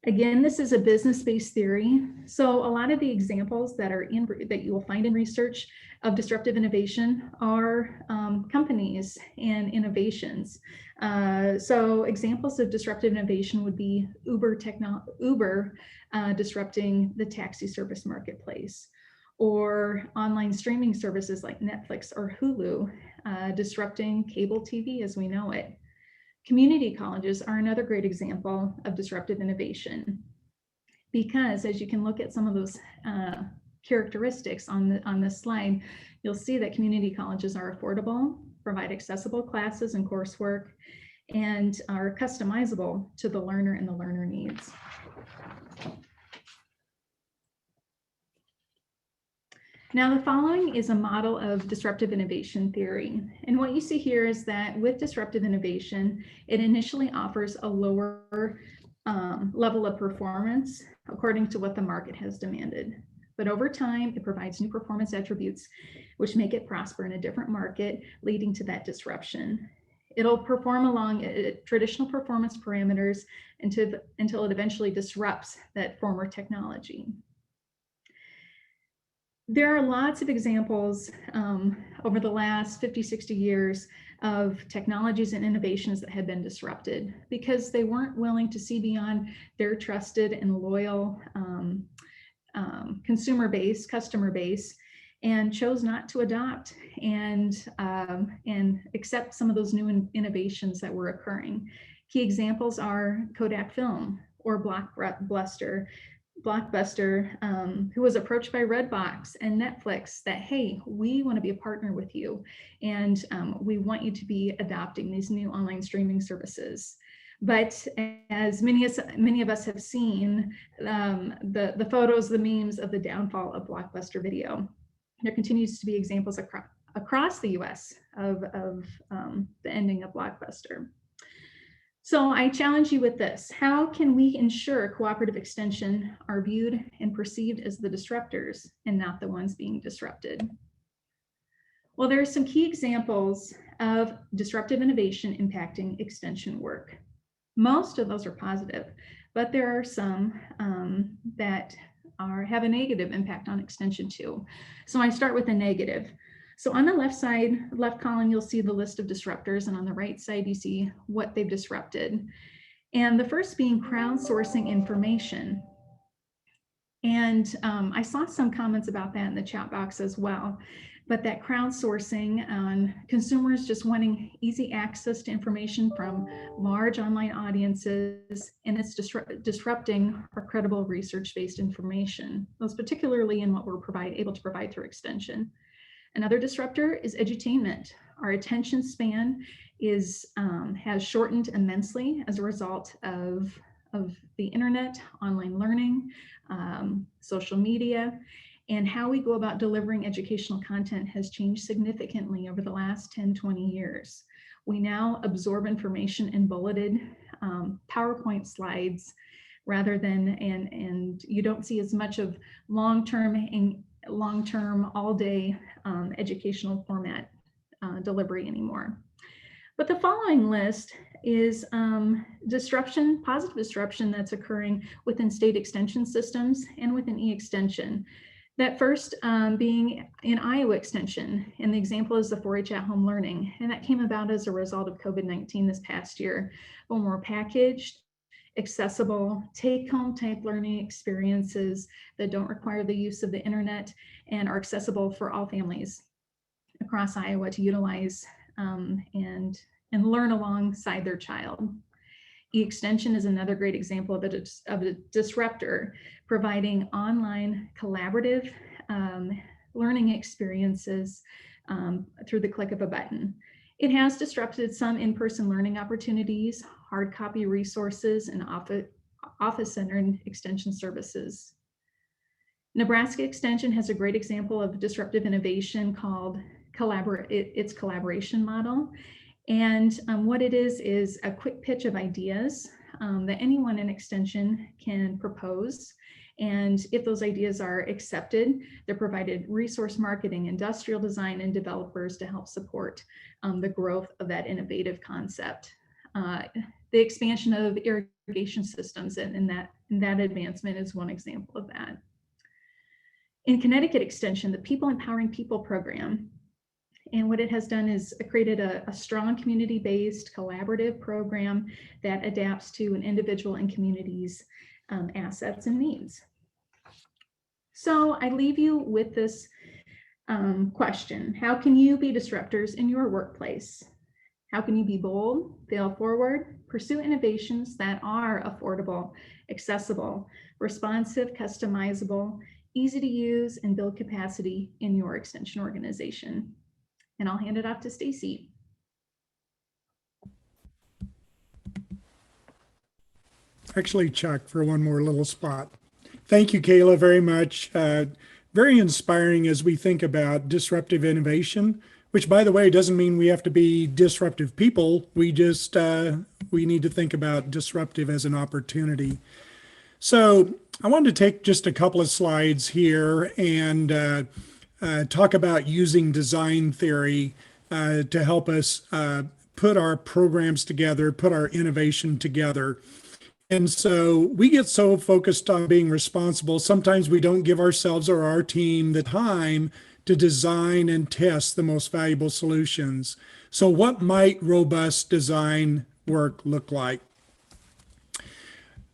Again, this is a business-based theory. So a lot of the examples that you will find in research of disruptive innovation are companies and innovations. So examples of disruptive innovation would be Uber disrupting the taxi service marketplace, or online streaming services like Netflix or Hulu disrupting cable TV as we know it. Community colleges are another great example of disruptive innovation, because as you can look at some of those characteristics on this slide, you'll see that community colleges are affordable, provide accessible classes and coursework, and are customizable to the learner and the learner needs. Now, the following is a model of disruptive innovation theory. And what you see here is that with disruptive innovation, it initially offers a lower level of performance according to what the market has demanded. But over time, it provides new performance attributes which make it prosper in a different market, leading to that disruption. It'll perform along traditional performance parameters until it eventually disrupts that former technology. There are lots of examples over the last 50, 60 years of technologies and innovations that have been disrupted because they weren't willing to see beyond their trusted and loyal customer base, and chose not to adopt and accept some of those new innovations that were occurring. Key examples are Kodak Film or Blockbuster, who was approached by Redbox and Netflix that, hey, we want to be a partner with you, and we want you to be adopting these new online streaming services. But as many of us have seen, the photos, the memes of the downfall of Blockbuster Video, there continues to be examples across the US of the ending of Blockbuster. So I challenge you with this. How can we ensure cooperative extension are viewed and perceived as the disruptors and not the ones being disrupted? Well, there are some key examples of disruptive innovation impacting extension work. Most of those are positive, but there are some that have a negative impact on extension too. So I start with a negative. So on the left column, you'll see the list of disruptors, and on the right side, you see what they've disrupted. And the first being crowdsourcing information. And I saw some comments about that in the chat box as well. but that crowdsourcing on consumers just wanting easy access to information from large online audiences, and it's disrupting our credible research-based information, most particularly in what we're able to provide through extension. Another disruptor is edutainment. Our attention span has shortened immensely as a result of the internet, online learning, social media, and how we go about delivering educational content has changed significantly over the last 10, 20 years. We now absorb information in bulleted PowerPoint slides rather than, and you don't see as much of long-term, all-day educational format delivery anymore. But the following list is disruption, positive disruption that's occurring within state extension systems and within e-extension. That first being in Iowa Extension, and the example is the 4-H at-home learning, and that came about as a result of COVID-19 this past year, when more packaged, accessible, take-home type learning experiences that don't require the use of the internet and are accessible for all families across Iowa to utilize and learn alongside their child. E-extension is another great example of a disruptor, providing online collaborative learning experiences through the click of a button. It has disrupted some in-person learning opportunities, hard copy resources, and office-centered extension services. Nebraska Extension has a great example of disruptive innovation called its collaboration model. And what it is a quick pitch of ideas that anyone in Extension can propose. And if those ideas are accepted, they're provided resource marketing, industrial design, and developers to help support the growth of that innovative concept. The expansion of irrigation systems and that advancement is one example of that. In Connecticut Extension, the People Empowering People program, and what it has done is created a strong community-based collaborative program that adapts to an individual and community's assets and needs. So I leave you with this question. How can you be disruptors in your workplace? How can you be bold, fail forward, pursue innovations that are affordable, accessible, responsive, customizable, easy to use, and build capacity in your extension organization? And I'll hand it off to Stacy. Actually, Chuck, for one more little spot. Thank you, Kayla, very much. Very inspiring as we think about disruptive innovation, which, by the way, doesn't mean we have to be disruptive people. We just, we need to think about disruptive as an opportunity. So I wanted to take just a couple of slides here and talk about using design theory to help us put our programs together, put our innovation together. And so we get so focused on being responsible, sometimes we don't give ourselves or our team the time to design and test the most valuable solutions. So what might robust design work look like?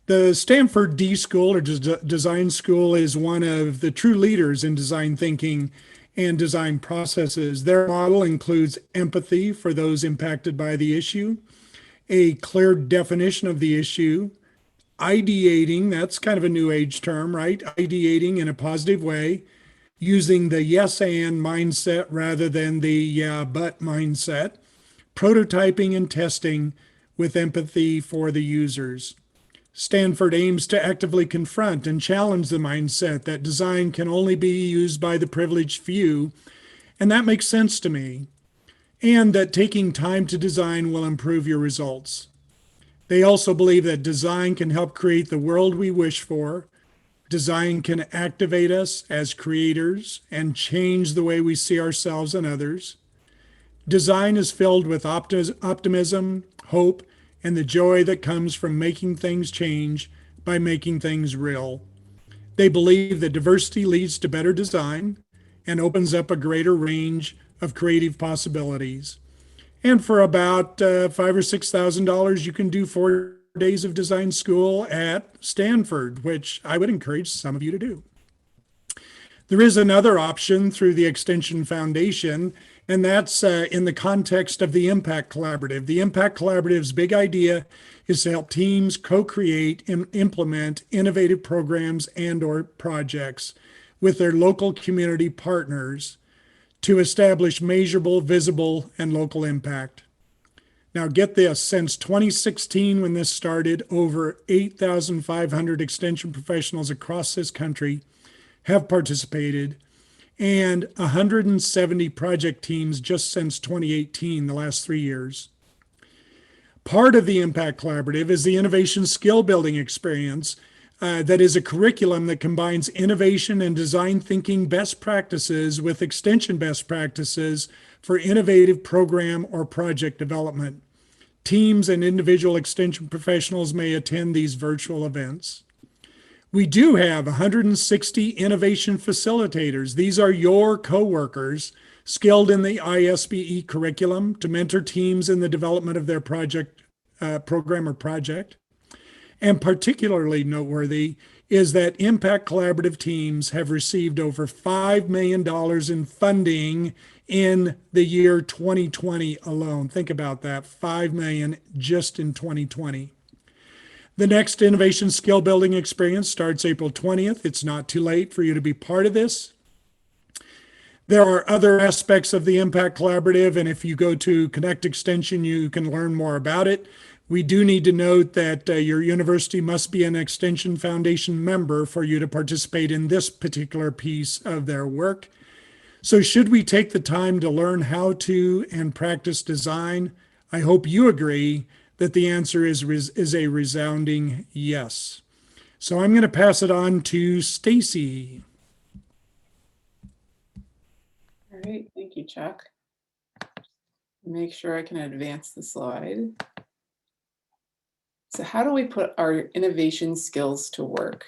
The Stanford D School or Design School is one of the true leaders in design thinking and design processes. Their model includes empathy for those impacted by the issue, a clear definition of the issue, ideating, that's kind of a new age term, right? Ideating in a positive way, using the yes and mindset rather than the yeah but mindset, prototyping and testing with empathy for the users. Stanford aims to actively confront and challenge the mindset that design can only be used by the privileged few, and that makes sense to me, and that taking time to design will improve your results. They also believe that design can help create the world we wish for. Design can activate us as creators and change the way we see ourselves and others. Design is filled with optimism, hope, and the joy that comes from making things change by making things real. They believe that diversity leads to better design and opens up a greater range of creative possibilities. And for about $5,000 or $6,000, you can do 4 days of design school at Stanford, which I would encourage some of you to do. There is another option through the Extension Foundation, and that's in the context of the Impact Collaborative. The Impact Collaborative's big idea is to help teams co-create and implement innovative programs and/or projects with their local community partners to establish measurable, visible, and local impact. Now, get this, since 2016, when this started, over 8,500 extension professionals across this country have participated, and 170 project teams just since 2018, the last 3 years. Part of the Impact Collaborative is the Innovation Skill Building Experience that is a curriculum that combines innovation and design thinking best practices with extension best practices for innovative program or project development. Teams and individual extension professionals may attend these virtual events. We do have 160 innovation facilitators. These are your coworkers skilled in the ISBE curriculum to mentor teams in the development of their project, program or project. And particularly noteworthy is that Impact Collaborative teams have received over $5 million in funding in the year 2020 alone. Think about that, $5 million just in 2020. The next Innovation Skill Building Experience starts April 20th. It's not too late for you to be part of this. There are other aspects of the Impact Collaborative, and if you go to Connect Extension, you can learn more about it. We do need to note that your university must be an Extension Foundation member for you to participate in this particular piece of their work. So should we take the time to learn how to and practice design? I hope you agree that the answer is a resounding yes. So I'm going to pass it on to Stacy. All right, thank you, Chuck. Make sure I can advance the slide. So how do we put our innovation skills to work?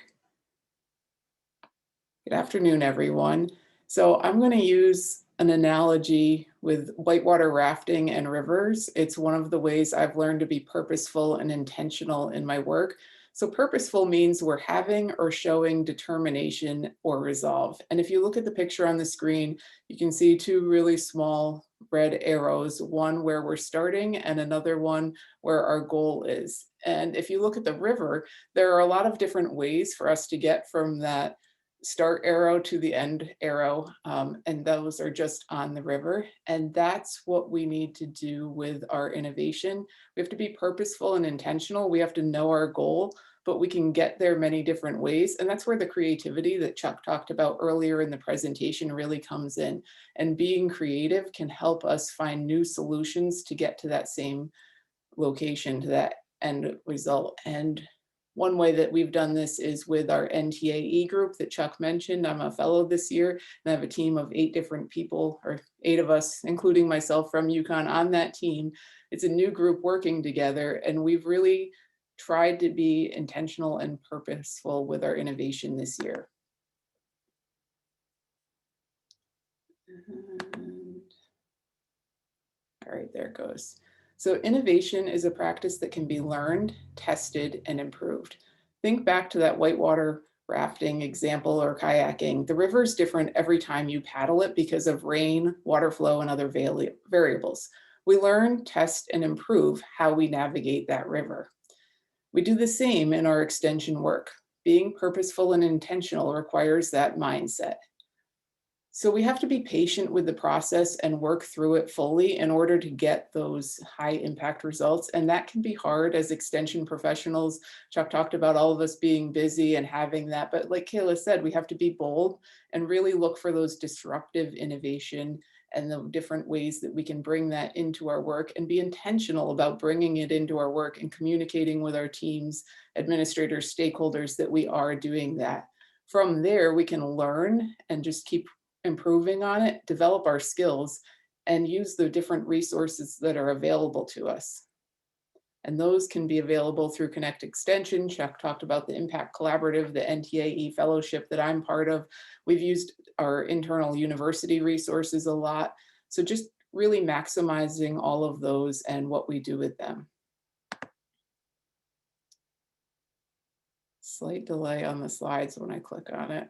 Good afternoon, everyone. So I'm going to use an analogy with whitewater rafting and rivers. It's one of the ways I've learned to be purposeful and intentional in my work. So purposeful means we're having or showing determination or resolve. And if you look at the picture on the screen, you can see two really small red arrows, one where we're starting and another one where our goal is. And if you look at the river, there are a lot of different ways for us to get from that start arrow to the end arrow, and those are just on the river. And that's what we need to do with our innovation. We have to be purposeful and intentional. We have to know our goal, but we can get there many different ways. And that's where the creativity that Chuck talked about earlier in the presentation really comes in. And being creative can help us find new solutions to get to that same location, to that end result. And one way that we've done this is with our NTAE group that Chuck mentioned. I'm a fellow this year, and I have a team of 8 different people, or 8 of us, including myself from UConn on that team. It's a new group working together, and we've really tried to be intentional and purposeful with our innovation this year. And, all right, there it goes. So innovation is a practice that can be learned, tested, and improved. Think back to that whitewater rafting example or kayaking. The river is different every time you paddle it because of rain, water flow, and other variables. We learn, test, and improve how we navigate that river. We do the same in our extension work. Being purposeful and intentional requires that mindset. So we have to be patient with the process and work through it fully in order to get those high impact results. And that can be hard as extension professionals. Chuck talked about all of us being busy and having that, but like Kayla said, we have to be bold and really look for those disruptive innovation and the different ways that we can bring that into our work and be intentional about bringing it into our work and communicating with our teams, administrators, stakeholders that we are doing that. From there, we can learn and just keep improving on it, develop our skills, and use the different resources that are available to us. And those can be available through Connect Extension. Chuck talked about the Impact Collaborative, the NTAE fellowship that I'm part of. We've used our internal university resources a lot. So just really maximizing all of those and what we do with them. Slight delay on the slides when I click on it.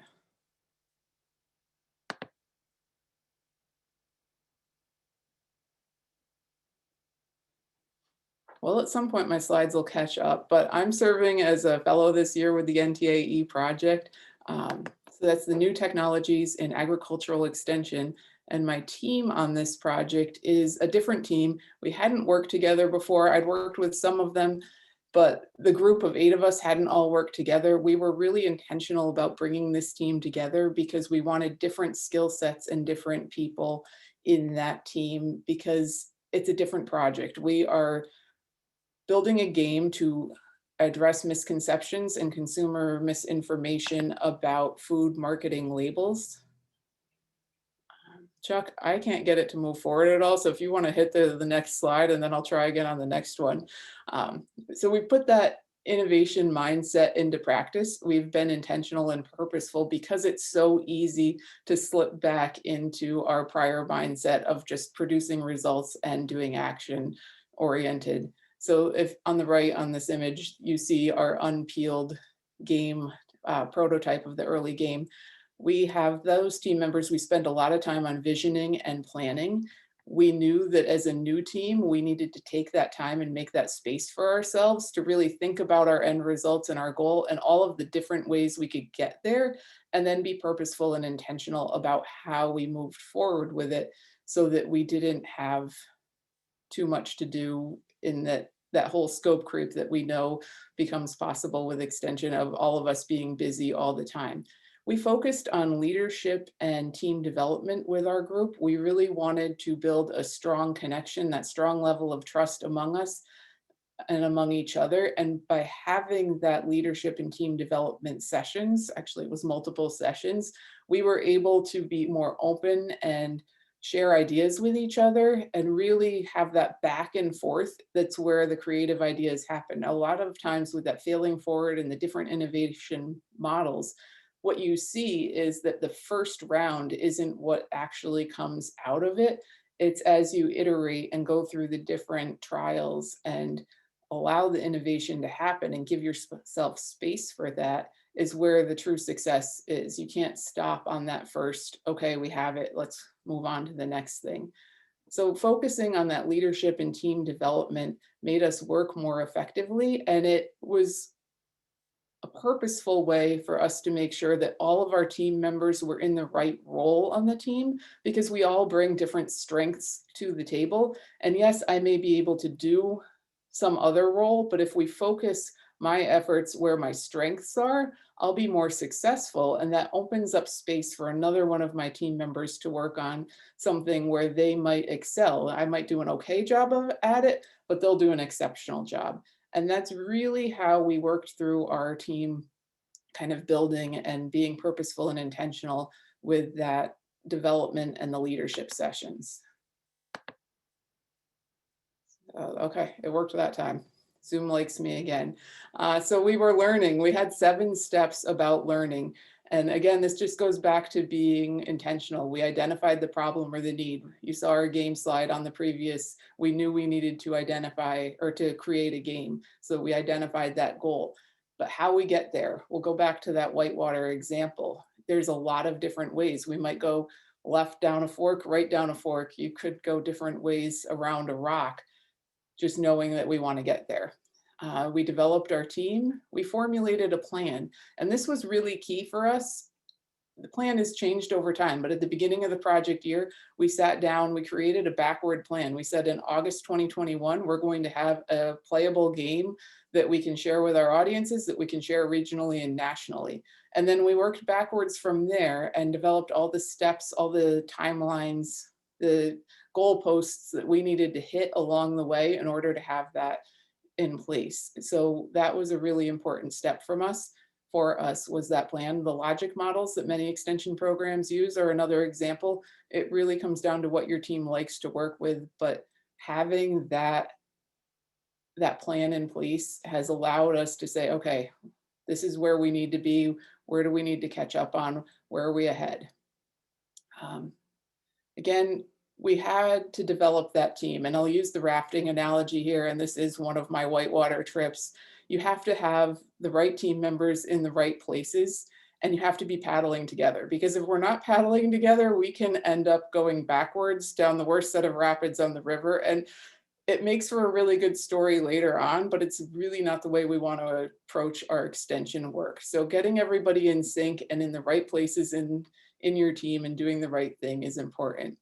Well, at some point my slides will catch up, but I'm serving as a fellow this year with the NTAE project. So that's the New Technologies in Agricultural Extension. And my team on this project is a different team. We hadn't worked together before. I'd worked with some of them, but the group of 8 of us hadn't all worked together. We were really intentional about bringing this team together because we wanted different skill sets and different people in that team because it's a different project. We are building a game to address misconceptions and consumer misinformation about food marketing labels. Chuck, I can't get it to move forward at all. So if you want to hit the next slide and then I'll try again on the next one. So we put that innovation mindset into practice. We've been intentional and purposeful because it's so easy to slip back into our prior mindset of just producing results and doing action oriented. So if on the right on this image, you see our unpeeled game prototype of the early game. We have those team members, we spend a lot of time on visioning and planning. We knew that as a new team, we needed to take that time and make that space for ourselves to really think about our end results and our goal and all of the different ways we could get there, and then be purposeful and intentional about how we moved forward with it so that we didn't have too much to do in that whole scope creep that we know becomes possible with extension of all of us being busy all the time. We focused on leadership and team development with our group. We really wanted to build a strong connection, that strong level of trust among us and among each other. And by having that leadership and team development sessions, actually it was multiple sessions, we were able to be more open and share ideas with each other and really have that back and forth. That's where the creative ideas happen. A lot of times with that failing forward and the different innovation models, what you see is that the first round isn't what actually comes out of it. It's as you iterate and go through the different trials and allow the innovation to happen and give yourself space for that is where the true success is. You can't stop on that first, okay, we have it, let's move on to the next thing. So focusing on that leadership and team development made us work more effectively, and it was a purposeful way for us to make sure that all of our team members were in the right role on the team, because we all bring different strengths to the table. And yes, I may be able to do some other role, but if we focus my efforts where my strengths are, I'll be more successful. And that opens up space for another one of my team members to work on something where they might excel. I might do an okay job at it, but they'll do an exceptional job. And that's really how we worked through our team kind of building and being purposeful and intentional with that development and the leadership sessions. Okay, it worked that time. Zoom likes me again. So we were learning. We had 7 steps about learning. And again, this just goes back to being intentional. We identified the problem or the need. You saw our game slide on the previous. We knew we needed to identify or to create a game. So we identified that goal. But how we get there, we'll go back to that whitewater example. There's a lot of different ways. We might go left down a fork, right down a fork. You could go different ways around a rock, just knowing that we want to get there. We developed our team, we formulated a plan, and this was really key for us. The plan has changed over time, but at the beginning of the project year, we sat down, we created a backward plan. We said in August 2021, we're going to have a playable game that we can share with our audiences, that we can share regionally and nationally. And then we worked backwards from there and developed all the steps, all the timelines, the goalposts that we needed to hit along the way in order to have that in place. So that was a really important step for us was that plan. The logic models that many extension programs use are another example. It really comes down to what your team likes to work with, but having that plan in place has allowed us to say, okay, this is where we need to be. Where do we need to catch up on? Where are we ahead? Again, we had to develop that team, and I'll use the rafting analogy here, and this is one of my whitewater trips. You have to have the right team members in the right places, and you have to be paddling together, because if we're not paddling together, we can end up going backwards down the worst set of rapids on the river. And it makes for a really good story later on, but it's really not the way we want to approach our extension work. So getting everybody in sync and in the right places in your team and doing the right thing is important.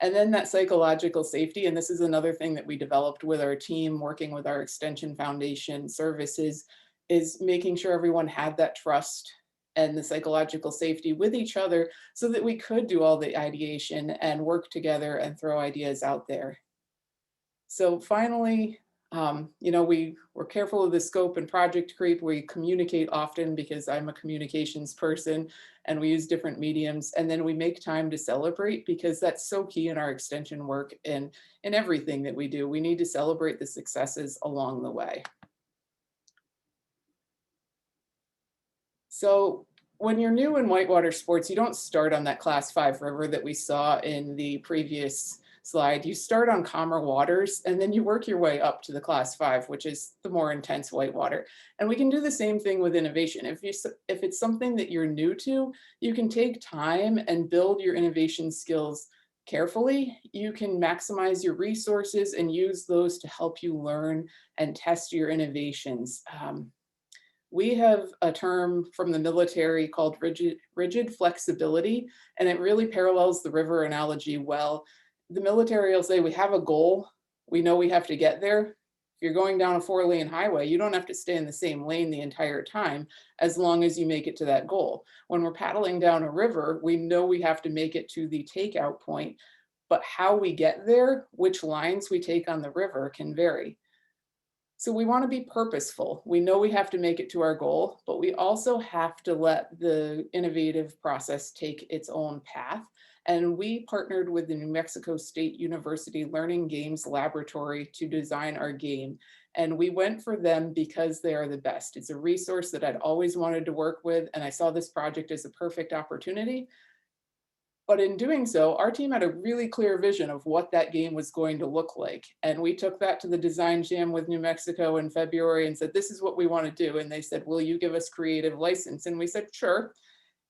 And then that psychological safety, and this is another thing that we developed with our team working with our Extension Foundation services, is making sure everyone had that trust and the psychological safety with each other so that we could do all the ideation and work together and throw ideas out there. So finally, we're careful of the scope and project creep. We communicate often because I'm a communications person, and we use different mediums. And then we make time to celebrate because that's so key in our extension work and in everything that we do. We need to celebrate the successes along the way. So when you're new in whitewater sports, you don't start on that Class 5 river that we saw in the previous slide. You start on calmer waters and then you work your way up to the Class 5, which is the more intense whitewater. And we can do the same thing with innovation. If it's something that you're new to, you can take time and build your innovation skills carefully. You can maximize your resources and use those to help you learn and test your innovations. We have a term from the military called rigid flexibility, and it really parallels the river analogy well. The military will say, we have a goal. We know we have to get there. If you're going down a 4-lane highway, you don't have to stay in the same lane the entire time as long as you make it to that goal. When we're paddling down a river, we know we have to make it to the takeout point, but how we get there, which lines we take on the river can vary. So we want to be purposeful. We know we have to make it to our goal, but we also have to let the innovative process take its own path. And we partnered with the New Mexico State University Learning Games Laboratory to design our game. And we went for them because they are the best. It's a resource that I'd always wanted to work with, and I saw this project as a perfect opportunity. But in doing so, our team had a really clear vision of what that game was going to look like. And we took that to the design jam with New Mexico in February and said, this is what we want to do. And they said, will you give us creative license? And we said, sure.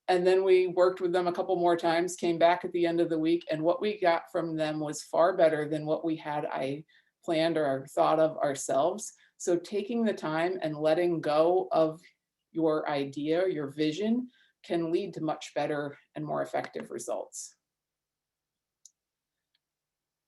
And then we worked with them a couple more times, came back at the end of the week. And what we got from them was far better than what we had planned or thought of ourselves. So taking the time and letting go of your idea, your vision, can lead to much better and more effective results.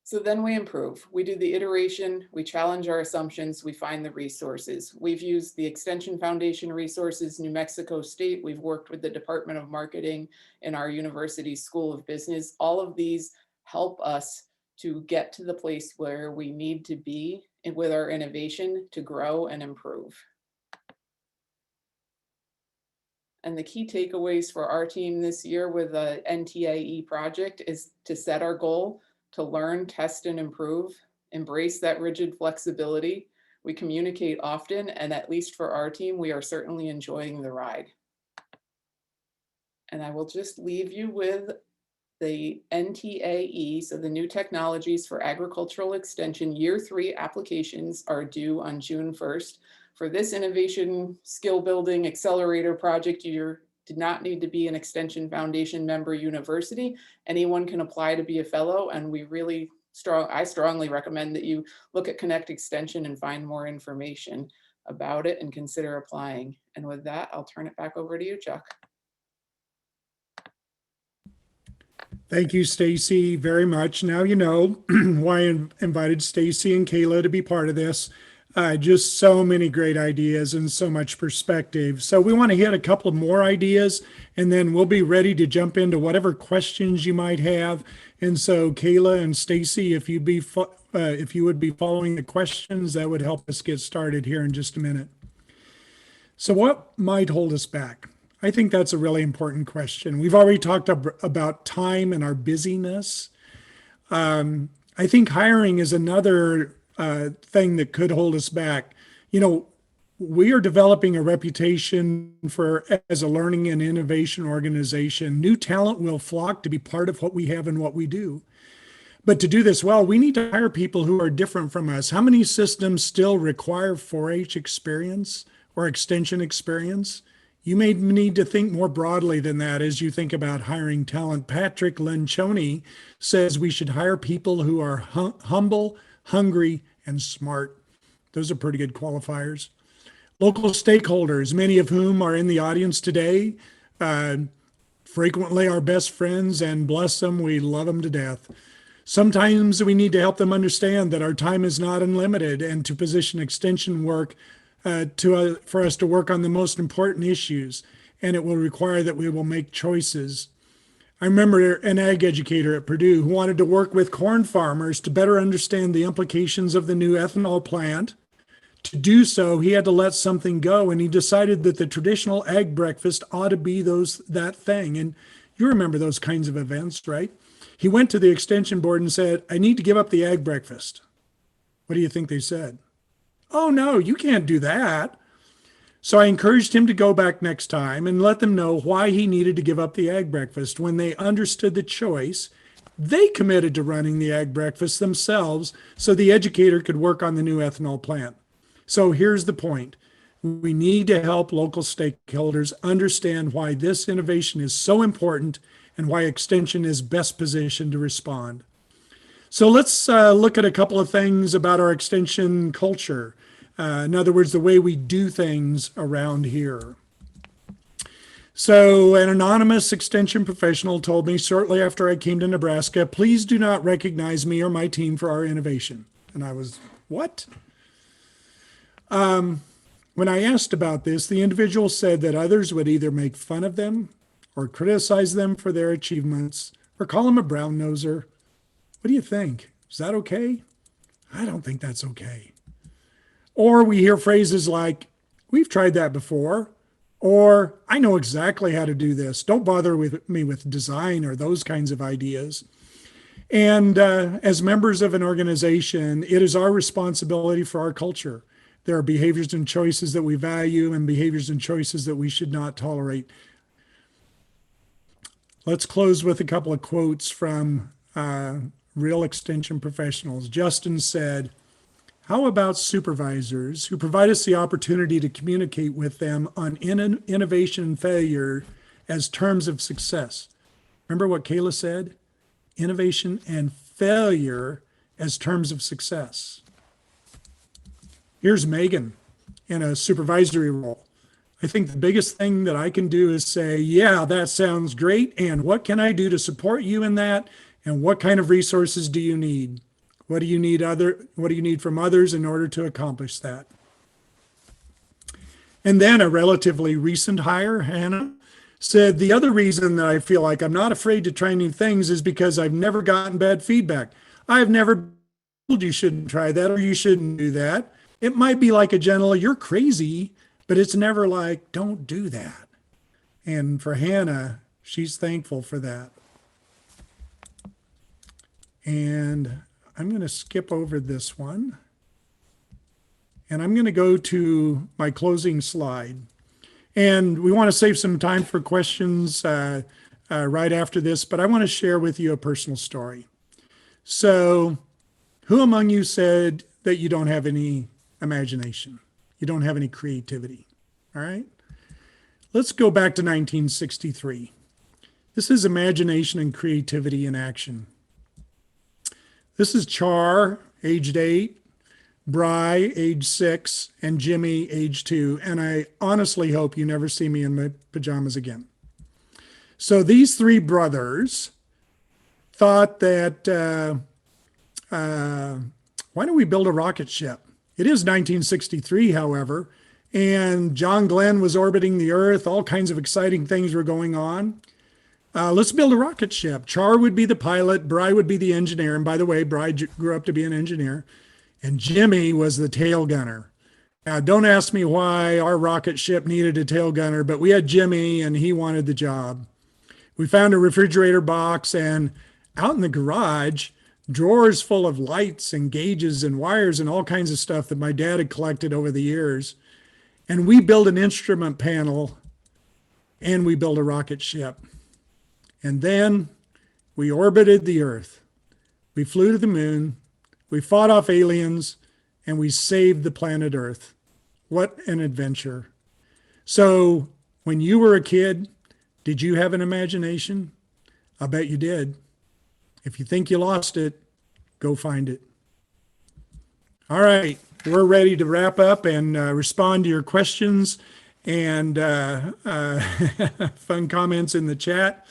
So then we improve. We do the iteration, we challenge our assumptions, we find the resources. We've used the Extension Foundation resources, New Mexico State. We've worked with the Department of Marketing in our university School of Business. All of these help us to get to the place where we need to be with our innovation to grow and improve. And the key takeaways for our team this year with the NTAE project is to set our goal, to learn, test, and improve, embrace that rigid flexibility. We communicate often, and at least for our team, we are certainly enjoying the ride. And I will just leave you with the NTAE, so the New Technologies for Agricultural Extension Year 3 applications are due on June 1st. For this innovation skill building accelerator project, you do not need to be an Extension Foundation member university. Anyone can apply to be a fellow, and I strongly recommend that you look at Connect Extension and find more information about it and consider applying. And with that, I'll turn it back over to you, Chuck. Thank you, Stacy, very much. Now you know why I invited Stacy and Kayla to be part of this. Just so many great ideas and so much perspective. So we want to hit a couple of more ideas, and then we'll be ready to jump into whatever questions you might have. And so Kayla and Stacy, if you would be following the questions, that would help us get started here in just a minute. So what might hold us back? I think that's a really important question. We've already talked about time and our busyness. I think hiring is another thing that could hold us back. You know, we are developing a reputation as a learning and innovation organization. New talent will flock to be part of what we have and what we do. But to do this well, we need to hire people who are different from us. How many systems still require 4-H experience or extension experience? You may need to think more broadly than that as you think about hiring talent. Patrick Lencioni says we should hire people who are humble, hungry, and smart. Those are pretty good qualifiers. Local stakeholders, many of whom are in the audience today, frequently our best friends, and bless them, we love them to death. Sometimes we need to help them understand that our time is not unlimited and to position extension work for us to work on the most important issues. And it will require that we will make choices. I remember an ag educator at Purdue who wanted to work with corn farmers to better understand the implications of the new ethanol plant. To do so, he had to let something go, and he decided that the traditional ag breakfast ought to be that thing. And you remember those kinds of events, right? He went to the extension board and said, I need to give up the ag breakfast. What do you think they said? Oh, no, you can't do that. So I encouraged him to go back next time and let them know why he needed to give up the ag breakfast. When they understood the choice, they committed to running the ag breakfast themselves so the educator could work on the new ethanol plant. So here's the point. We need to help local stakeholders understand why this innovation is so important and why Extension is best positioned to respond. So let's look at a couple of things about our Extension culture. In other words, the way we do things around here. So an anonymous Extension professional told me shortly after I came to Nebraska, please do not recognize me or my team for our innovation. And I was, what? When I asked about this, the individual said that others would either make fun of them or criticize them for their achievements or call them a brown noser. What do you think? Is that okay? I don't think that's okay. Or we hear phrases like, we've tried that before, or I know exactly how to do this. Don't bother with me with design or those kinds of ideas. And as members of an organization, it is our responsibility for our culture. There are behaviors and choices that we value and behaviors and choices that we should not tolerate. Let's close with a couple of quotes from real Extension professionals. Justin said, how about supervisors who provide us the opportunity to communicate with them on innovation and failure as terms of success? Remember what Kayla said? Innovation and failure as terms of success. Here's Megan in a supervisory role. I think the biggest thing that I can do is say, yeah, that sounds great. And what can I do to support you in that? And what kind of resources do you need? What do you need from others in order to accomplish that? And then a relatively recent hire, Hannah, said, the other reason that I feel like I'm not afraid to try new things is because I've never gotten bad feedback. I've never been told you shouldn't try that or you shouldn't do that. It might be like a gentle, you're crazy, but it's never like, don't do that. And for Hannah, she's thankful for that. And I'm going to skip over this one. And I'm going to go to my closing slide. And we want to save some time for questions right after this, but I want to share with you a personal story. So who among you said that you don't have any imagination? You don't have any creativity, all right? Let's go back to 1963. This is imagination and creativity in action. This is Char, aged 8, Bry, age 6, and Jimmy, age 2. And I honestly hope you never see me in my pajamas again. So these three brothers thought that, why don't we build a rocket ship? It is 1963, however, and John Glenn was orbiting the Earth. All kinds of exciting things were going on. Let's build a rocket ship. Char would be the pilot. Bry would be the engineer. And by the way, Bry grew up to be an engineer. And Jimmy was the tail gunner. Now, don't ask me why our rocket ship needed a tail gunner, but we had Jimmy and he wanted the job. We found a refrigerator box, and out in the garage, drawers full of lights and gauges and wires and all kinds of stuff that my dad had collected over the years. And we built an instrument panel and we built a rocket ship. And then we orbited the Earth. We flew to the moon. We fought off aliens and we saved the planet Earth. What an adventure. So when you were a kid, did you have an imagination? I bet you did. If you think you lost it, go find it. All right, we're ready to wrap up and respond to your questions and fun comments in the chat.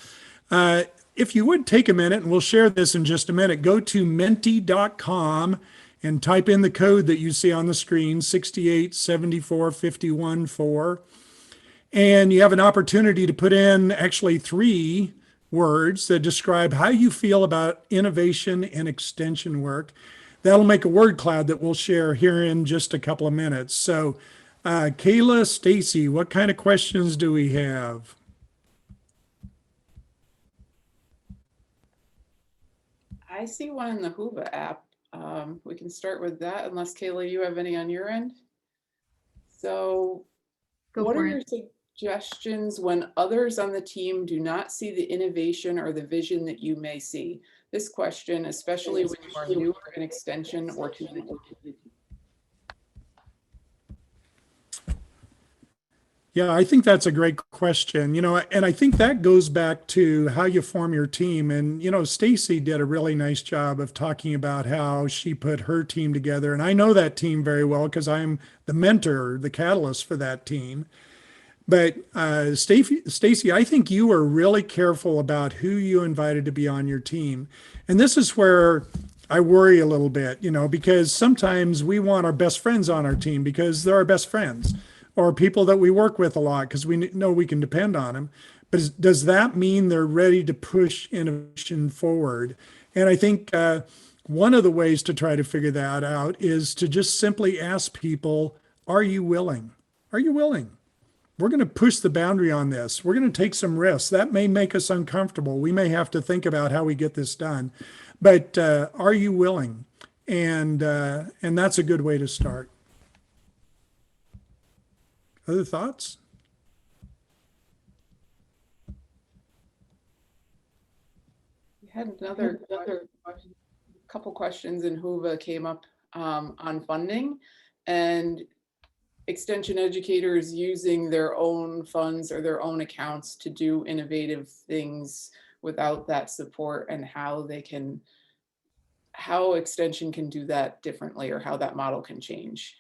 If you would take a minute, and we'll share this in just a minute, go to menti.com and type in the code that you see on the screen, 6874514. And you have an opportunity to put in actually 3 words that describe how you feel about innovation and extension work. That'll make a word cloud that we'll share here in just a couple of minutes. So, Kayla, Stacy, what kind of questions do we have? I see one in the Hoover app. We can start with that unless Kayla, you have any on your end. So what are your suggestions when others on the team do not see the innovation or the vision that you may see? This question, especially when you are newer in extension or to the Yeah, I think that's a great question, and I think that goes back to how you form your team. And, Stacy did a really nice job of talking about how she put her team together. And I know that team very well because I'm the mentor, the catalyst for that team. But Stacy, I think you were really careful about who you invited to be on your team. And this is where I worry a little bit, because sometimes we want our best friends on our team because they're our best friends, or people that we work with a lot because we know we can depend on them. But does that mean they're ready to push innovation forward? And I think one of the ways to try to figure that out is to just simply ask people, are you willing? Are you willing? We're going to push the boundary on this. We're going to take some risks. That may make us uncomfortable. We may have to think about how we get this done. But are you willing? And that's a good way to start. Other thoughts? We had another couple questions in Hoover came up on funding and extension educators using their own funds or their own accounts to do innovative things without that support, and how extension can do that differently, or how that model can change.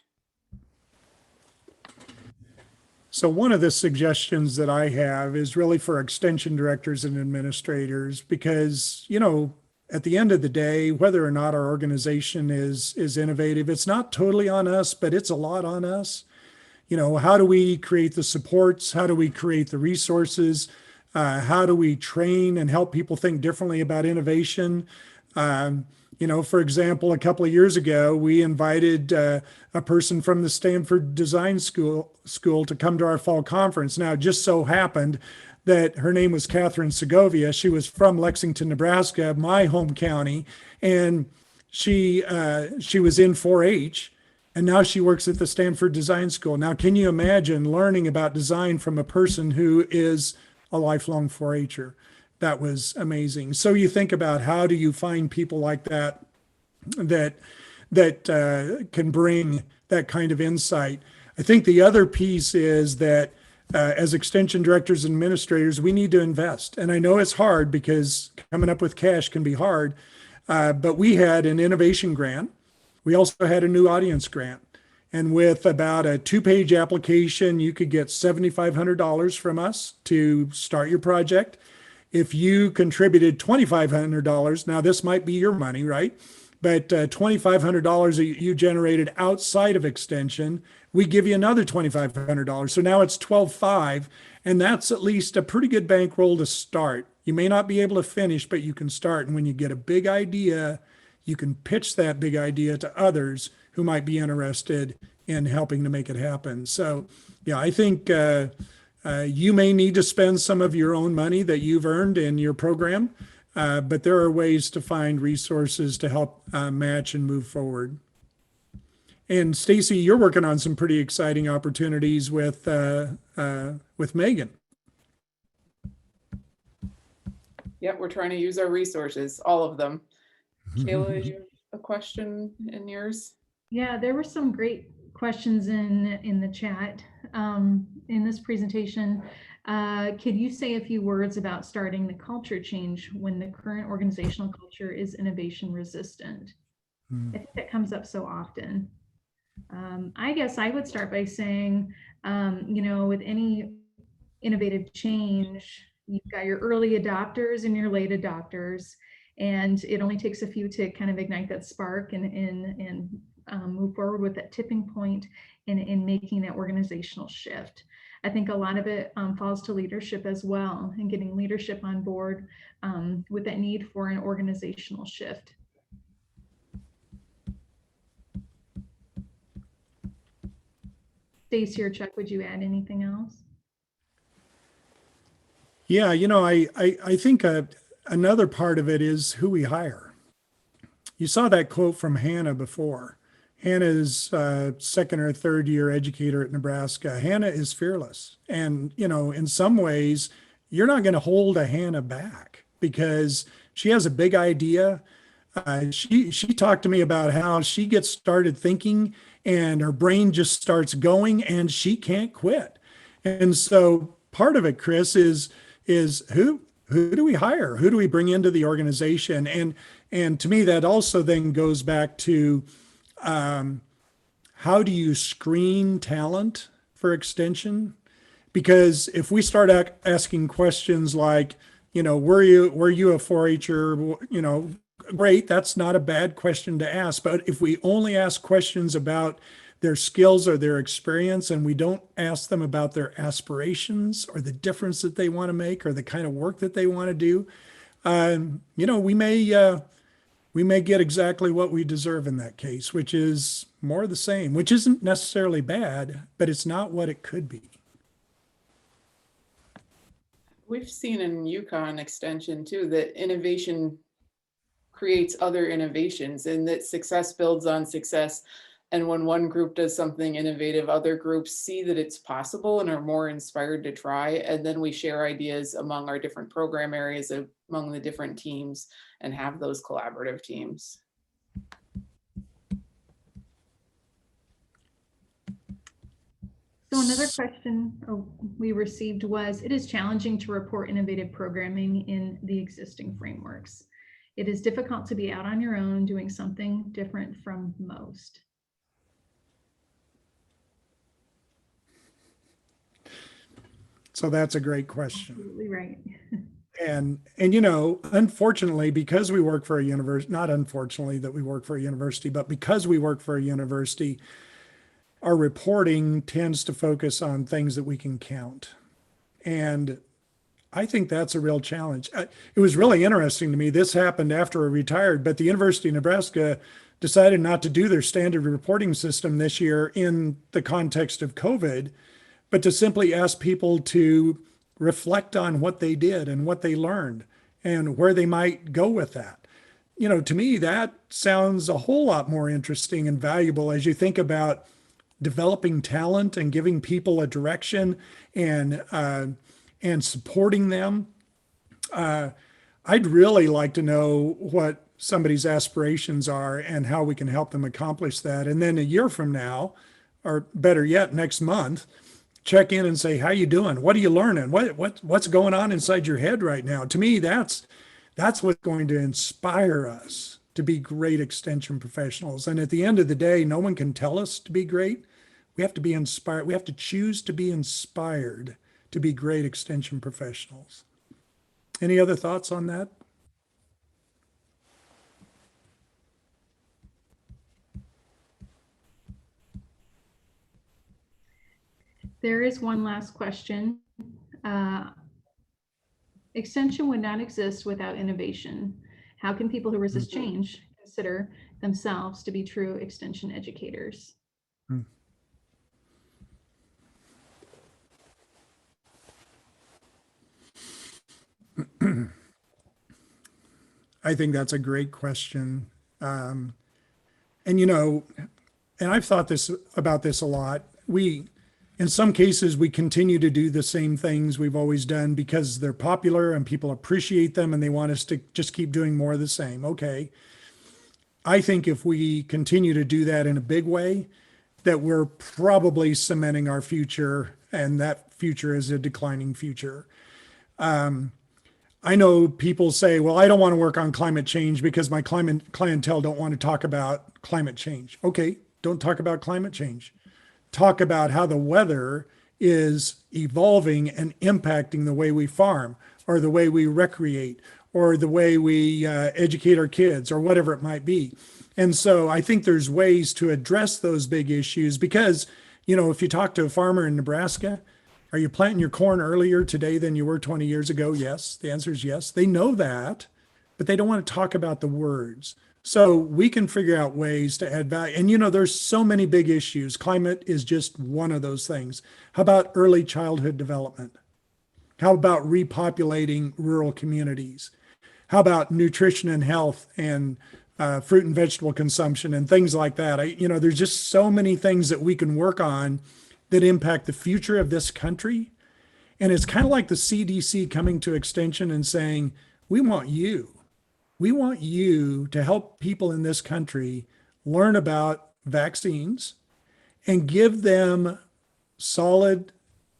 So one of the suggestions that I have is really for extension directors and administrators, because, at the end of the day, whether or not our organization is innovative, it's not totally on us, but it's a lot on us. How do we create the supports? How do we create the resources? How do we train and help people think differently about innovation? For example, a couple of years ago, we invited a person from the Stanford Design School to come to our fall conference. Now, it just so happened that her name was Catherine Segovia. She was from Lexington, Nebraska, my home county, and she was in 4-H, and now she works at the Stanford Design School. Now, can you imagine learning about design from a person who is a lifelong 4-H'er? That was amazing. So you think about, how do you find people like that can bring that kind of insight? I think the other piece is that as extension directors and administrators, we need to invest. And I know it's hard because coming up with cash can be hard, but we had an innovation grant. We also had a new audience grant. And with about a 2-page application, you could get $7,500 from us to start your project. If you contributed $2,500, now this might be your money, right? But $2,500 that you generated outside of extension, we give you another $2,500. So now it's $12,500, and that's at least a pretty good bankroll to start. You may not be able to finish, but you can start. And when you get a big idea, you can pitch that big idea to others who might be interested in helping to make it happen. So, yeah, I think you may need to spend some of your own money that you've earned in your program, but there are ways to find resources to help match and move forward. And Stacy, you're working on some pretty exciting opportunities with Megan. Yep, we're trying to use our resources, all of them. Kayla, you have a question in yours? Yeah, there were some great questions in the chat. In this presentation, could you say a few words about starting the culture change when the current organizational culture is innovation resistant? I think that comes up so often. I guess I would start by saying, with any innovative change, you've got your early adopters and your late adopters, and it only takes a few to kind of ignite that spark and move forward with that tipping point in making that organizational shift. I think a lot of it falls to leadership as well, and getting leadership on board with that need for an organizational shift. Stacy or Chuck, would you add anything else? Yeah, I think another part of it is who we hire. You saw that quote from Hannah before. Hannah is a second or third year educator at Nebraska. Hannah is fearless. And, in some ways, you're not going to hold a Hannah back because she has a big idea. She talked to me about how she gets started thinking and her brain just starts going and she can't quit. And so part of it, Chris, is who do we hire? Who do we bring into the organization? And to me, that also then goes back to how do you screen talent for extension? Because if we start asking questions like, were you a 4-H'er? Great, that's not a bad question to ask. But if we only ask questions about their skills or their experience, and we don't ask them about their aspirations or the difference that they want to make or the kind of work that they want to do, we may get exactly what we deserve in that case, which is more of the same, which isn't necessarily bad, but it's not what it could be. We've seen in Yukon Extension too that innovation creates other innovations and that success builds on success. And when one group does something innovative, other groups see that it's possible and are more inspired to try. And then we share ideas among our different program areas, among the different teams, and have those collaborative teams. So another question we received was, it is challenging to report innovative programming in the existing frameworks. It is difficult to be out on your own doing something different from most. So that's a great question. Absolutely right. And unfortunately, because we work for a university, not unfortunately that we work for a university, but because we work for a university, our reporting tends to focus on things that we can count. And I think that's a real challenge. It was really interesting to me. This happened after I retired, but the University of Nebraska decided not to do their standard reporting system this year in the context of COVID, but to simply ask people to reflect on what they did and what they learned and where they might go with that. To me, that sounds a whole lot more interesting and valuable as you think about developing talent and giving people a direction and supporting them. I'd really like to know what somebody's aspirations are and how we can help them accomplish that. And then a year from now, or better yet, next month, check in and say, how you doing? What are you learning? What's going on inside your head right now? To me, that's what's going to inspire us to be great extension professionals. And at the end of the day, no one can tell us to be great. We have to be inspired. We have to choose to be inspired to be great extension professionals. Any other thoughts on that? There is one last question. Extension would not exist without innovation. How can people who resist change consider themselves to be true extension educators? I think that's a great question. And I've thought about this a lot. In some cases, we continue to do the same things we've always done because they're popular and people appreciate them and they want us to just keep doing more of the same. Okay. I think if we continue to do that in a big way, that we're probably cementing our future, and that future is a declining future. I know people say, well, I don't want to work on climate change because my clientele don't want to talk about climate change. Okay, don't talk about climate change. Talk about how the weather is evolving and impacting the way we farm or the way we recreate or the way we educate our kids or whatever it might be. And so I think there's ways to address those big issues because, you know, if you talk to a farmer in Nebraska, are you planting your corn earlier today than you were 20 years ago? Yes. The answer is yes. They know that, but they don't want to talk about the words. So we can figure out ways to add value. And you know, there's so many big issues. Climate is just one of those things. How about early childhood development? How about repopulating rural communities? How about nutrition and health and fruit and vegetable consumption and things like that? You know, there's just so many things that we can work on that impact the future of this country. And it's kind of like the CDC coming to Extension and saying, we want you. We want you to help people in this country learn about vaccines and give them solid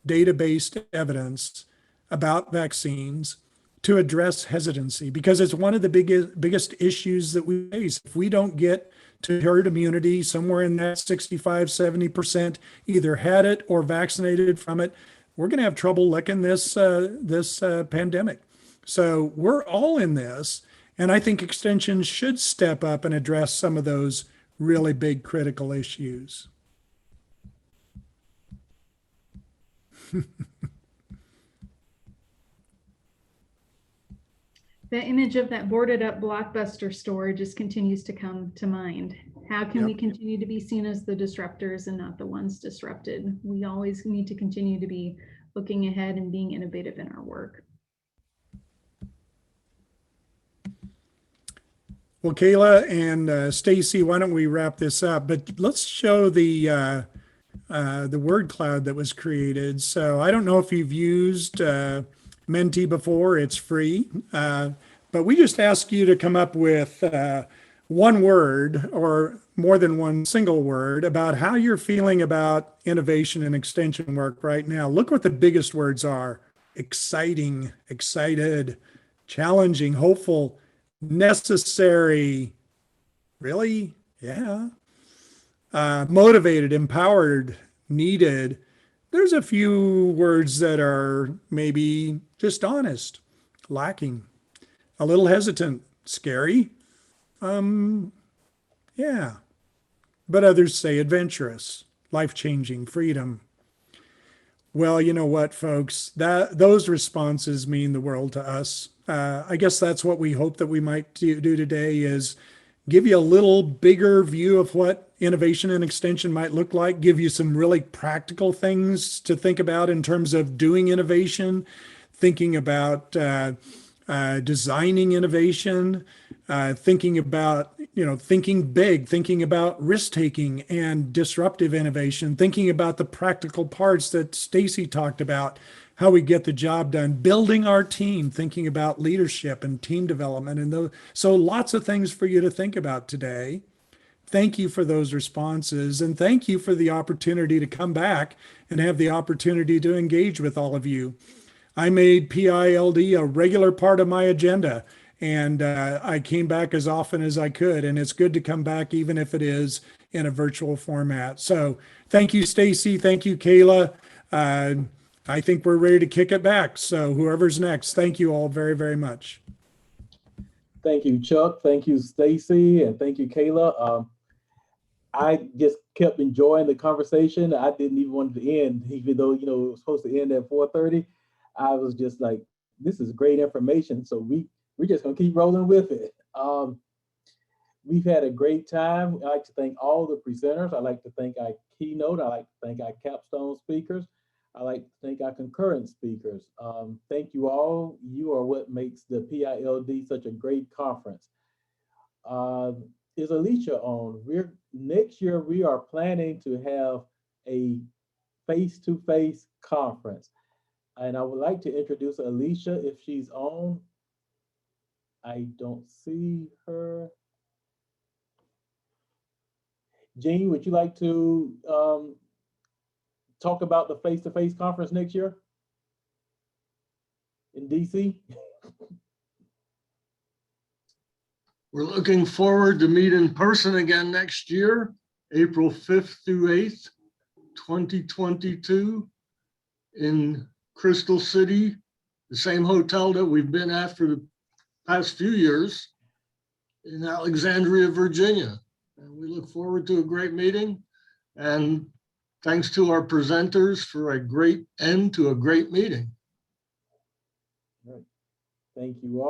data-based evidence about vaccines to address hesitancy, because it's one of the biggest issues that we face. If we don't get to herd immunity, somewhere in that 65, 70%, either had it or vaccinated from it, we're going to have trouble licking this pandemic. So we're all in this. And I think Extension should step up and address some of those really big critical issues. The image of that boarded up Blockbuster store just continues to come to mind. How can we continue to be seen as the disruptors and not the ones disrupted? We always need to continue to be looking ahead and being innovative in our work. Well, Kayla and Stacy, why don't we wrap this up? But let's show the word cloud that was created. So I don't know if you've used Menti before, it's free. But we just ask you to come up with one word or more than one single word about how you're feeling about innovation and extension work right now. Look what the biggest words are: exciting, excited, challenging, hopeful, necessary, really? Yeah. Motivated, empowered, needed. There's a few words that are maybe just honest, lacking, a little hesitant, scary. Yeah. But others say adventurous, life-changing, freedom. Well, you know what, folks, those responses mean the world to us. I guess that's what we hope that we might do today, is give you a little bigger view of what innovation and extension might look like, give you some really practical things to think about in terms of doing innovation, thinking about designing innovation, thinking about, thinking big, thinking about risk-taking and disruptive innovation, thinking about the practical parts that Stacy talked about, how we get the job done, building our team, thinking about leadership and team development. And so lots of things for you to think about today. Thank you for those responses. And thank you for the opportunity to come back and have the opportunity to engage with all of you. I made PILD a regular part of my agenda, and I came back as often as I could. And it's good to come back, even if it is in a virtual format. So thank you, Stacy. Thank you, Kayla. I think we're ready to kick it back. So whoever's next, thank you all very, very much. Thank you, Chuck. Thank you, Stacy. And thank you, Kayla. I just kept enjoying the conversation. I didn't even want it to end, even though, it was supposed to end at 4:30. I was just like, this is great information. So we're just going to keep rolling with it. We've had a great time. I'd like to thank all the presenters. I'd like to thank our keynote. I'd like to thank our capstone speakers. I'd like to thank our concurrent speakers. Thank you all. You are what makes the PILD such a great conference. Is Alicia on? Next year, we are planning to have a face-to-face conference. And I would like to introduce Alicia if she's on. I don't see her. Jean, would you like to talk about the face-to-face conference next year in DC? We're looking forward to meet in person again next year, April 5th through 8th, 2022 in Crystal City, the same hotel that we've been at for the past few years in Alexandria, Virginia. And we look forward to a great meeting. And thanks to our presenters for a great end to a great meeting. Thank you all.